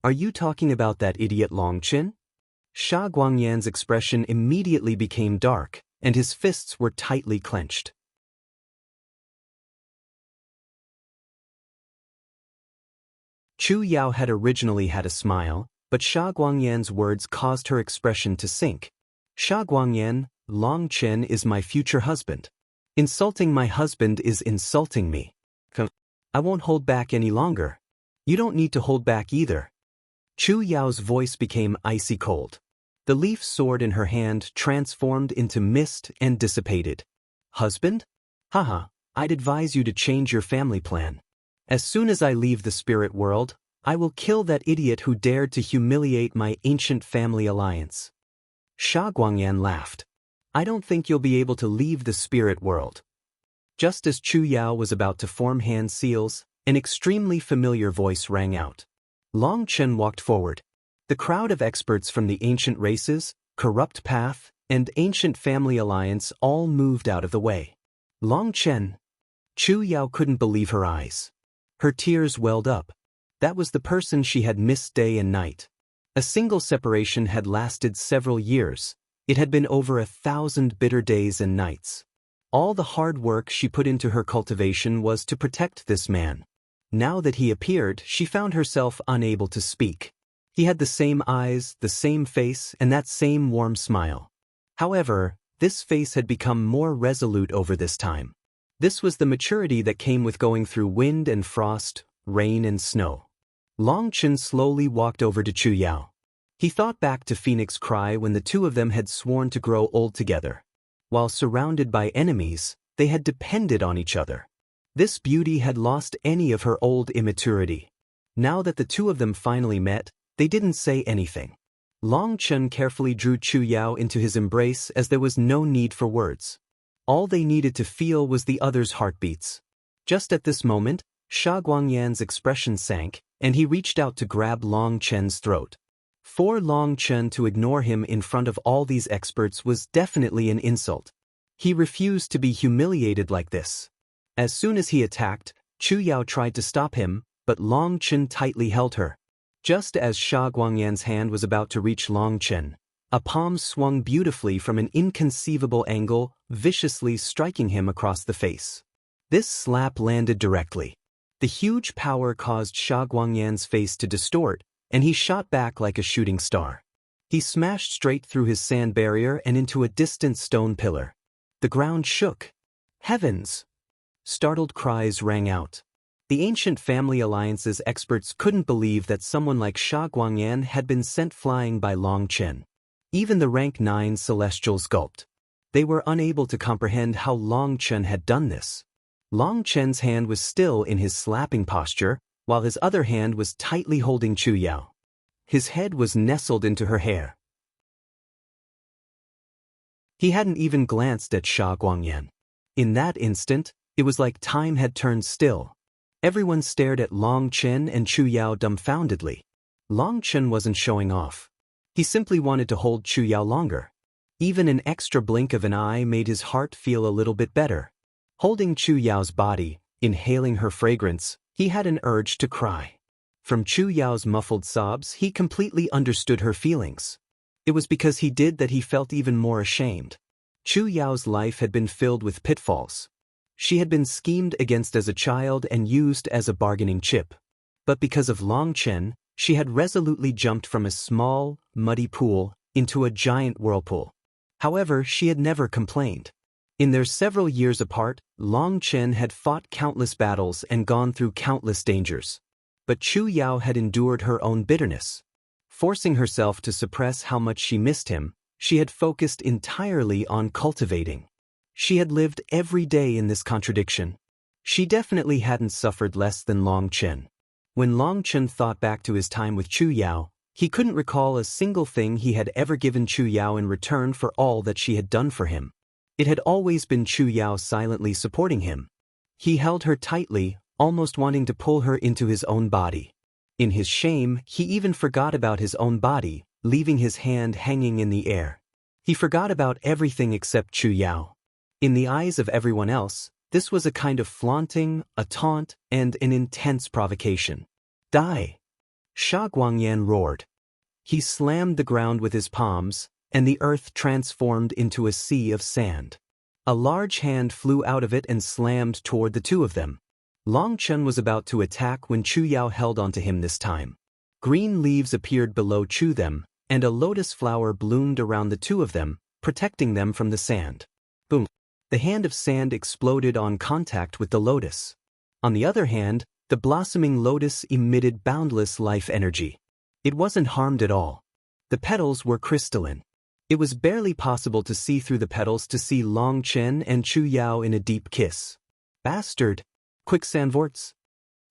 Speaker 1: Are you talking about that idiot Long Chen? Sha Guangyan's expression immediately became dark, and his fists were tightly clenched. Chu Yao had originally had a smile, but Sha Guangyan's words caused her expression to sink. Sha Guangyan, Long Chen is my future husband. Insulting my husband is insulting me. I won't hold back any longer. You don't need to hold back either. Chu Yao's voice became icy cold. The leaf sword in her hand transformed into mist and dissipated. Husband? Haha, I'd advise you to change your family plan. As soon as I leave the spirit world, I will kill that idiot who dared to humiliate my ancient family alliance. Sha Guangyan laughed. I don't think you'll be able to leave the spirit world. Just as Chu Yao was about to form hand seals, an extremely familiar voice rang out. Long Chen walked forward. The crowd of experts from the ancient races, corrupt path, and ancient family alliance all moved out of the way. Long Chen. Chu Yao couldn't believe her eyes. Her tears welled up. That was the person she had missed day and night. A single separation had lasted several years. It had been over 1,000 bitter days and nights. All the hard work she put into her cultivation was to protect this man. Now that he appeared, she found herself unable to speak. He had the same eyes, the same face, and that same warm smile. However, this face had become more resolute over this time. This was the maturity that came with going through wind and frost, rain and snow. Long Chen slowly walked over to Chu Yao. He thought back to Phoenix Cry when the two of them had sworn to grow old together. While surrounded by enemies, They had depended on each other. This beauty had lost any of her old immaturity. Now that the two of them finally met, they didn't say anything. Long Chen carefully drew Chu Yao into his embrace as there was no need for words. All they needed to feel was the other's heartbeats. Just at this moment, Sha Guangyan's expression sank, and he reached out to grab Long Chen's throat. For Long Chen to ignore him in front of all these experts was definitely an insult. He refused to be humiliated like this. As soon as he attacked, Chu Yao tried to stop him, but Long Chen tightly held her. Just as Sha Guangyan's hand was about to reach Long Chen, a palm swung beautifully from an inconceivable angle, viciously striking him across the face. This slap landed directly. The huge power caused Sha Guangyan's face to distort, and he shot back like a shooting star. He smashed straight through his sand barrier and into a distant stone pillar. The ground shook. Heavens! Startled cries rang out. The ancient family alliance's experts couldn't believe that someone like Sha Guangyan had been sent flying by Long Chen. Even the rank 9 celestials gulped. They were unable to comprehend how Long Chen had done this. Long Chen's hand was still in his slapping posture, while his other hand was tightly holding Chu Yao. His head was nestled into her hair. He hadn't even glanced at Sha Guangyan. In that instant, it was like time had turned still. Everyone stared at Long Chen and Chu Yao dumbfoundedly. Long Chen wasn't showing off. He simply wanted to hold Chu Yao longer. Even an extra blink of an eye made his heart feel a little bit better. Holding Chu Yao's body, inhaling her fragrance, he had an urge to cry. From Chu Yao's muffled sobs, he completely understood her feelings. It was because he did that he felt even more ashamed. Chu Yao's life had been filled with pitfalls. She had been schemed against as a child and used as a bargaining chip. But because of Long Chen, she had resolutely jumped from a small, muddy pool into a giant whirlpool. However, she had never complained. In their several years apart, Long Chen had fought countless battles and gone through countless dangers. But Chu Yao had endured her own bitterness. Forcing herself to suppress how much she missed him, she had focused entirely on cultivating. She had lived every day in this contradiction. She definitely hadn't suffered less than Long Chen. When Long Chen thought back to his time with Chu Yao, he couldn't recall a single thing he had ever given Chu Yao in return for all that she had done for him. It had always been Chu Yao silently supporting him. He held her tightly, almost wanting to pull her into his own body. In his shame, he even forgot about his own body, leaving his hand hanging in the air. He forgot about everything except Chu Yao. In the eyes of everyone else, this was a kind of flaunting, a taunt, and an intense provocation. Die! Sha Guangyan roared. He slammed the ground with his palms, and the earth transformed into a sea of sand. A large hand flew out of it and slammed toward the two of them. Long Chen was about to attack when Chu Yao held onto him this time. Green leaves appeared below Chu them, and a lotus flower bloomed around the two of them, protecting them from the sand. Boom! The hand of sand exploded on contact with the lotus. On the other hand, the blossoming lotus emitted boundless life energy. It wasn't harmed at all. The petals were crystalline. It was barely possible to see through the petals to see Long Chen and Chu Yao in a deep kiss. Bastard! Quicksand vorts.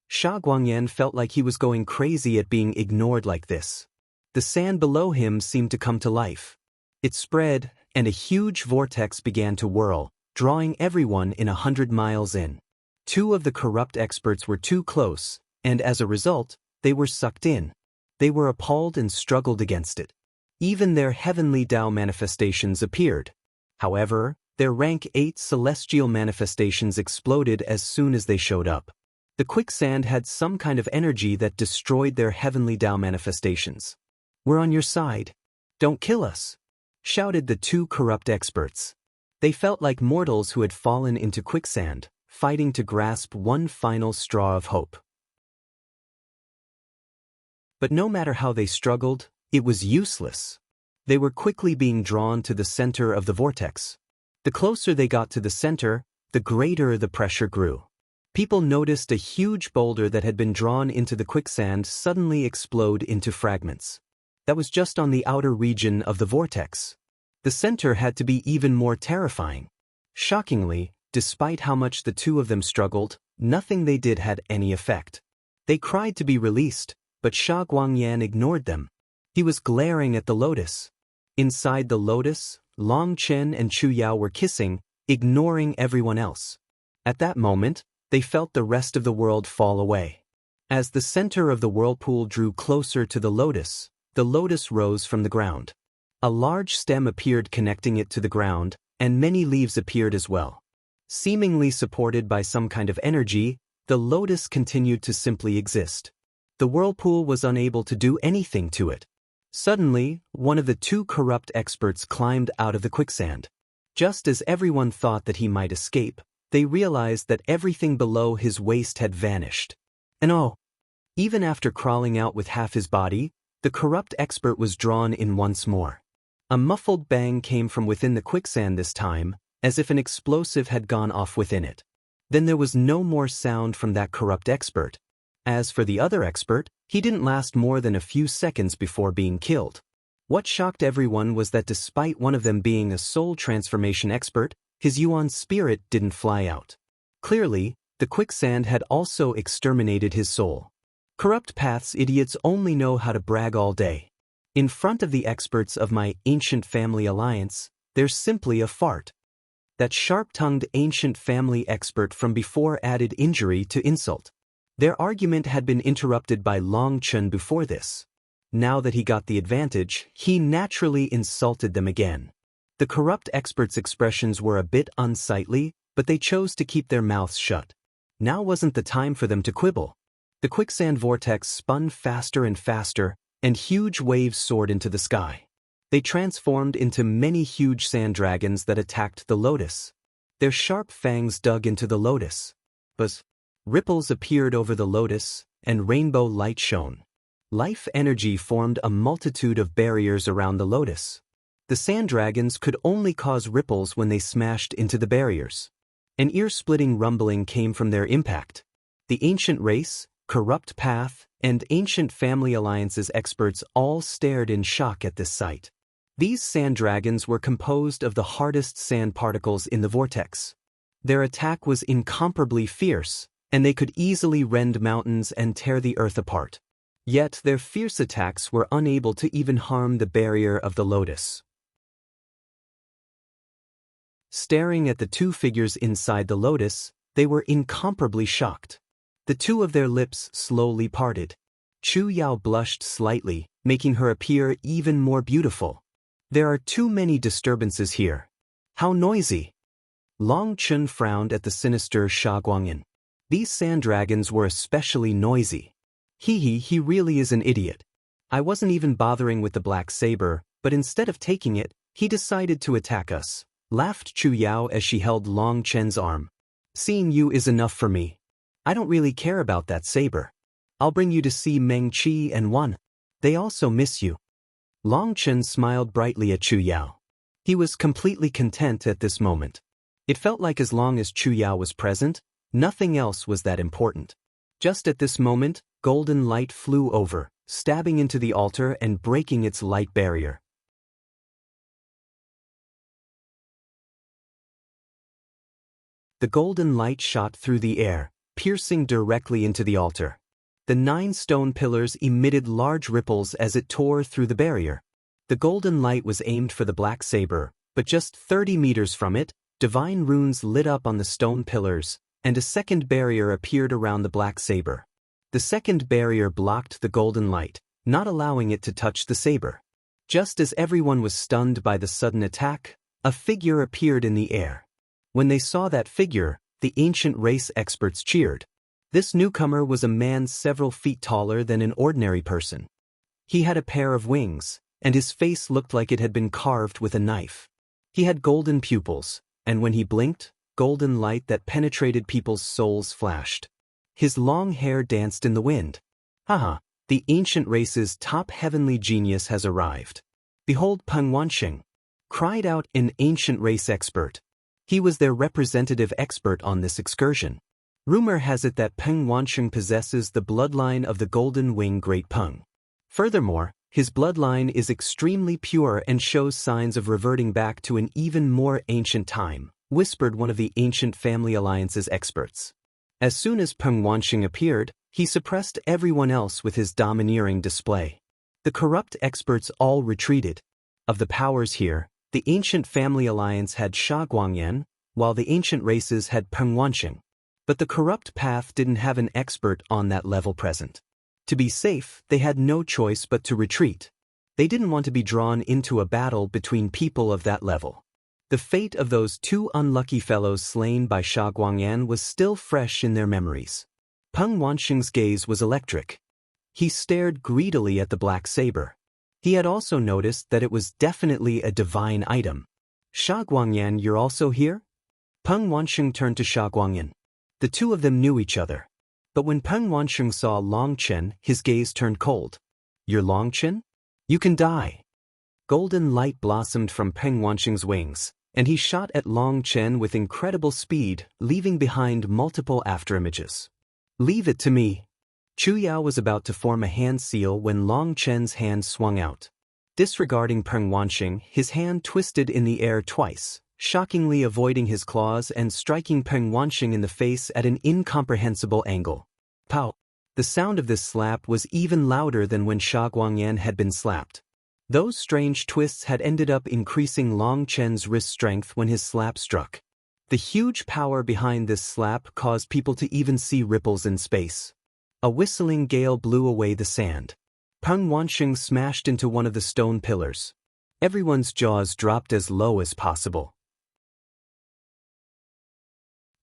Speaker 1: Sha Guangyan felt like he was going crazy at being ignored like this. The sand below him seemed to come to life. It spread, and a huge vortex began to whirl, drawing everyone in 100 miles in. Two of the corrupt experts were too close, and as a result, they were sucked in. They were appalled and struggled against it. Even their heavenly Tao manifestations appeared. However, their rank 8 celestial manifestations exploded as soon as they showed up. The quicksand had some kind of energy that destroyed their heavenly Tao manifestations. "We're on your side. Don't kill us," shouted the two corrupt experts. They felt like mortals who had fallen into quicksand, fighting to grasp one final straw of hope. But no matter how they struggled, it was useless. They were quickly being drawn to the center of the vortex. The closer they got to the center, the greater the pressure grew. People noticed a huge boulder that had been drawn into the quicksand suddenly explode into fragments. That was just on the outer region of the vortex. The center had to be even more terrifying. Shockingly, despite how much the two of them struggled, nothing they did had any effect. They cried to be released, but Sha Guangyan ignored them. He was glaring at the lotus. Inside the lotus, Long Chen and Chu Yao were kissing, ignoring everyone else. At that moment, they felt the rest of the world fall away. As the center of the whirlpool drew closer to the lotus rose from the ground. A large stem appeared connecting it to the ground, and many leaves appeared as well. Seemingly supported by some kind of energy, the lotus continued to simply exist. The whirlpool was unable to do anything to it. Suddenly, one of the two corrupt experts climbed out of the quicksand. Just as everyone thought that he might escape, they realized that everything below his waist had vanished. And even after crawling out with half his body, the corrupt expert was drawn in once more. A muffled bang came from within the quicksand this time, as if an explosive had gone off within it. Then there was no more sound from that corrupt expert. As for the other expert, he didn't last more than a few seconds before being killed. What shocked everyone was that despite one of them being a soul transformation expert, his Yuan spirit didn't fly out. Clearly, the quicksand had also exterminated his soul. Corrupt paths idiots only know how to brag all day. In front of the experts of my ancient family alliance, there's simply a fart. That sharp-tongued ancient family expert from before added injury to insult. Their argument had been interrupted by Long Chen before this. Now that he got the advantage, he naturally insulted them again. The corrupt experts' expressions were a bit unsightly, but they chose to keep their mouths shut. Now wasn't the time for them to quibble. The quicksand vortex spun faster and faster, and huge waves soared into the sky. They transformed into many huge sand dragons that attacked the lotus. Their sharp fangs dug into the lotus. Buzz. Ripples appeared over the lotus, and rainbow light shone. Life energy formed a multitude of barriers around the lotus. The sand dragons could only cause ripples when they smashed into the barriers. An ear-splitting rumbling came from their impact. The ancient race, corrupt path, and ancient family alliances experts all stared in shock at this sight. These sand dragons were composed of the hardest sand particles in the vortex. Their attack was incomparably fierce, and they could easily rend mountains and tear the earth apart. Yet their fierce attacks were unable to even harm the barrier of the lotus. Staring at the two figures inside the lotus, they were incomparably shocked. The two of their lips slowly parted. Chu Yao blushed slightly, making her appear even more beautiful. There are too many disturbances here. How noisy! Long Chen frowned at the sinister Sha Guangyan. These sand dragons were especially noisy. He really is an idiot. I wasn't even bothering with the black saber, but instead of taking it, he decided to attack us, laughed Chu Yao as she held Long Chen's arm. Seeing you is enough for me. I don't really care about that saber. I'll bring you to see Meng Qi and Wan. They also miss you. Long Chen smiled brightly at Chu Yao. He was completely content at this moment. It felt like as long as Chu Yao was present, nothing else was that important. Just at this moment, golden light flew over, stabbing into the altar and breaking its light barrier. The golden light shot through the air, piercing directly into the altar. The 9 stone pillars emitted large ripples as it tore through the barrier. The golden light was aimed for the black saber, but just 30 meters from it, divine runes lit up on the stone pillars, and a second barrier appeared around the black saber. The second barrier blocked the golden light, not allowing it to touch the saber. Just as everyone was stunned by the sudden attack, a figure appeared in the air. When they saw that figure, the ancient race experts cheered. This newcomer was a man several feet taller than an ordinary person. He had a pair of wings, and his face looked like it had been carved with a knife. He had golden pupils, and when he blinked, golden light that penetrated people's souls flashed. His long hair danced in the wind. Haha, the ancient race's top heavenly genius has arrived. Behold Peng Wansheng, cried out an ancient race expert. He was their representative expert on this excursion. Rumor has it that Peng Wansheng possesses the bloodline of the Golden Wing Great Peng. Furthermore, his bloodline is extremely pure and shows signs of reverting back to an even more ancient time. whispered one of the ancient family alliance's experts. As soon as Peng Wansheng appeared, he suppressed everyone else with his domineering display. The corrupt experts all retreated. Of the powers here, the ancient family alliance had Sha Guangyan, while the ancient races had Peng Wansheng. But the corrupt path didn't have an expert on that level present. To be safe, they had no choice but to retreat. They didn't want to be drawn into a battle between people of that level. The fate of those two unlucky fellows slain by Sha Guangyan was still fresh in their memories. Peng Wansheng's gaze was electric. He stared greedily at the black saber. He had also noticed that it was definitely a divine item. Sha Guangyan, you're also here? Peng Wansheng turned to Sha Guangyan. The two of them knew each other. But when Peng Wansheng saw Long Chen, his gaze turned cold. You're Long Chen? You can die. Golden light blossomed from Peng Wansheng's wings, and he shot at Long Chen with incredible speed, leaving behind multiple afterimages. Leave it to me. Chu Yao was about to form a hand seal when Long Chen's hand swung out. Disregarding Peng Wansheng, his hand twisted in the air twice, shockingly avoiding his claws and striking Peng Wansheng in the face at an incomprehensible angle. Pow! The sound of this slap was even louder than when Sha Guangyan had been slapped. Those strange twists had ended up increasing Long Chen's wrist strength when his slap struck. The huge power behind this slap caused people to even see ripples in space. A whistling gale blew away the sand. Peng Wansheng smashed into one of the stone pillars. Everyone's jaws dropped as low as possible.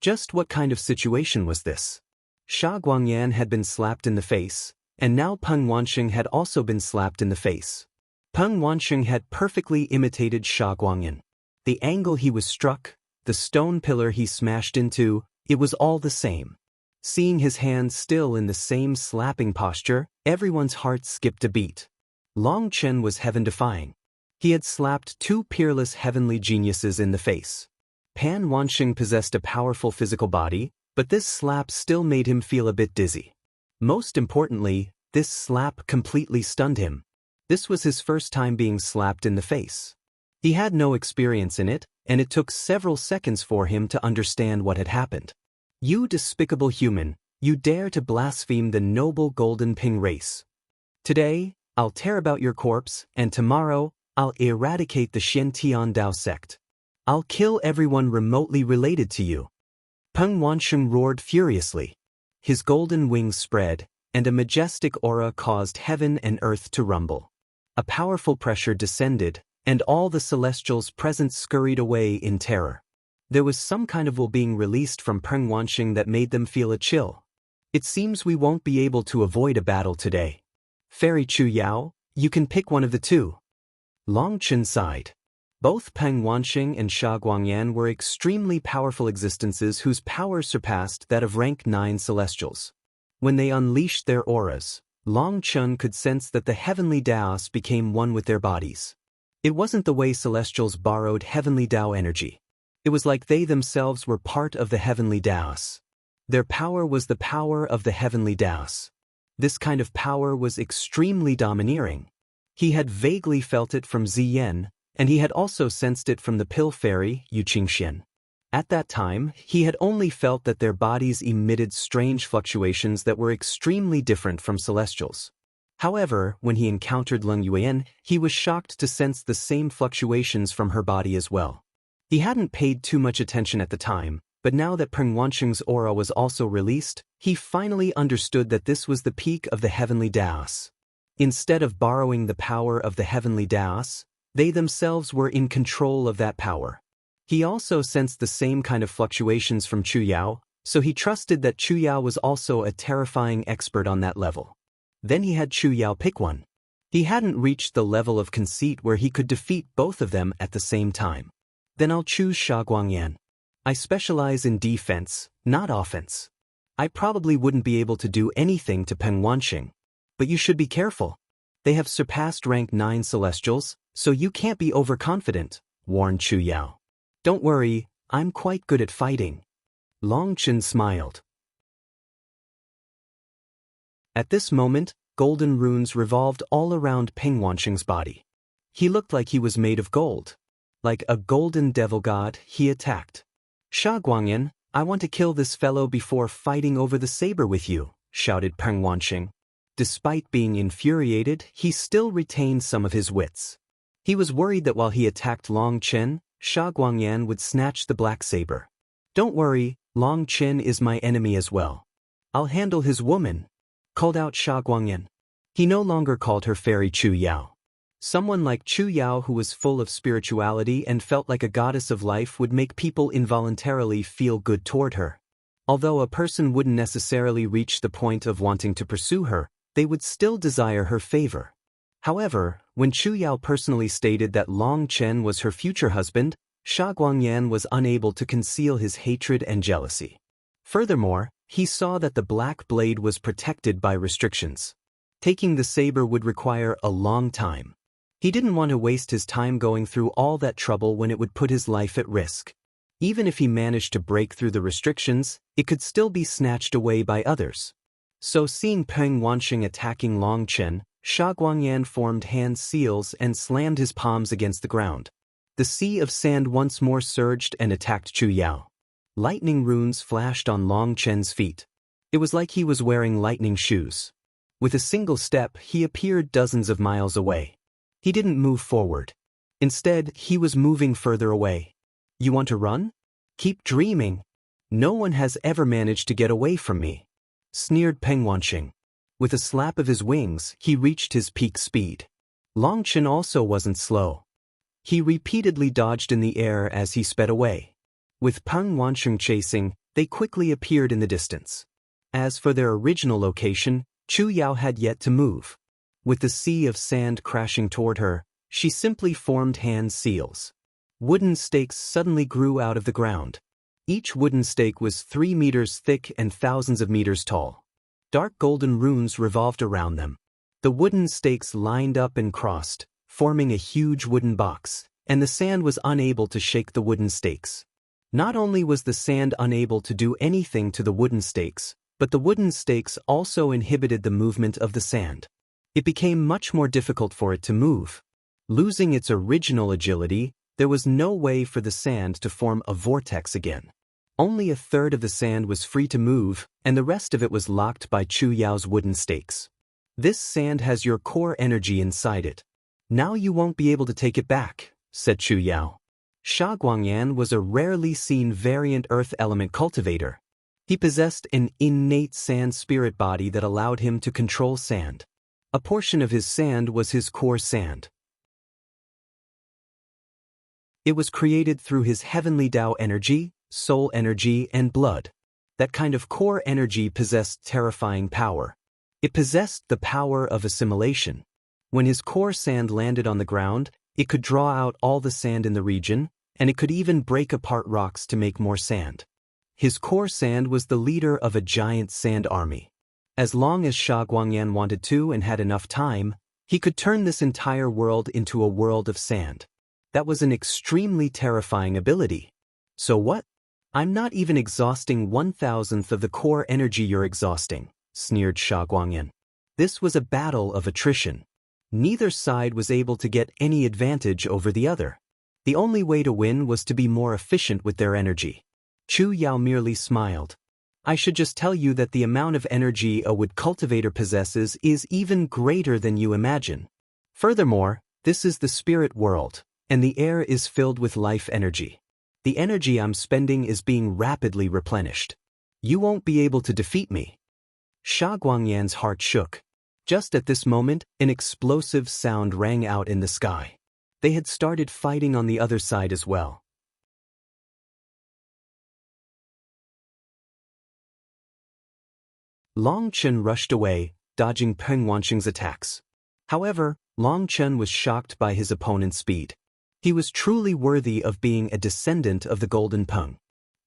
Speaker 1: Just what kind of situation was this? Sha Guangyan had been slapped in the face, and now Peng Wansheng had also been slapped in the face. Peng Wansheng had perfectly imitated Sha Guangyan. The angle he was struck, the stone pillar he smashed into, it was all the same. Seeing his hand still in the same slapping posture, everyone's heart skipped a beat. Long Chen was heaven-defying. He had slapped two peerless heavenly geniuses in the face. Peng Wansheng possessed a powerful physical body, but this slap still made him feel a bit dizzy. Most importantly, this slap completely stunned him. This was his first time being slapped in the face. He had no experience in it, and it took several seconds for him to understand what had happened. You despicable human, you dare to blaspheme the noble Golden Ping race. Today, I'll tear about your corpse, and tomorrow, I'll eradicate the Xian Dao sect. I'll kill everyone remotely related to you. Peng Wansheng roared furiously. His golden wings spread, and a majestic aura caused heaven and earth to rumble. A powerful pressure descended, and all the celestials present scurried away in terror. There was some kind of will being released from Peng Wansheng that made them feel a chill. It seems we won't be able to avoid a battle today. Fairy Chu Yao, you can pick one of the two. Long Chen sighed. Both Peng Wansheng and Sha Guangyan were extremely powerful existences whose power surpassed that of rank 9 celestials. When they unleashed their auras, Long Chen could sense that the heavenly Daos became one with their bodies. It wasn't the way celestials borrowed heavenly Dao energy. It was like they themselves were part of the heavenly Daos. Their power was the power of the heavenly Daos. This kind of power was extremely domineering. He had vaguely felt it from Ziyan, and he had also sensed it from the pill fairy, Yu Qingxian. At that time, he had only felt that their bodies emitted strange fluctuations that were extremely different from celestials. However, when he encountered Leng Yuan, he was shocked to sense the same fluctuations from her body as well. He hadn't paid too much attention at the time, but now that Peng Wansheng's aura was also released, he finally understood that this was the peak of the heavenly Daos. Instead of borrowing the power of the heavenly Daos, they themselves were in control of that power. He also sensed the same kind of fluctuations from Chu Yao, so he trusted that Chu Yao was also a terrifying expert on that level. Then he had Chu Yao pick one. He hadn't reached the level of conceit where he could defeat both of them at the same time. Then I'll choose Sha Guangyan. I specialize in defense, not offense. I probably wouldn't be able to do anything to Peng Wansheng. But you should be careful. They have surpassed rank 9 celestials, so you can't be overconfident, warned Chu Yao. Don't worry, I'm quite good at fighting. Long Chen smiled. At this moment, golden runes revolved all around Peng Wansheng's body. He looked like he was made of gold. Like a golden devil god, he attacked. "Sha Guangyan, I want to kill this fellow before fighting over the saber with you," shouted Peng Wansheng. Despite being infuriated, he still retained some of his wits. He was worried that while he attacked Long Chen, Sha Guangyan would snatch the black saber. "Don't worry, Long Chen is my enemy as well. I'll handle his woman," called out Sha Guangyan. He no longer called her Fairy Chu Yao. Someone like Chu Yao, who was full of spirituality and felt like a goddess of life, would make people involuntarily feel good toward her. Although a person wouldn't necessarily reach the point of wanting to pursue her, they would still desire her favor. However, when Chu Yao personally stated that Long Chen was her future husband, Sha Guangyan was unable to conceal his hatred and jealousy. Furthermore, he saw that the black blade was protected by restrictions. Taking the saber would require a long time. He didn't want to waste his time going through all that trouble when it would put his life at risk. Even if he managed to break through the restrictions, it could still be snatched away by others. So seeing Peng Wansheng attacking Long Chen, Sha Guangyan formed hand seals and slammed his palms against the ground. The sea of sand once more surged and attacked Chu Yao. Lightning runes flashed on Long Chen's feet. It was like he was wearing lightning shoes. With a single step, he appeared dozens of miles away. He didn't move forward. Instead, he was moving further away. "You want to run? Keep dreaming. No one has ever managed to get away from me," sneered Peng Wansheng. With a slap of his wings, he reached his peak speed. Long Chen also wasn't slow. He repeatedly dodged in the air as he sped away. With Peng Wansheng chasing, they quickly appeared in the distance. As for their original location, Chu Yao had yet to move. With the sea of sand crashing toward her, she simply formed hand seals. Wooden stakes suddenly grew out of the ground. Each wooden stake was 3 meters thick and thousands of meters tall. Dark golden runes revolved around them. The wooden stakes lined up and crossed, forming a huge wooden box, and the sand was unable to shake the wooden stakes. Not only was the sand unable to do anything to the wooden stakes, but the wooden stakes also inhibited the movement of the sand. It became much more difficult for it to move. Losing its original agility, there was no way for the sand to form a vortex again. Only a third of the sand was free to move, and the rest of it was locked by Chu Yao's wooden stakes. "This sand has your core energy inside it. Now you won't be able to take it back," said Chu Yao. Sha Guangyan was a rarely seen variant earth element cultivator. He possessed an innate sand spirit body that allowed him to control sand. A portion of his sand was his core sand. It was created through his heavenly Tao energy, soul energy, and blood. That kind of core energy possessed terrifying power. It possessed the power of assimilation. When his core sand landed on the ground, it could draw out all the sand in the region, and it could even break apart rocks to make more sand. His core sand was the leader of a giant sand army. As long as Sha Guangyan wanted to and had enough time, he could turn this entire world into a world of sand. That was an extremely terrifying ability. "So what? I'm not even exhausting 1,000th of the core energy you're exhausting," sneered Sha Guangyan. This was a battle of attrition. Neither side was able to get any advantage over the other. The only way to win was to be more efficient with their energy. Chu Yao merely smiled. "I should just tell you that the amount of energy a wood cultivator possesses is even greater than you imagine. Furthermore, this is the spirit world, and the air is filled with life energy. The energy I'm spending is being rapidly replenished. You won't be able to defeat me." Sha Guangyan's heart shook. Just at this moment, an explosive sound rang out in the sky. They had started fighting on the other side as well. Long Chen rushed away, dodging Peng Wansheng's attacks. However, Long Chen was shocked by his opponent's speed. He was truly worthy of being a descendant of the Golden Peng.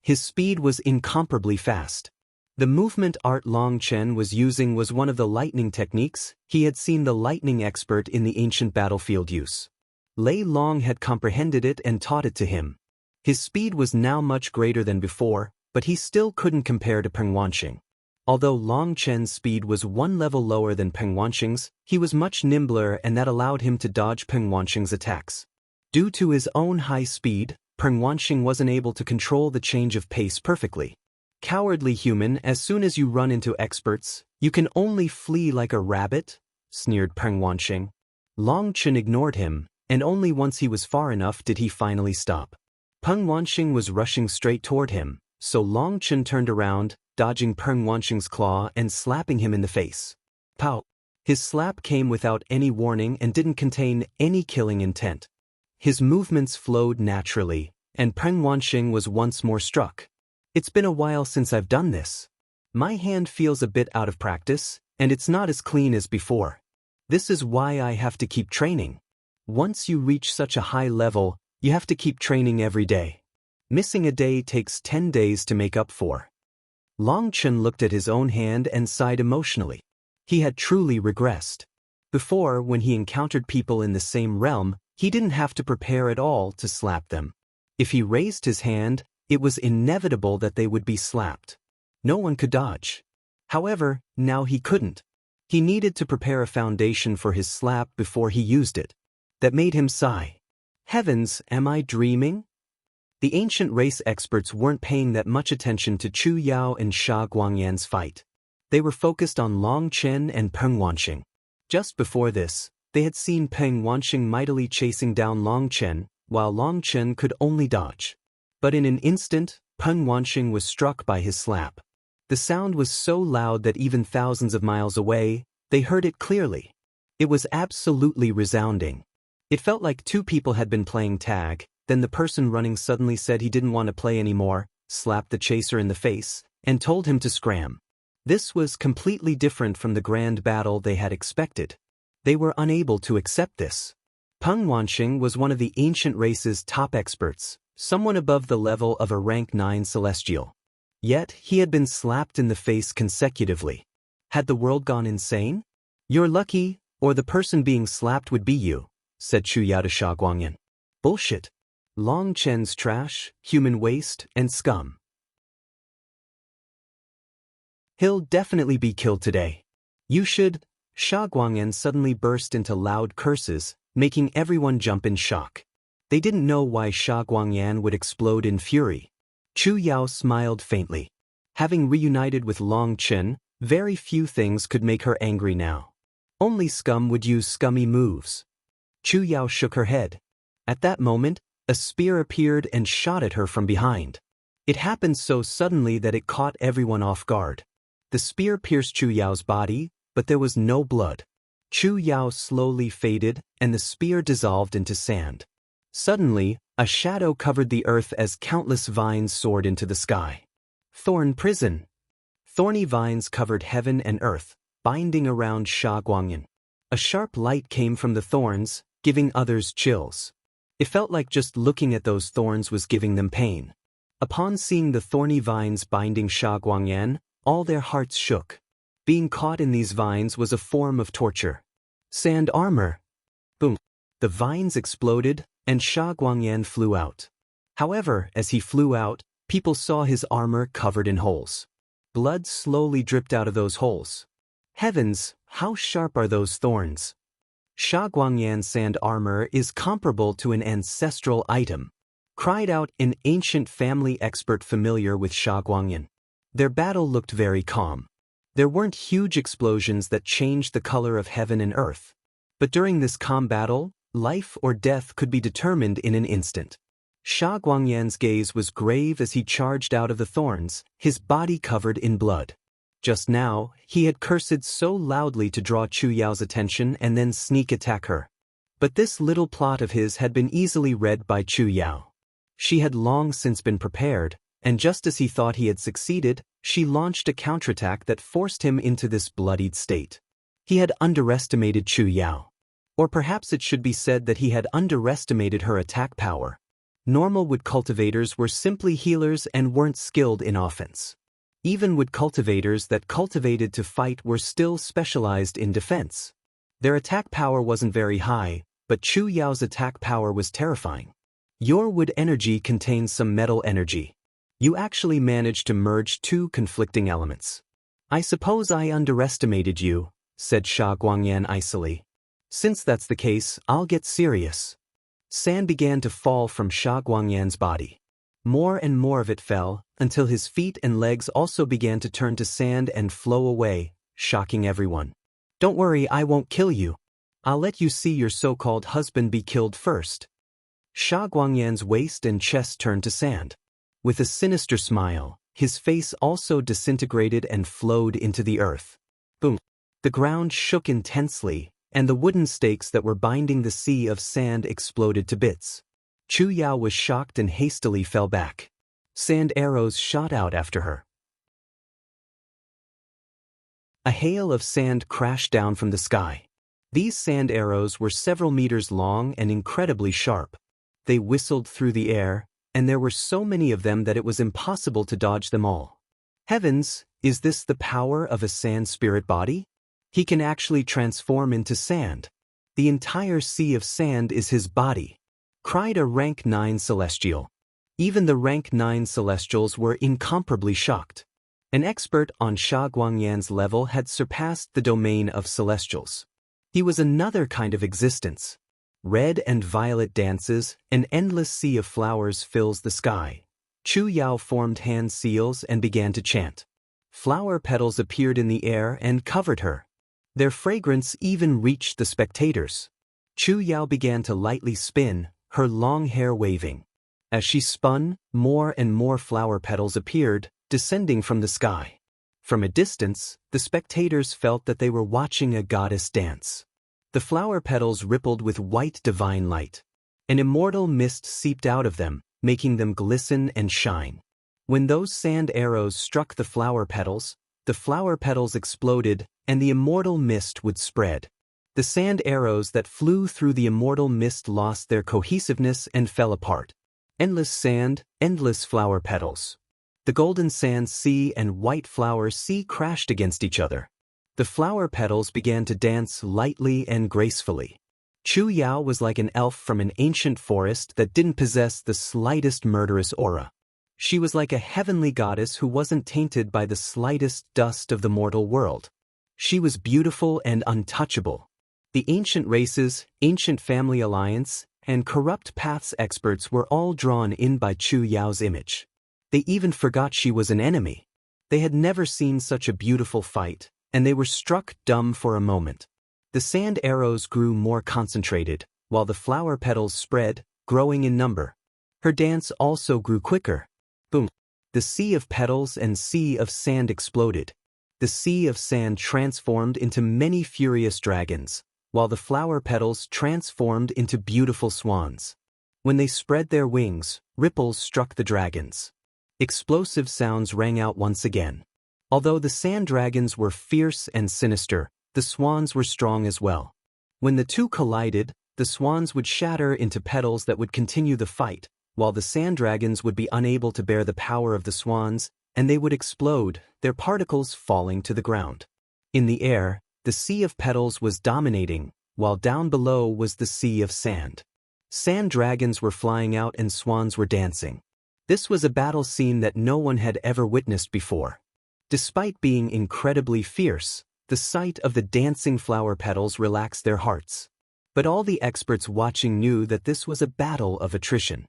Speaker 1: His speed was incomparably fast. The movement art Long Chen was using was one of the lightning techniques he had seen the lightning expert in the ancient battlefield use. Lei Long had comprehended it and taught it to him. His speed was now much greater than before, but he still couldn't compare to Peng Wansheng. Although Long Chen's speed was one level lower than Peng Wansheng's, he was much nimbler, and that allowed him to dodge Peng Wansheng's attacks. Due to his own high speed, Peng Wanxing wasn't able to control the change of pace perfectly. Cowardly human, as soon as you run into experts, you can only flee like a rabbit, sneered Peng Wanxing. Long Chen ignored him, and only once he was far enough did he finally stop. Peng Wanxing was rushing straight toward him, so Long Chen turned around, dodging Peng Wanxing's claw and slapping him in the face. Pow! His slap came without any warning and didn't contain any killing intent. His movements flowed naturally, and Peng Wanxing was once more struck. It's been a while since I've done this. My hand feels a bit out of practice, and it's not as clean as before. This is why I have to keep training. Once you reach such a high level, you have to keep training every day. Missing a day takes 10 days to make up for. Long Chen looked at his own hand and sighed emotionally. He had truly regressed. Before, when he encountered people in the same realm, he didn't have to prepare at all to slap them. If he raised his hand, it was inevitable that they would be slapped. No one could dodge. However, now he couldn't. He needed to prepare a foundation for his slap before he used it. That made him sigh. Heavens, am I dreaming? The ancient race experts weren't paying that much attention to Chu Yao and Sha Guangyan's fight. They were focused on Long Chen and Peng Wanxing. Just before this, they had seen Peng Wanxing mightily chasing down Long Chen, while Long Chen could only dodge. But in an instant, Peng Wanxing was struck by his slap. The sound was so loud that even thousands of miles away, they heard it clearly. It was absolutely resounding. It felt like two people had been playing tag, then the person running suddenly said he didn't want to play anymore, slapped the chaser in the face, and told him to scram. This was completely different from the grand battle they had expected. They were unable to accept this. Peng Wanxing was one of the ancient race's top experts, someone above the level of a rank 9 celestial. Yet, he had been slapped in the face consecutively. Had the world gone insane? You're lucky, or the person being slapped would be you, said Chu Yao to Sha Guangyan. Bullshit. Long Chen's trash, human waste, and scum. He'll definitely be killed today. You should. Sha Guangyan suddenly burst into loud curses, making everyone jump in shock. They didn't know why Sha Guangyan would explode in fury. Chu Yao smiled faintly. Having reunited with Long Chen, very few things could make her angry now. Only scum would use scummy moves. Chu Yao shook her head. At that moment, a spear appeared and shot at her from behind. It happened so suddenly that it caught everyone off guard. The spear pierced Chu Yao's body, but there was no blood. Chu Yao slowly faded, and the spear dissolved into sand. Suddenly, a shadow covered the earth as countless vines soared into the sky. Thorn prison. Thorny vines covered heaven and earth, binding around Sha Guangyan. A sharp light came from the thorns, giving others chills. It felt like just looking at those thorns was giving them pain. Upon seeing the thorny vines binding Sha Guangyan, all their hearts shook. Being caught in these vines was a form of torture. Sand armor. Boom. The vines exploded, and Sha Guangyan flew out. However, as he flew out, people saw his armor covered in holes. Blood slowly dripped out of those holes. Heavens, how sharp are those thorns? Sha Guangyan's sand armor is comparable to an ancestral item, cried out an ancient family expert familiar with Sha Guangyan. Their battle looked very calm. There weren't huge explosions that changed the color of heaven and earth. But during this calm battle, life or death could be determined in an instant. Sha Guangyan's gaze was grave as he charged out of the thorns, his body covered in blood. Just now, he had cursed so loudly to draw Chu Yao's attention and then sneak attack her. But this little plot of his had been easily read by Chu Yao. She had long since been prepared, and just as he thought he had succeeded, she launched a counterattack that forced him into this bloodied state. He had underestimated Chu Yao. Or perhaps it should be said that he had underestimated her attack power. Normal wood cultivators were simply healers and weren't skilled in offense. Even wood cultivators that cultivated to fight were still specialized in defense. Their attack power wasn't very high, but Chu Yao's attack power was terrifying. Your wood energy contains some metal energy. You actually managed to merge two conflicting elements. I suppose I underestimated you, said Sha Guangyan icily. Since that's the case, I'll get serious. Sand began to fall from Sha Guangyan's body. More and more of it fell, until his feet and legs also began to turn to sand and flow away, shocking everyone. "Don't worry, I won't kill you. I'll let you see your so-called husband be killed first." Sha Guangyan's waist and chest turned to sand. With a sinister smile, his face also disintegrated and flowed into the earth. Boom! The ground shook intensely, and the wooden stakes that were binding the sea of sand exploded to bits. Chu Yao was shocked and hastily fell back. Sand arrows shot out after her. A hail of sand crashed down from the sky. These sand arrows were several meters long and incredibly sharp. They whistled through the air, and there were so many of them that it was impossible to dodge them all. Heavens, is this the power of a sand spirit body? He can actually transform into sand. The entire sea of sand is his body, cried a rank 9 celestial. Even the rank 9 celestials were incomparably shocked. An expert on Sha Guangyan's level had surpassed the domain of celestials. He was another kind of existence. Red and violet dances, an endless sea of flowers fills the sky. Chu Yao formed hand seals and began to chant. Flower petals appeared in the air and covered her. Their fragrance even reached the spectators. Chu Yao began to lightly spin, her long hair waving. As she spun, more and more flower petals appeared, descending from the sky. From a distance, the spectators felt that they were watching a goddess dance. The flower petals rippled with white divine light. An immortal mist seeped out of them, making them glisten and shine. When those sand arrows struck the flower petals exploded, and the immortal mist would spread. The sand arrows that flew through the immortal mist lost their cohesiveness and fell apart. Endless sand, endless flower petals. The golden sand sea and white flower sea crashed against each other. The flower petals began to dance lightly and gracefully. Chu Yao was like an elf from an ancient forest that didn't possess the slightest murderous aura. She was like a heavenly goddess who wasn't tainted by the slightest dust of the mortal world. She was beautiful and untouchable. The ancient races, ancient family alliance, and corrupt paths experts were all drawn in by Chu Yao's image. They even forgot she was an enemy. They had never seen such a beautiful fight, and they were struck dumb for a moment. The sand arrows grew more concentrated, while the flower petals spread, growing in number. Her dance also grew quicker. Boom! The sea of petals and sea of sand exploded. The sea of sand transformed into many furious dragons, while the flower petals transformed into beautiful swans. When they spread their wings, ripples struck the dragons. Explosive sounds rang out once again. Although the sand dragons were fierce and sinister, the swans were strong as well. When the two collided, the swans would shatter into petals that would continue the fight, while the sand dragons would be unable to bear the power of the swans, and they would explode, their particles falling to the ground. In the air, the sea of petals was dominating, while down below was the sea of sand. Sand dragons were flying out and swans were dancing. This was a battle scene that no one had ever witnessed before. Despite being incredibly fierce, the sight of the dancing flower petals relaxed their hearts. But all the experts watching knew that this was a battle of attrition.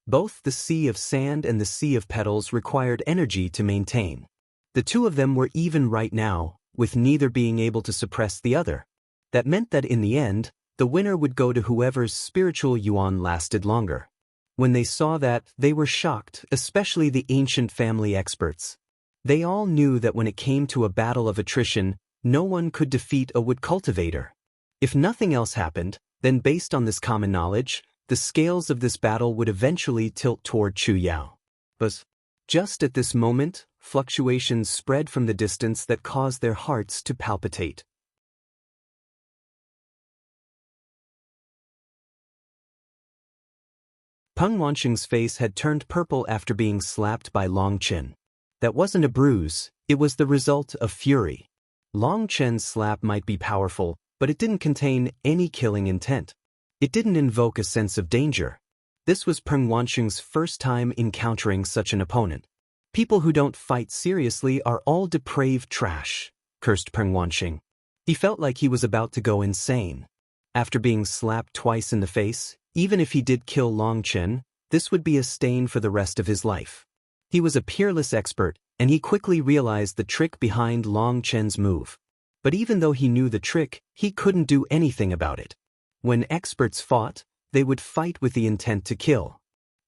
Speaker 1: Both the sea of sand and the sea of petals required energy to maintain. The two of them were even right now, with neither being able to suppress the other. That meant that in the end, the winner would go to whoever's spiritual yuan lasted longer. When they saw that, they were shocked, especially the ancient family experts. They all knew that when it came to a battle of attrition, no one could defeat a wood cultivator. If nothing else happened, then based on this common knowledge, the scales of this battle would eventually tilt toward Chu Yao. But just at this moment, fluctuations spread from the distance that caused their hearts to palpitate. Peng Wansheng's face had turned purple after being slapped by Long Chen. That wasn't a bruise, it was the result of fury. Long Chen's slap might be powerful, but it didn't contain any killing intent. It didn't invoke a sense of danger. This was Peng Wansheng's first time encountering such an opponent. People who don't fight seriously are all depraved trash, cursed Peng Wansheng. He felt like he was about to go insane. After being slapped twice in the face, even if he did kill Long Chen, this would be a stain for the rest of his life. He was a peerless expert, and he quickly realized the trick behind Long Chen's move. But even though he knew the trick, he couldn't do anything about it. When experts fought, they would fight with the intent to kill.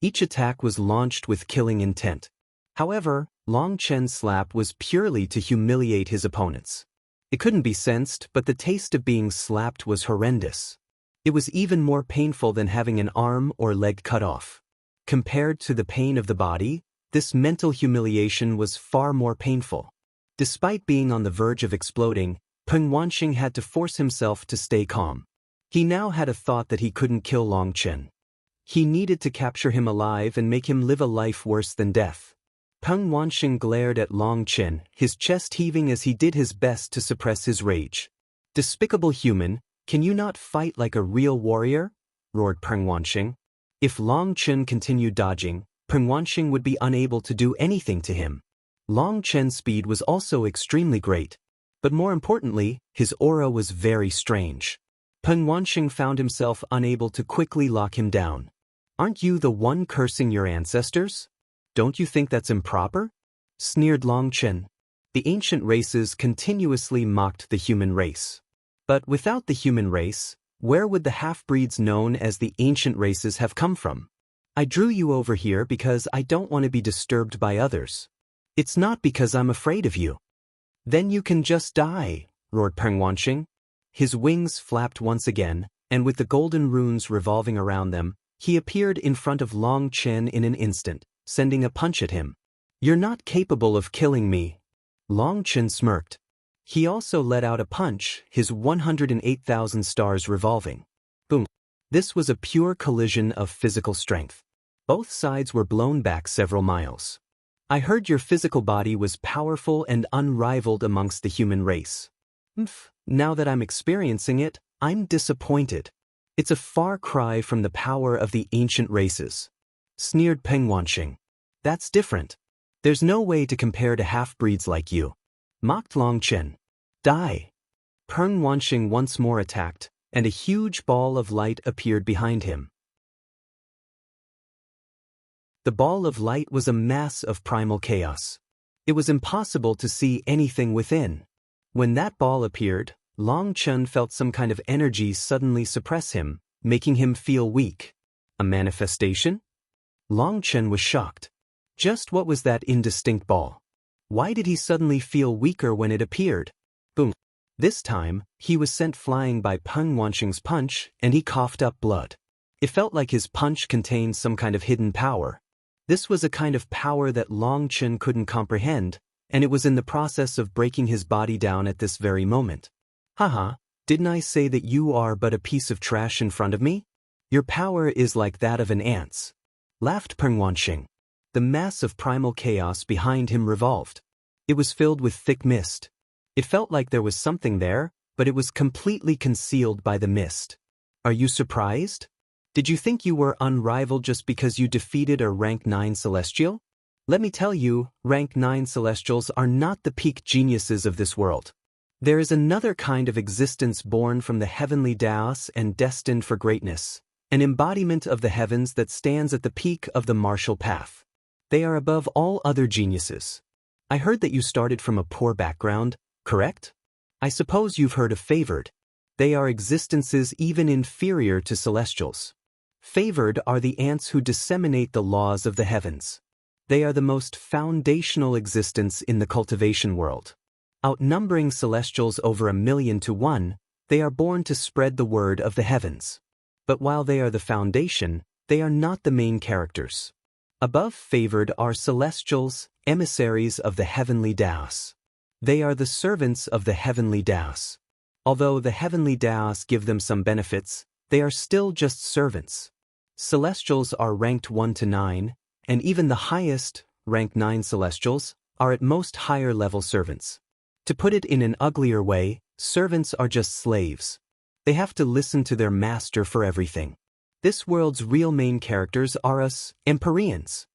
Speaker 1: Each attack was launched with killing intent. However, Long Chen's slap was purely to humiliate his opponents. It couldn't be sensed, but the taste of being slapped was horrendous. It was even more painful than having an arm or leg cut off. Compared to the pain of the body, this mental humiliation was far more painful. Despite being on the verge of exploding, Peng Wanxing had to force himself to stay calm. He now had a thought that he couldn't kill Long Chen. He needed to capture him alive and make him live a life worse than death. Peng Wanxing glared at Long Chen, his chest heaving as he did his best to suppress his rage. "Despicable human, can you not fight like a real warrior?" roared Peng Wanxing. If Long Chen continued dodging, Peng Wanxing would be unable to do anything to him. Long Chen's speed was also extremely great. But more importantly, his aura was very strange. Peng Wanxing found himself unable to quickly lock him down. "Aren't you the one cursing your ancestors? Don't you think that's improper?" sneered Long Chen. The ancient races continuously mocked the human race. But without the human race, where would the half-breeds known as the ancient races have come from? "I drew you over here because I don't want to be disturbed by others. It's not because I'm afraid of you." "Then you can just die," roared Peng Wanxing. His wings flapped once again, and with the golden runes revolving around them, he appeared in front of Long Chen in an instant, sending a punch at him. "You're not capable of killing me." Long Chen smirked. He also let out a punch, his 108,000 stars revolving. Boom. This was a pure collision of physical strength. Both sides were blown back several miles. "I heard your physical body was powerful and unrivaled amongst the human race. Now that I'm experiencing it, I'm disappointed. It's a far cry from the power of the ancient races," sneered Peng Wanxing. "That's different. There's no way to compare to half-breeds like you," mocked Long Chen. "Die." Peng Wanxing once more attacked, and a huge ball of light appeared behind him. The ball of light was a mass of primal chaos. It was impossible to see anything within. When that ball appeared, Long Chen felt some kind of energy suddenly suppress him, making him feel weak. A manifestation? Long Chen was shocked. Just what was that indistinct ball? Why did he suddenly feel weaker when it appeared? Boom. This time, he was sent flying by Peng Wanxing's punch, and he coughed up blood. It felt like his punch contained some kind of hidden power. This was a kind of power that Long Chen couldn't comprehend, and it was in the process of breaking his body down at this very moment. "Haha, didn't I say that you are but a piece of trash in front of me? Your power is like that of an ant's," laughed Peng Wanxing. The mass of primal chaos behind him revolved. It was filled with thick mist. It felt like there was something there, but it was completely concealed by the mist. "Are you surprised? Did you think you were unrivaled just because you defeated a rank 9 celestial? Let me tell you, rank 9 celestials are not the peak geniuses of this world. There is another kind of existence born from the heavenly Daos and destined for greatness, an embodiment of the heavens that stands at the peak of the martial path. They are above all other geniuses. I heard that you started from a poor background, correct? I suppose you've heard of favored. They are existences even inferior to celestials. Favored are the ants who disseminate the laws of the heavens. They are the most foundational existence in the cultivation world. Outnumbering celestials over 1,000,000 to 1, they are born to spread the word of the heavens. But while they are the foundation, they are not the main characters. Above favored are celestials, emissaries of the heavenly Daos. They are the servants of the heavenly Daos. Although the heavenly Daos give them some benefits, they are still just servants. Celestials are ranked 1 to 9, and even the highest, rank 9 celestials, are at most higher-level servants. To put it in an uglier way, servants are just slaves. They have to listen to their master for everything. This world's real main characters are us, Empyreans.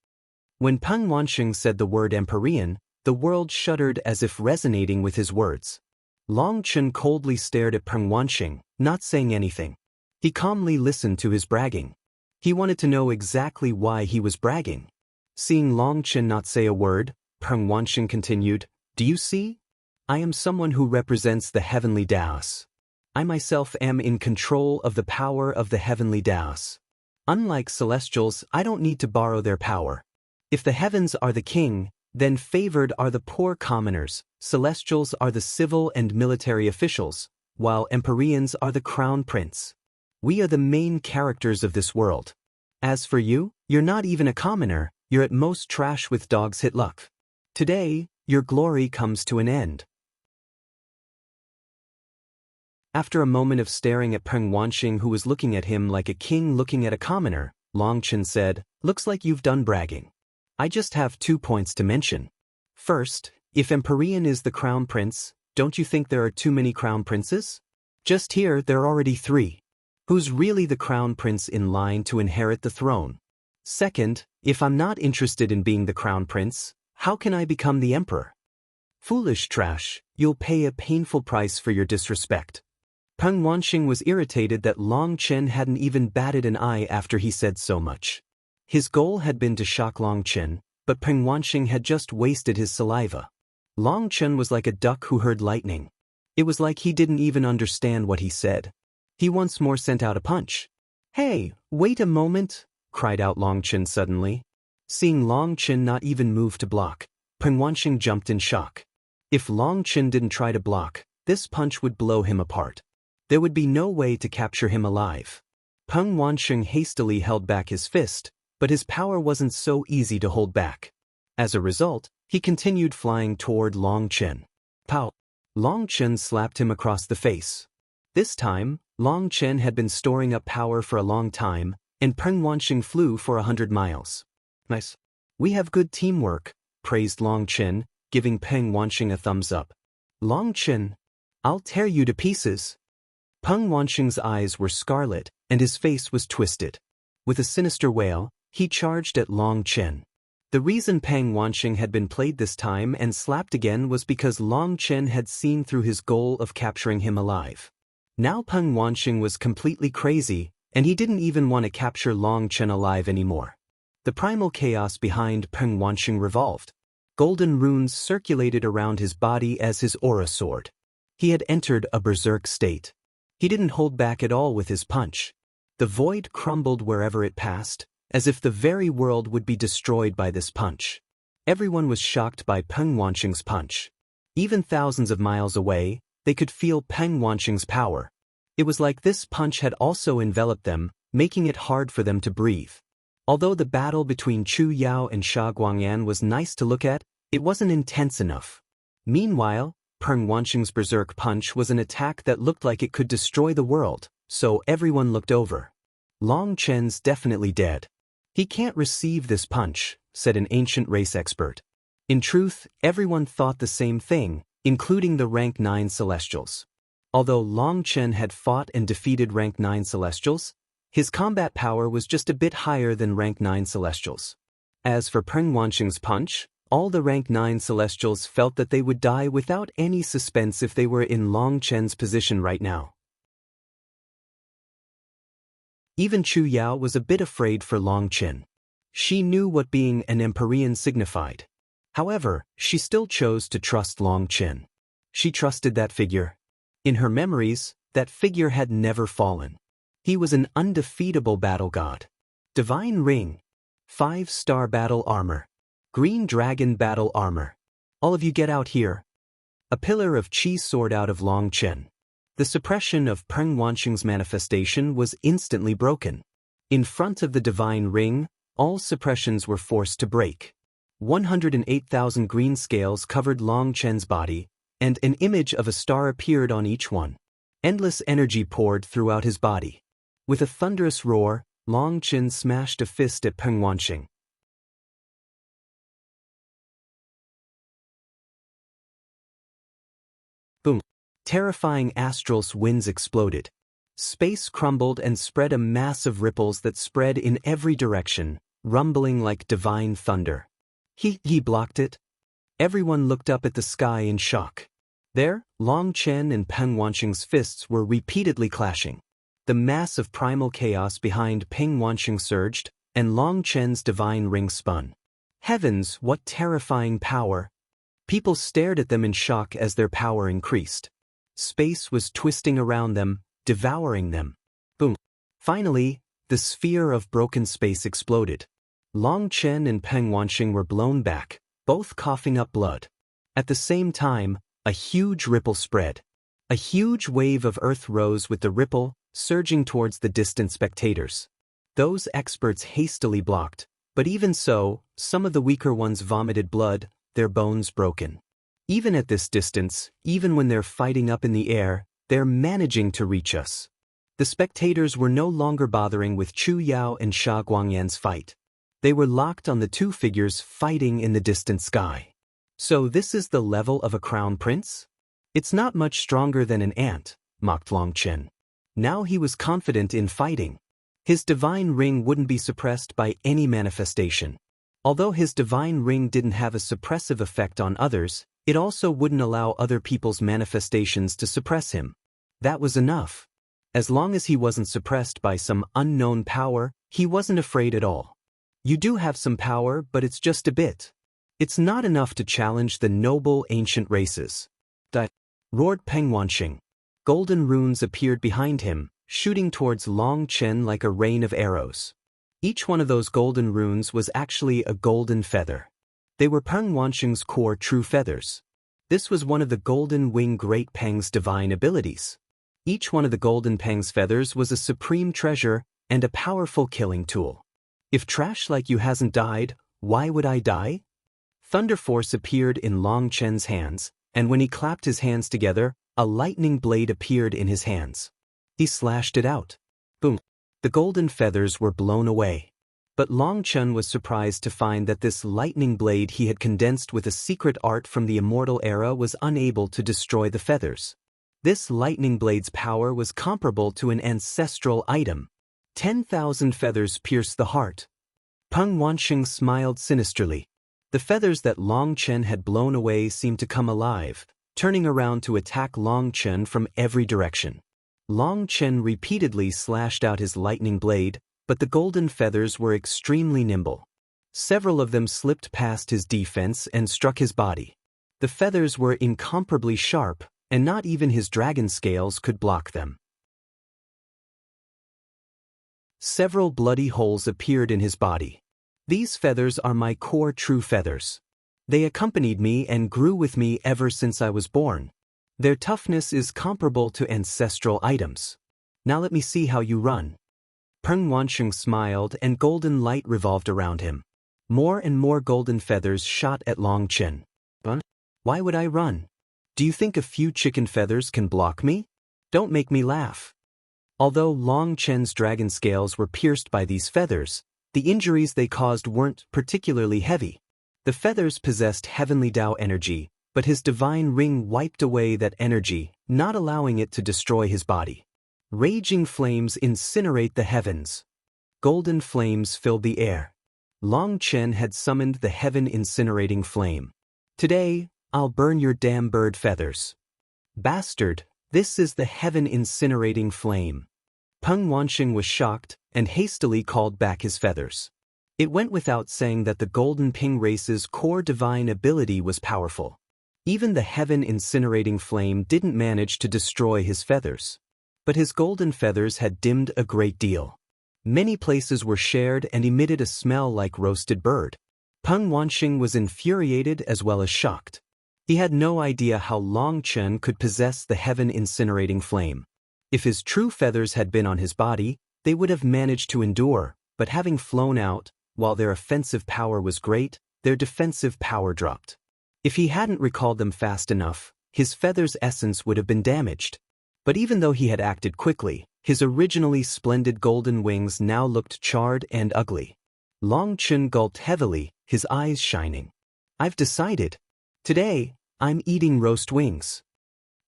Speaker 1: When Peng Wanxing said the word Empyrean, the world shuddered as if resonating with his words. Long Chen coldly stared at Peng Wanxing, not saying anything. He calmly listened to his bragging. He wanted to know exactly why he was bragging. Seeing Long Chen not say a word, Peng Wansheng continued, "Do you see? I am someone who represents the heavenly Daos. I myself am in control of the power of the heavenly Daos. Unlike celestials, I don't need to borrow their power. If the heavens are the king, then favored are the poor commoners, celestials are the civil and military officials, while Empyreans are the crown prince. We are the main characters of this world. As for you, you're not even a commoner, you're at most trash with dog's hit luck. Today, your glory comes to an end." After a moment of staring at Peng Wansheng, who was looking at him like a king looking at a commoner, Long Chen said, "Looks like you've done bragging. I just have 2 points to mention. First, if Empyrean is the crown prince, don't you think there are too many crown princes? Just here there are already 3. Who's really the crown prince in line to inherit the throne? Second, if I'm not interested in being the crown prince, how can I become the emperor? Foolish trash, you'll pay a painful price for your disrespect." Peng Wansheng was irritated that Long Chen hadn't even batted an eye after he said so much. His goal had been to shock Long Chen, but Peng Wansheng had just wasted his saliva. Long Chen was like a duck who heard lightning. It was like he didn't even understand what he said. He once more sent out a punch. "Hey, wait a moment," cried out Long Chen suddenly. Seeing Long Chen not even move to block, Peng Wansheng jumped in shock. If Long Chen didn't try to block, this punch would blow him apart. There would be no way to capture him alive. Peng Wansheng hastily held back his fist, but his power wasn't so easy to hold back. As a result, he continued flying toward Long Chen. Pow! Long Chen slapped him across the face. This time, Long Chen had been storing up power for a long time, and Peng Wansheng flew for 100 miles. "Nice. We have good teamwork," praised Long Chen, giving Peng Wansheng a thumbs up. "Long Chen, I'll tear you to pieces." Peng Wansheng's eyes were scarlet, and his face was twisted. With a sinister wail, he charged at Long Chen. The reason Peng Wansheng had been played this time and slapped again was because Long Chen had seen through his goal of capturing him alive. Now Peng Wansheng was completely crazy, and he didn't even want to capture Long Chen alive anymore. The primal chaos behind Peng Wansheng revolved. Golden runes circulated around his body as his aura soared. He had entered a berserk state. He didn't hold back at all with his punch. The void crumbled wherever it passed, as if the very world would be destroyed by this punch. Everyone was shocked by Peng Wansheng's punch. Even thousands of miles away, they could feel Peng Wansheng's power. It was like this punch had also enveloped them, making it hard for them to breathe. Although the battle between Chu Yao and Sha Guangyan was nice to look at, it wasn't intense enough. Meanwhile, Peng Wansheng's berserk punch was an attack that looked like it could destroy the world, so everyone looked over. "Long Chen's definitely dead. He can't receive this punch," said an ancient race expert. In truth, everyone thought the same thing, including the rank 9 Celestials. Although Long Chen had fought and defeated rank 9 Celestials, his combat power was just a bit higher than rank 9 Celestials. As for Peng Wansheng's punch, all the rank 9 Celestials felt that they would die without any suspense if they were in Long Chen's position right now. Even Chu Yao was a bit afraid for Long Chen. She knew what being an Empyrean signified. However, she still chose to trust Long Chen. She trusted that figure. In her memories, that figure had never fallen. He was an undefeatable battle god. Divine Ring. 5-star battle armor. Green Dragon battle armor. "All of you get out here." A pillar of chi soared out of Long Chen. The suppression of Peng Wansheng's manifestation was instantly broken. In front of the divine ring, all suppressions were forced to break. 108,000 green scales covered Long Chen's body, and an image of a star appeared on each one. Endless energy poured throughout his body. With a thunderous roar, Long Chen smashed a fist at Peng Wansheng. Boom! Terrifying astral winds exploded. Space crumbled and spread a mass of ripples that spread in every direction, rumbling like divine thunder. He blocked it. Everyone looked up at the sky in shock. There, Long Chen and Peng Wansheng's fists were repeatedly clashing. The mass of primal chaos behind Peng Wansheng surged, and Long Chen's divine ring spun. Heavens, what terrifying power! People stared at them in shock as their power increased. Space was twisting around them, devouring them. Boom. Finally, the sphere of broken space exploded. Long Chen and Peng Wansheng were blown back, both coughing up blood. At the same time, a huge ripple spread. A huge wave of earth rose with the ripple, surging towards the distant spectators. Those experts hastily blocked, but even so, some of the weaker ones vomited blood, their bones broken. Even at this distance, even when they're fighting up in the air, they're managing to reach us. The spectators were no longer bothering with Chu Yao and Sha Guangyan's fight. They were locked on the two figures fighting in the distant sky. So this is the level of a crown prince? It's not much stronger than an ant, mocked Long Chen. Now he was confident in fighting. His divine ring wouldn't be suppressed by any manifestation. Although his divine ring didn't have a suppressive effect on others, it also wouldn't allow other people's manifestations to suppress him. That was enough. As long as he wasn't suppressed by some unknown power, he wasn't afraid at all. You do have some power, but it's just a bit. It's not enough to challenge the noble ancient races. Roared Peng Wansheng. Golden runes appeared behind him, shooting towards Long Chen like a rain of arrows. Each one of those golden runes was actually a golden feather. They were Peng Wansheng's core true feathers. This was one of the Golden Wing Great Peng's divine abilities. Each one of the Golden Peng's feathers was a supreme treasure and a powerful killing tool. If trash like you hasn't died, why would I die? Thunder Force appeared in Long Chen's hands, and when he clapped his hands together, a lightning blade appeared in his hands. He slashed it out. Boom. The golden feathers were blown away. But Long Chen was surprised to find that this lightning blade he had condensed with a secret art from the immortal era was unable to destroy the feathers. This lightning blade's power was comparable to an ancestral item. 10,000 feathers pierced the heart. Peng Wansheng smiled sinisterly. The feathers that Long Chen had blown away seemed to come alive, turning around to attack Long Chen from every direction. Long Chen repeatedly slashed out his lightning blade, but the golden feathers were extremely nimble. Several of them slipped past his defense and struck his body. The feathers were incomparably sharp, and not even his dragon scales could block them. Several bloody holes appeared in his body. These feathers are my core true feathers. They accompanied me and grew with me ever since I was born. Their toughness is comparable to ancestral items. Now let me see how you run. Peng Wansheng smiled and golden light revolved around him. More and more golden feathers shot at Long Chen. Why would I run? Do you think a few chicken feathers can block me? Don't make me laugh. Although Long Chen's dragon scales were pierced by these feathers, the injuries they caused weren't particularly heavy. The feathers possessed heavenly Tao energy, but his divine ring wiped away that energy, not allowing it to destroy his body. Raging flames incinerate the heavens. Golden flames filled the air. Long Chen had summoned the heaven incinerating flame. Today, I'll burn your damn bird feathers. Bastard, this is the heaven incinerating flame. Peng Wansheng was shocked and hastily called back his feathers. It went without saying that the Golden Ping race's core divine ability was powerful. Even the heaven incinerating flame didn't manage to destroy his feathers. But his golden feathers had dimmed a great deal. Many places were shared and emitted a smell like roasted bird. Peng Wansheng was infuriated as well as shocked. He had no idea how Long Chen could possess the heaven incinerating flame. If his true feathers had been on his body, they would have managed to endure, but having flown out, while their offensive power was great, their defensive power dropped. If he hadn't recalled them fast enough, his feathers' essence would have been damaged. But even though he had acted quickly, his originally splendid golden wings now looked charred and ugly. Long Chen gulped heavily, his eyes shining. I've decided. Today, I'm eating roast wings.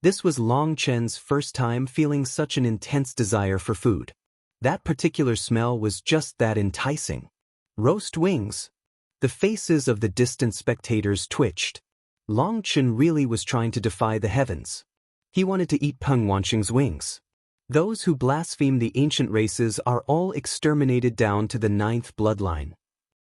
Speaker 1: This was Long Chen's first time feeling such an intense desire for food. That particular smell was just that enticing. Roast wings. The faces of the distant spectators twitched. Long Chen really was trying to defy the heavens. He wanted to eat Peng Wansheng's wings. Those who blaspheme the ancient races are all exterminated down to the 9th bloodline.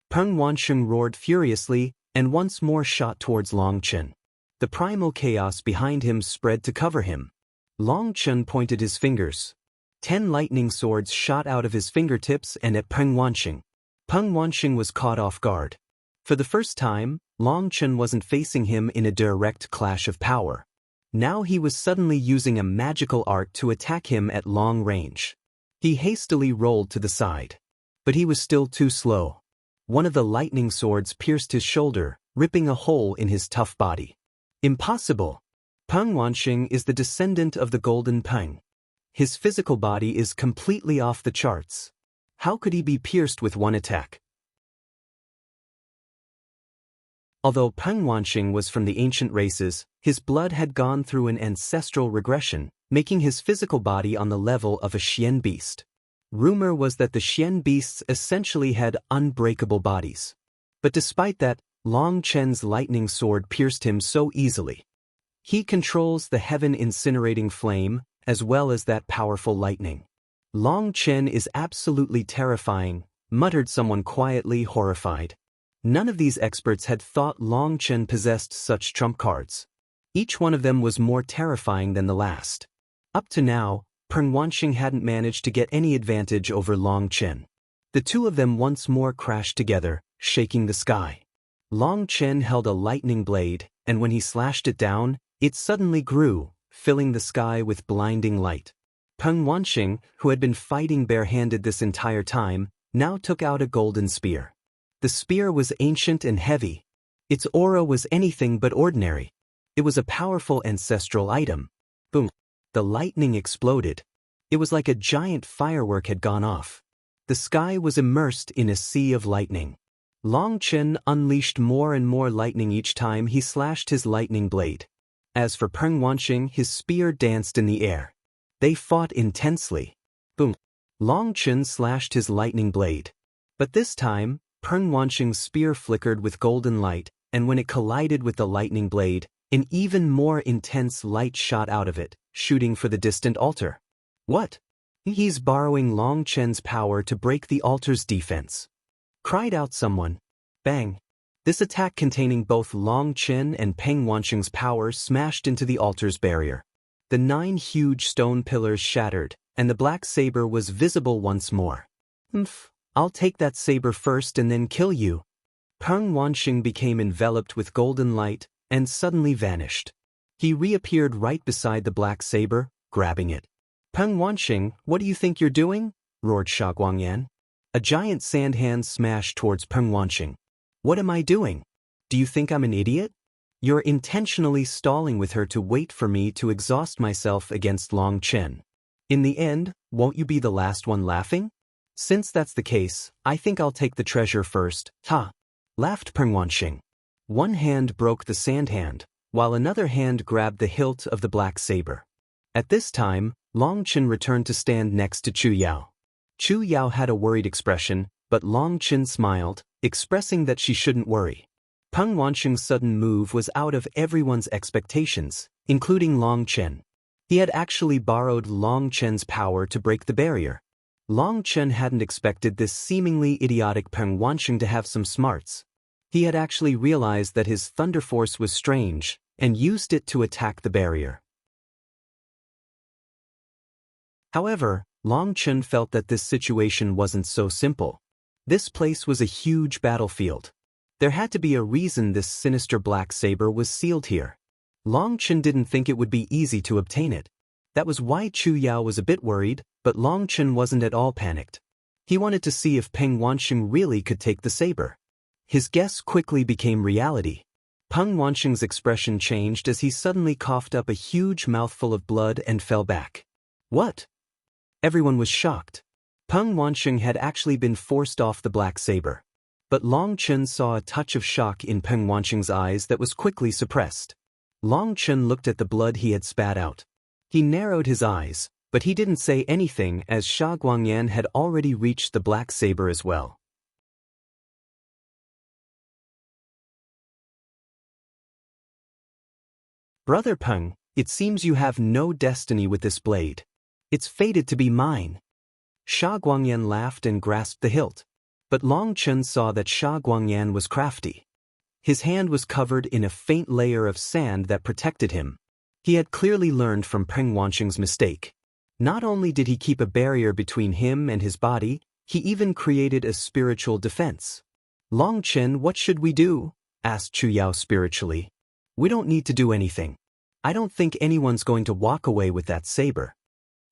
Speaker 1: Peng Wansheng roared furiously and once more shot towards Long Chen. The primal chaos behind him spread to cover him. Long Chen pointed his fingers. 10 lightning swords shot out of his fingertips and at Peng Wansheng. Peng Wansheng was caught off guard. For the first time, Long Chen wasn't facing him in a direct clash of power. Now he was suddenly using a magical art to attack him at long range. He hastily rolled to the side. But he was still too slow. One of the lightning swords pierced his shoulder, ripping a hole in his tough body. Impossible! Peng Wansheng is the descendant of the Golden Peng. His physical body is completely off the charts. How could he be pierced with one attack? Although Peng Wansheng was from the ancient races, his blood had gone through an ancestral regression, making his physical body on the level of a Xian beast. Rumor was that the Xian beasts essentially had unbreakable bodies. But despite that, Long Chen's lightning sword pierced him so easily. He controls the heaven-incinerating flame, as well as that powerful lightning. Long Chen is absolutely terrifying, muttered someone quietly, horrified. None of these experts had thought Long Chen possessed such trump cards. Each one of them was more terrifying than the last. Up to now, Peng Wansheng hadn't managed to get any advantage over Long Chen. The two of them once more crashed together, shaking the sky. Long Chen held a lightning blade, and when he slashed it down, it suddenly grew, filling the sky with blinding light. Peng Wansheng, who had been fighting barehanded this entire time, now took out a golden spear. The spear was ancient and heavy. Its aura was anything but ordinary. It was a powerful ancestral item. Boom! The lightning exploded. It was like a giant firework had gone off. The sky was immersed in a sea of lightning. Long Chen unleashed more and more lightning each time he slashed his lightning blade. As for Peng Wansheng, his spear danced in the air. They fought intensely. Boom! Long Chen slashed his lightning blade. But this time, Peng Wansheng's spear flickered with golden light, and when it collided with the lightning blade, an even more intense light shot out of it, shooting for the distant altar. What? He's borrowing Long Chen's power to break the altar's defense. Cried out someone. Bang! This attack containing both Long Chen and Peng Wansheng's power smashed into the altar's barrier. The 9 huge stone pillars shattered, and the black saber was visible once more. I'll take that saber first and then kill you. Peng Wansheng became enveloped with golden light and suddenly vanished. He reappeared right beside the black saber, grabbing it. Peng Wansheng, what do you think you're doing? Roared Sha Guangyan. A giant sand hand smashed towards Peng Wansheng. What am I doing? Do you think I'm an idiot? You're intentionally stalling with her to wait for me to exhaust myself against Long Chen. In the end, won't you be the last one laughing? Since that's the case, I think I'll take the treasure first. Ha! Laughed Peng Wansheng. One hand broke the sand hand, while another hand grabbed the hilt of the black saber. At this time, Long Chen returned to stand next to Chu Yao. Chu Yao had a worried expression, but Long Chen smiled, expressing that she shouldn't worry. Peng Wansheng's sudden move was out of everyone's expectations, including Long Chen. He had actually borrowed Long Chen's power to break the barrier. Long Chen hadn't expected this seemingly idiotic Peng Wansheng to have some smarts. He had actually realized that his thunder force was strange, and used it to attack the barrier. However, Long Chen felt that this situation wasn't so simple. This place was a huge battlefield. There had to be a reason this sinister black saber was sealed here. Long Chen didn't think it would be easy to obtain it. That was why Chu Yao was a bit worried, but Long Chen wasn't at all panicked. He wanted to see if Peng Wansheng really could take the saber. His guess quickly became reality. Peng Wansheng's expression changed as he suddenly coughed up a huge mouthful of blood and fell back. What? Everyone was shocked. Peng Wansheng had actually been forced off the black saber. But Long Chen saw a touch of shock in Peng Wansheng's eyes that was quickly suppressed. Long Chen looked at the blood he had spat out. He narrowed his eyes, but he didn't say anything as Sha Guangyan had already reached the black saber as well. Brother Peng, it seems you have no destiny with this blade. It's fated to be mine. Sha Guangyan laughed and grasped the hilt. But Long Chen saw that Sha Guangyan was crafty. His hand was covered in a faint layer of sand that protected him. He had clearly learned from Peng Wanqing's mistake. Not only did he keep a barrier between him and his body, he even created a spiritual defense. Long Chen, what should we do? Asked Chu Yao spiritually. We don't need to do anything. I don't think anyone's going to walk away with that saber.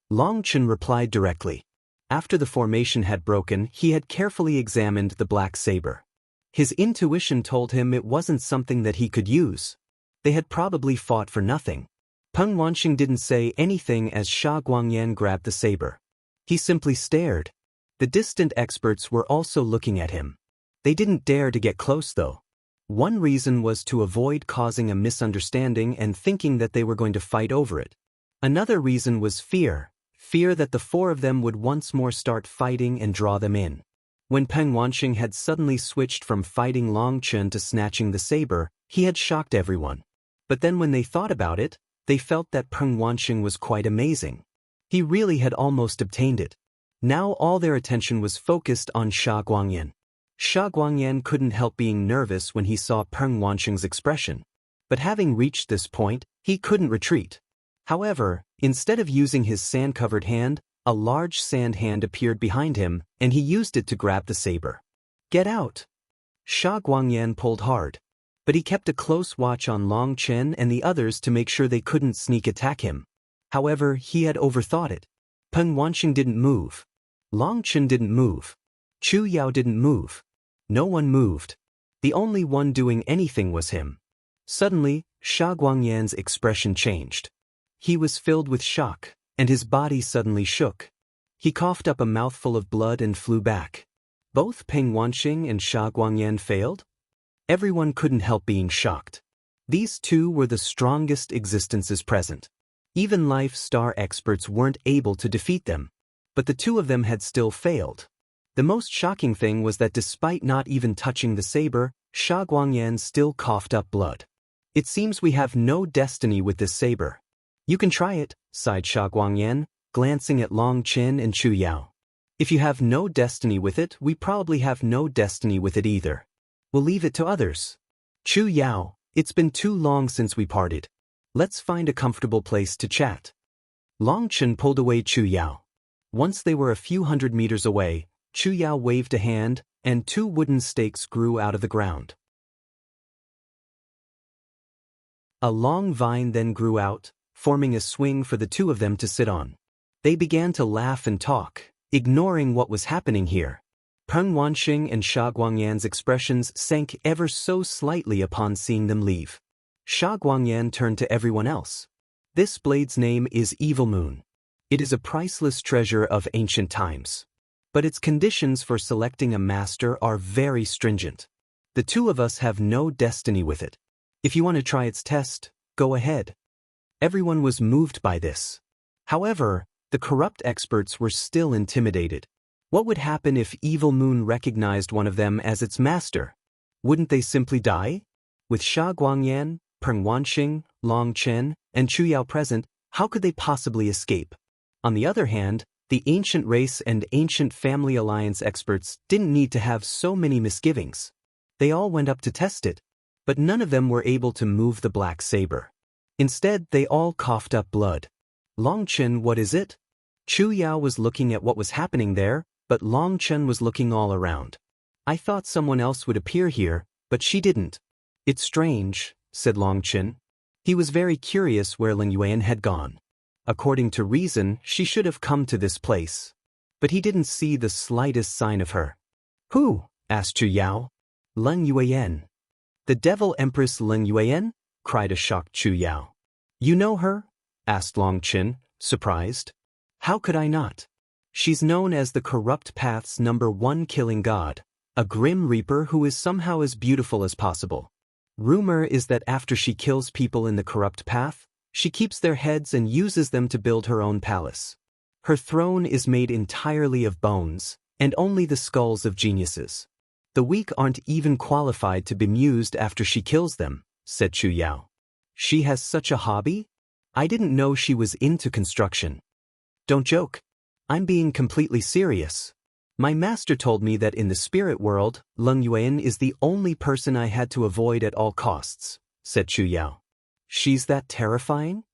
Speaker 1: Long Chen replied directly. After the formation had broken, he had carefully examined the black saber. His intuition told him it wasn't something that he could use. They had probably fought for nothing. Peng Wanqing didn't say anything as Sha Guangyan grabbed the saber. He simply stared. The distant experts were also looking at him. They didn't dare to get close though. One reason was to avoid causing a misunderstanding and thinking that they were going to fight over it. Another reason was fear that the four of them would once more start fighting and draw them in. When Peng Wanqing had suddenly switched from fighting Long Chen to snatching the saber, he had shocked everyone. But then when they thought about it, they felt that Peng Wanqing was quite amazing. He really had almost obtained it. Now all their attention was focused on Sha Guangyan. Sha Guangyan couldn't help being nervous when he saw Peng Wanqing's expression. But having reached this point, he couldn't retreat. However, instead of using his sand-covered hand, a large sand hand appeared behind him, and he used it to grab the saber. Get out! Sha Guangyan pulled hard. But he kept a close watch on Long Chen and the others to make sure they couldn't sneak attack him. However, he had overthought it. Peng Wanqing didn't move. Long Chen didn't move. Chu Yao didn't move. No one moved. The only one doing anything was him. Suddenly, Sha Guangyan's expression changed. He was filled with shock, and his body suddenly shook. He coughed up a mouthful of blood and flew back. Both Peng Wanqing and Sha Guangyan failed? Everyone couldn't help being shocked. These two were the strongest existences present. Even Life Star experts weren't able to defeat them. But the two of them had still failed. The most shocking thing was that despite not even touching the saber, Sha Guangyan still coughed up blood. It seems we have no destiny with this saber. You can try it, sighed Sha Guangyan, glancing at Long Chen and Chu Yao. If you have no destiny with it, we probably have no destiny with it either. We'll leave it to others. Chu Yao, it's been too long since we parted. Let's find a comfortable place to chat. Long Chen pulled away Chu Yao. Once they were a few hundred meters away, Chu Yao waved a hand, and two wooden stakes grew out of the ground. A long vine then grew out, forming a swing for the two of them to sit on. They began to laugh and talk, ignoring what was happening here. Peng Wanqing and Sha Guangyan's expressions sank ever so slightly upon seeing them leave. Sha Guangyan turned to everyone else. This blade's name is Evil Moon. It is a priceless treasure of ancient times. But its conditions for selecting a master are very stringent. The two of us have no destiny with it. If you want to try its test, go ahead. Everyone was moved by this. However, the corrupt experts were still intimidated. What would happen if Evil Moon recognized one of them as its master? Wouldn't they simply die? With Sha Guangyan, Peng Wanqing, Long Chen, and Chu Yao present, how could they possibly escape? On the other hand, the ancient race and ancient family alliance experts didn't need to have so many misgivings. They all went up to test it. But none of them were able to move the black saber. Instead, they all coughed up blood. Long Chen, what is it? Chu Yao was looking at what was happening there, but Long Chen was looking all around. I thought someone else would appear here, but she didn't. It's strange, said Long Chen. He was very curious where Lin Yuan had gone. According to reason, she should have come to this place. But he didn't see the slightest sign of her. Who? Asked Chu Yao. Lin Yuan. The Devil Empress Lin Yuan? Cried a shocked Chu Yao. You know her? Asked Long Chen, surprised. How could I not? She's known as the Corrupt Path's #1 killing god, a grim reaper who is somehow as beautiful as possible. Rumor is that after she kills people in the Corrupt Path, she keeps their heads and uses them to build her own palace. Her throne is made entirely of bones, and only the skulls of geniuses. The weak aren't even qualified to be bemused after she kills them, said Chu Yao. She has such a hobby? I didn't know she was into construction. Don't joke. I'm being completely serious. My master told me that in the spirit world, Leng Yuan is the only person I had to avoid at all costs, said Chu Yao. She's that terrifying?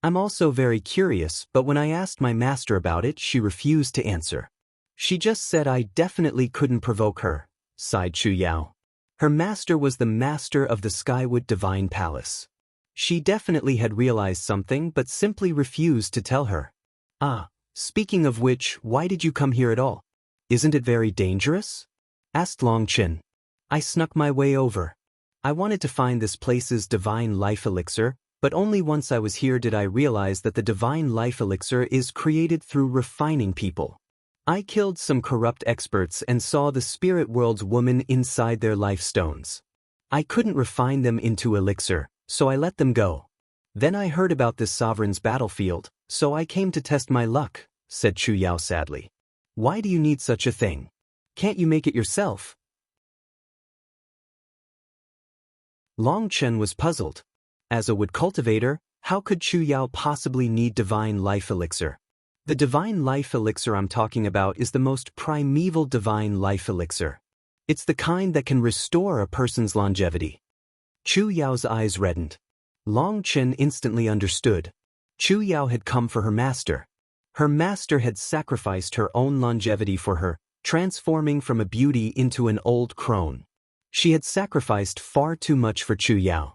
Speaker 1: I'm also very curious, but when I asked my master about it, she refused to answer. She just said I definitely couldn't provoke her, sighed Chu Yao. Her master was the master of the Skywood Divine Palace. She definitely had realized something but simply refused to tell her. Ah, speaking of which, why did you come here at all? Isn't it very dangerous? Asked Long Chen. I snuck my way over. I wanted to find this place's divine life elixir, but only once I was here did I realize that the divine life elixir is created through refining people. I killed some corrupt experts and saw the spirit world's woman inside their life stones. I couldn't refine them into elixir, so I let them go. Then I heard about this sovereign's battlefield, so I came to test my luck, said Chu Yao sadly. Why do you need such a thing? Can't you make it yourself? Long Chen was puzzled. As a wood cultivator, how could Chu Yao possibly need divine life elixir? The divine life elixir I'm talking about is the most primeval divine life elixir. It's the kind that can restore a person's longevity. Chu Yao's eyes reddened. Long Chen instantly understood. Chu Yao had come for her master. Her master had sacrificed her own longevity for her, transforming from a beauty into an old crone. She had sacrificed far too much for Chu Yao.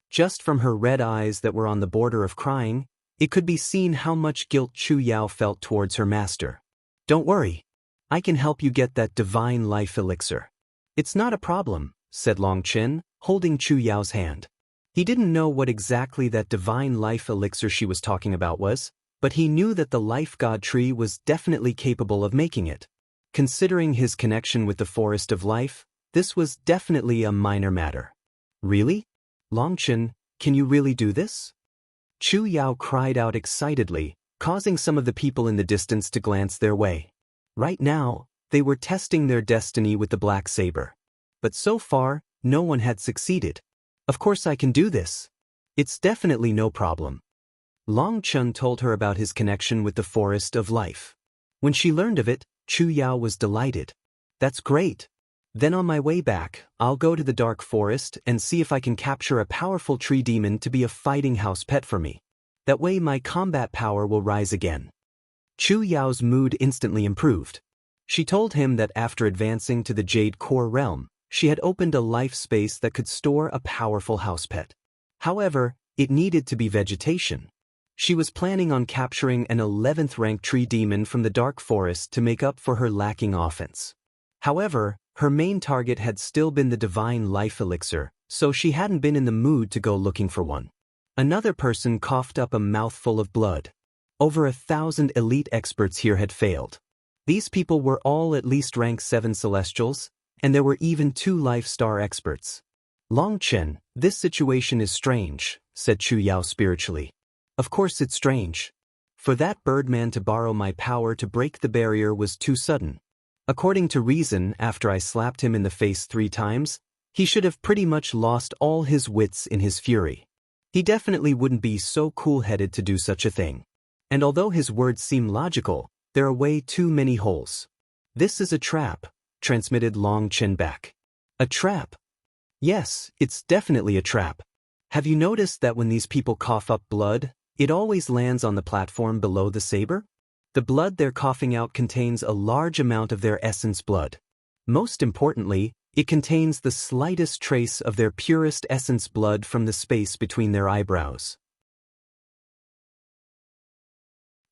Speaker 1: Just from her red eyes that were on the border of crying, it could be seen how much guilt Chu Yao felt towards her master. Don't worry. I can help you get that divine life elixir. It's not a problem, said Long Chen, holding Chu Yao's hand. He didn't know what exactly that divine life elixir she was talking about was, but he knew that the life god tree was definitely capable of making it. Considering his connection with the forest of life, this was definitely a minor matter. Really? Long Chen, can you really do this? Chu Yao cried out excitedly, causing some of the people in the distance to glance their way. Right now, they were testing their destiny with the black saber. But so far, no one had succeeded. Of course I can do this. It's definitely no problem. Long Chen told her about his connection with the forest of life. When she learned of it, Chu Yao was delighted. That's great. Then on my way back, I'll go to the dark forest and see if I can capture a powerful tree demon to be a fighting house pet for me. That way my combat power will rise again. Chu Yao's mood instantly improved. She told him that after advancing to the Jade Core realm, she had opened a life space that could store a powerful house pet. However, it needed to be vegetation. She was planning on capturing an 11th rank tree demon from the dark forest to make up for her lacking offense. However, her main target had still been the divine life elixir, so she hadn't been in the mood to go looking for one. Another person coughed up a mouthful of blood. Over 1,000 elite experts here had failed. These people were all at least rank 7 celestials, and there were even 2 life star experts. Long Chen, this situation is strange, said Chu Yao spiritually. Of course it's strange. For that birdman to borrow my power to break the barrier was too sudden. According to reason, after I slapped him in the face 3 times, he should have pretty much lost all his wits in his fury. He definitely wouldn't be so cool-headed to do such a thing. And although his words seem logical, there are way too many holes. This is a trap, transmitted Long Chen back. A trap? Yes, it's definitely a trap. Have you noticed that when these people cough up blood, it always lands on the platform below the saber? The blood they're coughing out contains a large amount of their essence blood. Most importantly, it contains the slightest trace of their purest essence blood from the space between their eyebrows.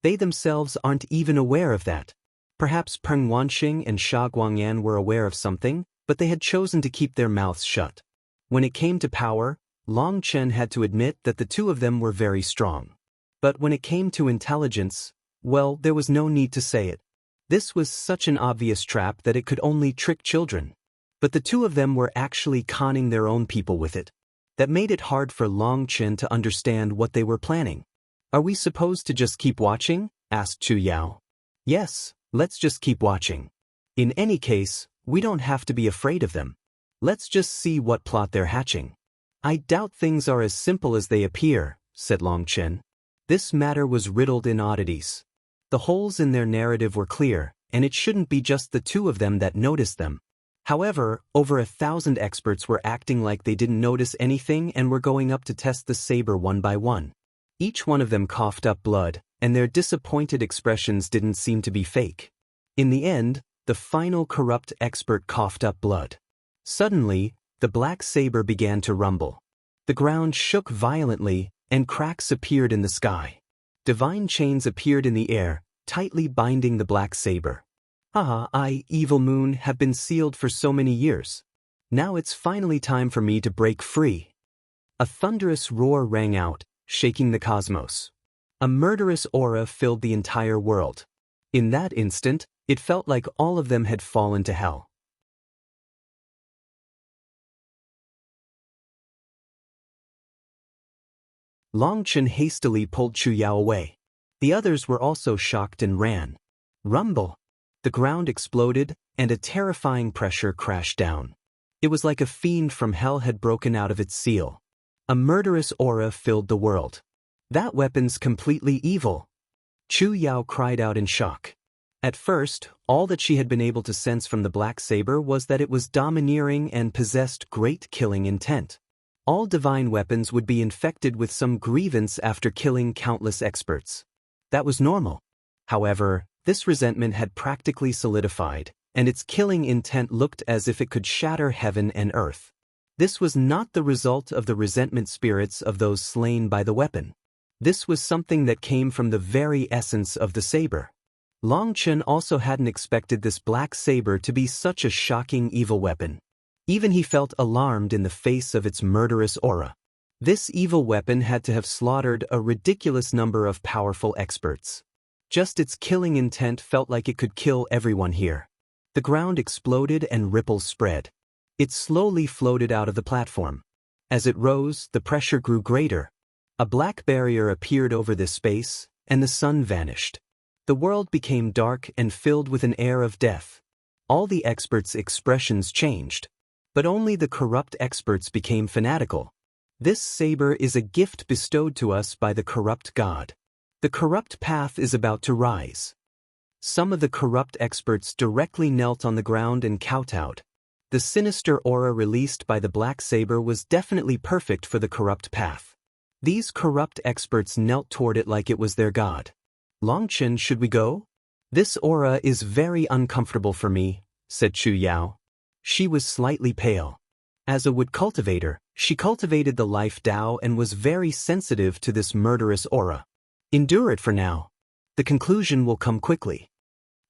Speaker 1: They themselves aren't even aware of that. Perhaps Peng Wanxing and Sha Guangyan were aware of something, but they had chosen to keep their mouths shut. When it came to power, Long Chen had to admit that the 2 of them were very strong. But when it came to intelligence, well, there was no need to say it. This was such an obvious trap that it could only trick children. But the 2 of them were actually conning their own people with it. That made it hard for Long Chen to understand what they were planning. Are we supposed to just keep watching? Asked Chu Yao. Yes, let's just keep watching. In any case, we don't have to be afraid of them. Let's just see what plot they're hatching. I doubt things are as simple as they appear, said Long Chen. This matter was riddled in oddities. The holes in their narrative were clear, and it shouldn't be just the two of them that noticed them. However, over 1,000 experts were acting like they didn't notice anything and were going up to test the saber one by one. Each one of them coughed up blood, and their disappointed expressions didn't seem to be fake. In the end, the final corrupt expert coughed up blood. Suddenly, the black saber began to rumble. The ground shook violently, and cracks appeared in the sky. Divine chains appeared in the air, tightly binding the black saber. I, evil moon, have been sealed for so many years. Now it's finally time for me to break free. A thunderous roar rang out, shaking the cosmos. A murderous aura filled the entire world. In that instant, it felt like all of them had fallen to hell. Long Chen hastily pulled Chu Yao away. The others were also shocked and ran. Rumble! The ground exploded, and a terrifying pressure crashed down. It was like a fiend from hell had broken out of its seal. A murderous aura filled the world. That weapon's completely evil. Chu Yao cried out in shock. At first, all that she had been able to sense from the black saber was that it was domineering and possessed great killing intent. All divine weapons would be infected with some grievance after killing countless experts. That was normal. However, this resentment had practically solidified, and its killing intent looked as if it could shatter heaven and earth. This was not the result of the resentment spirits of those slain by the weapon. This was something that came from the very essence of the saber. Long Chen also hadn't expected this black saber to be such a shocking evil weapon. Even he felt alarmed in the face of its murderous aura. This evil weapon had to have slaughtered a ridiculous number of powerful experts. Just its killing intent felt like it could kill everyone here. The ground exploded and ripples spread. It slowly floated out of the platform. As it rose, the pressure grew greater. A black barrier appeared over this space, and the sun vanished. The world became dark and filled with an air of death. All the experts' expressions changed. But only the corrupt experts became fanatical. This saber is a gift bestowed to us by the corrupt god. The corrupt path is about to rise. Some of the corrupt experts directly knelt on the ground and kowtowed. The sinister aura released by the black saber was definitely perfect for the corrupt path. These corrupt experts knelt toward it like it was their god. Long Chen, should we go? This aura is very uncomfortable for me, said Chu Yao. She was slightly pale. As a wood cultivator, she cultivated the life Tao and was very sensitive to this murderous aura. Endure it for now. The conclusion will come quickly.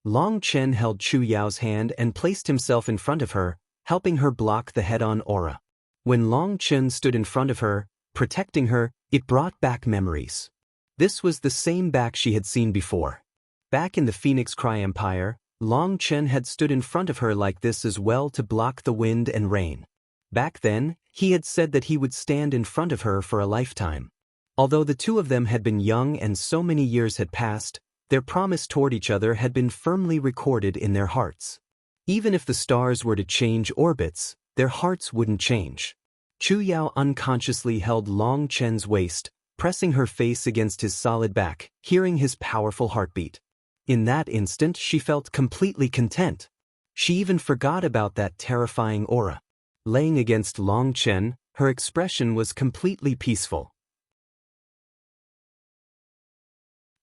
Speaker 1: Long Chen held Chu Yao's hand and placed himself in front of her, helping her block the head-on aura. When Long Chen stood in front of her, protecting her, it brought back memories. This was the same back she had seen before. Back in the Phoenix Cry Empire, Long Chen had stood in front of her like this as well to block the wind and rain. Back then, he had said that he would stand in front of her for a lifetime. Although the two of them had been young and so many years had passed, their promise toward each other had been firmly recorded in their hearts. Even if the stars were to change orbits, their hearts wouldn't change. Chu Yao unconsciously held Long Chen's waist, pressing her face against his solid back, hearing his powerful heartbeat. In that instant, she felt completely content. She even forgot about that terrifying aura. Laying against Long Chen, her expression was completely peaceful.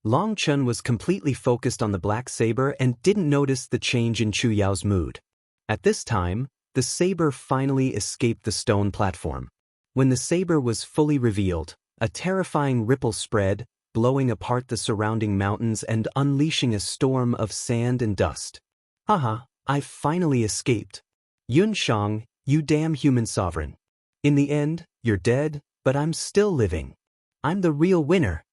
Speaker 1: Long Chen was completely focused on the black saber and didn't notice the change in Chu Yao's mood. At this time, the saber finally escaped the stone platform. When the saber was fully revealed, a terrifying ripple spread, blowing apart the surrounding mountains and unleashing a storm of sand and dust. Haha, I've finally escaped. Yun Shang, you damn human sovereign. In the end, you're dead, but I'm still living. I'm the real winner.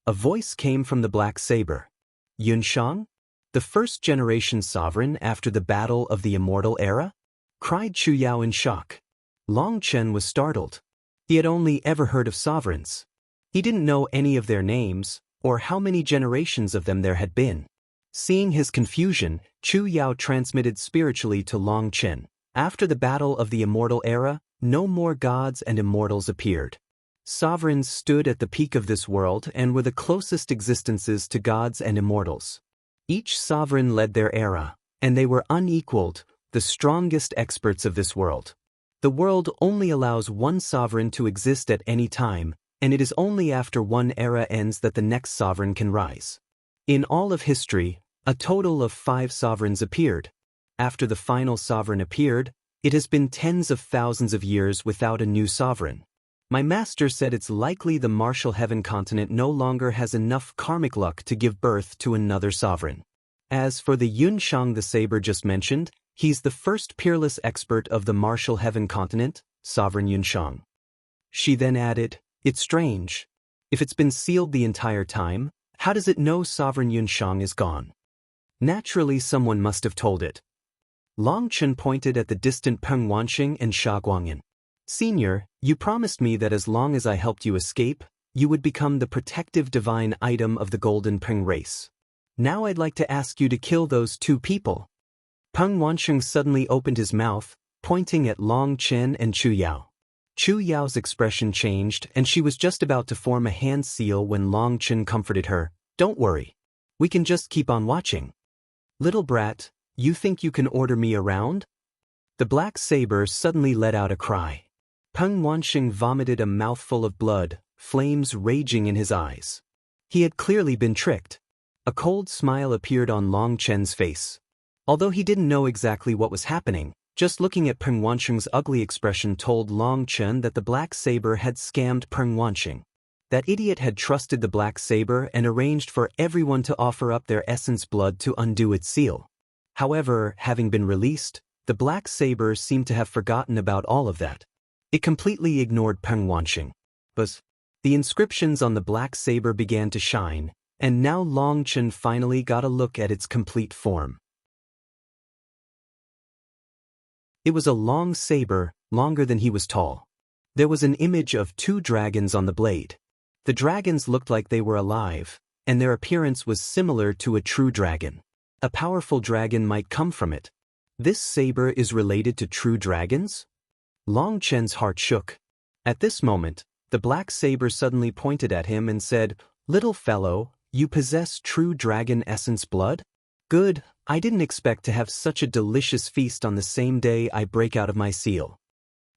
Speaker 1: A voice came from the black saber. Yun Shang? The first-generation sovereign after the battle of the immortal era? Cried Chu Yao in shock. Long Chen was startled. He had only ever heard of sovereigns. He didn't know any of their names, or how many generations of them there had been. Seeing his confusion, Chu Yao transmitted spiritually to Long Chen. After the battle of the immortal era, no more gods and immortals appeared. Sovereigns stood at the peak of this world and were the closest existences to gods and immortals. Each sovereign led their era, and they were unequaled, the strongest experts of this world. The world only allows one sovereign to exist at any time, and it is only after one era ends that the next sovereign can rise. In all of history, a total of 5 sovereigns appeared. After the final sovereign appeared, it has been tens of thousands of years without a new sovereign. My master said it's likely the Martial Heaven continent no longer has enough karmic luck to give birth to another sovereign. As for the Yunshang the saber just mentioned, he's the first peerless expert of the Martial Heaven continent, Sovereign Yunshang. She then added, "It's strange. If it's been sealed the entire time, how does it know Sovereign Yunshang is gone? Naturally someone must have told it." Long Chen pointed at the distant Peng Wanxing and Sha Guangyan. "Senior, you promised me that as long as I helped you escape, you would become the protective divine item of the Golden Peng race. Now I'd like to ask you to kill those 2 people." Peng Wanxing suddenly opened his mouth, pointing at Long Chen and Chu Yao. Chu Yao's expression changed and she was just about to form a hand seal when Long Chen comforted her. "Don't worry. We can just keep on watching." "Little brat, you think you can order me around?" The black saber suddenly let out a cry. Peng Wanxing vomited a mouthful of blood, flames raging in his eyes. He had clearly been tricked. A cold smile appeared on Long Chen's face. Although he didn't know exactly what was happening, just looking at Peng Wanxing's ugly expression told Long Chen that the black saber had scammed Peng Wanxing. That idiot had trusted the black saber and arranged for everyone to offer up their essence blood to undo its seal. However, having been released, the black saber seemed to have forgotten about all of that. It completely ignored Peng Wanxing. But the inscriptions on the black saber began to shine, and now Long Chen finally got a look at its complete form. It was a long saber, longer than he was tall. There was an image of 2 dragons on the blade. The dragons looked like they were alive, and their appearance was similar to a true dragon. A powerful dragon might come from it. This saber is related to true dragons? Long Chen's heart shook. At this moment, the black saber suddenly pointed at him and said, "Little fellow, you possess true dragon essence blood? Good, I didn't expect to have such a delicious feast on the same day I break out of my seal."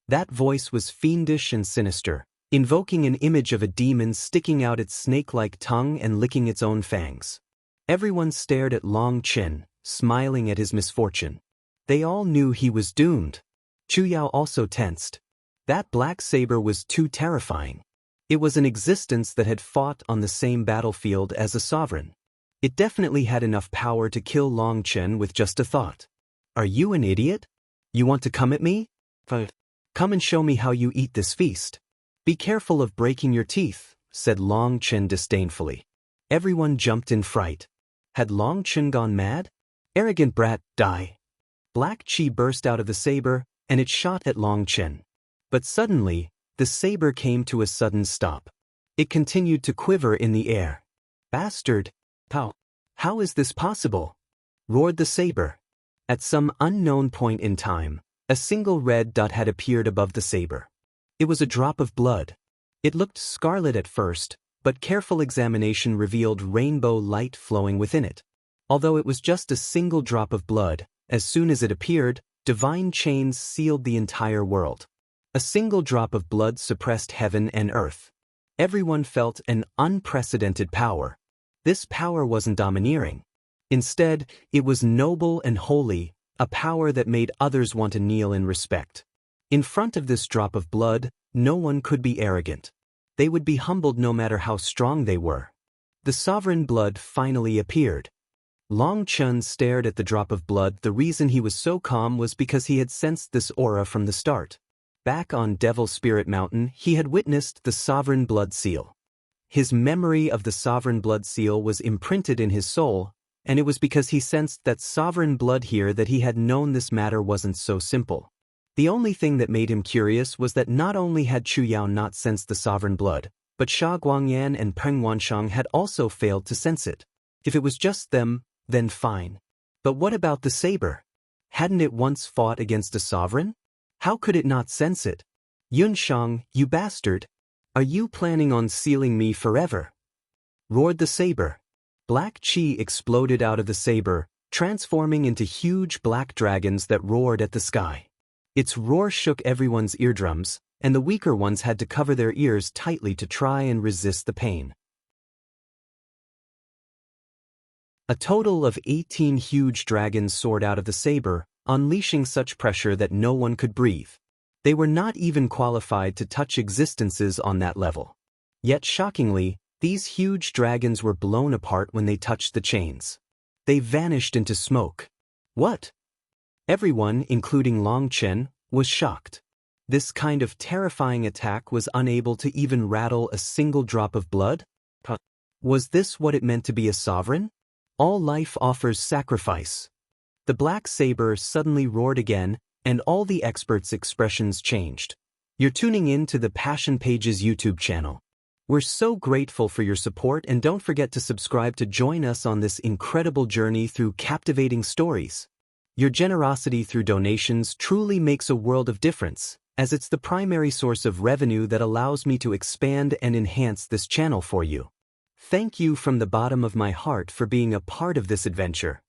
Speaker 1: That voice was fiendish and sinister, invoking an image of a demon sticking out its snake-like tongue and licking its own fangs. Everyone stared at Long Chen, smiling at his misfortune. They all knew he was doomed. Chu Yao also tensed. That black saber was too terrifying. It was an existence that had fought on the same battlefield as a sovereign. It definitely had enough power to kill Long Chen with just a thought. "Are you an idiot? You want to come at me? Come and show me how you eat this feast. Be careful of breaking your teeth," said Long Chen disdainfully. Everyone jumped in fright. Had Long Chen gone mad? "Arrogant brat, die." Black chi burst out of the saber, and it shot at Long Chen. But suddenly, the saber came to a sudden stop. It continued to quiver in the air. "Bastard! How is this possible?" roared the saber. At some unknown point in time, a single red dot had appeared above the saber. It was a drop of blood. It looked scarlet at first, but careful examination revealed rainbow light flowing within it. Although it was just a single drop of blood, as soon as it appeared, divine chains sealed the entire world. A single drop of blood suppressed heaven and earth. Everyone felt an unprecedented power. This power wasn't domineering. Instead, it was noble and holy, a power that made others want to kneel in respect. In front of this drop of blood, no one could be arrogant. They would be humbled no matter how strong they were. The sovereign blood finally appeared. Long Chen stared at the drop of blood. The reason he was so calm was because he had sensed this aura from the start. Back on Devil Spirit Mountain, he had witnessed the sovereign blood seal. His memory of the sovereign blood seal was imprinted in his soul, and it was because he sensed that sovereign blood here that he had known this matter wasn't so simple. The only thing that made him curious was that not only had Chu Yao not sensed the sovereign blood, but Sha Guangyan and Peng Wanshang had also failed to sense it. If it was just them, then fine. But what about the saber? Hadn't it once fought against a sovereign? How could it not sense it? "Yunshang, you bastard! Are you planning on sealing me forever? Roared the saber. Black chi exploded out of the saber, transforming into huge black dragons that roared at the sky. Its roar shook everyone's eardrums, and the weaker ones had to cover their ears tightly to try and resist the pain. A total of 18 huge dragons soared out of the saber, unleashing such pressure that no one could breathe. They were not even qualified to touch existences on that level. Yet shockingly, these huge dragons were blown apart when they touched the chains. They vanished into smoke. What? Everyone, including Long Chen, was shocked. This kind of terrifying attack was unable to even rattle a single drop of blood? Was this what it meant to be a sovereign? All life offers sacrifice. The black saber suddenly roared again, and all the experts' expressions changed. You're tuning in to the Passion Pages YouTube channel. We're so grateful for your support, and don't forget to subscribe to join us on this incredible journey through captivating stories. Your generosity through donations truly makes a world of difference, as it's the primary source of revenue that allows me to expand and enhance this channel for you. Thank you from the bottom of my heart for being a part of this adventure.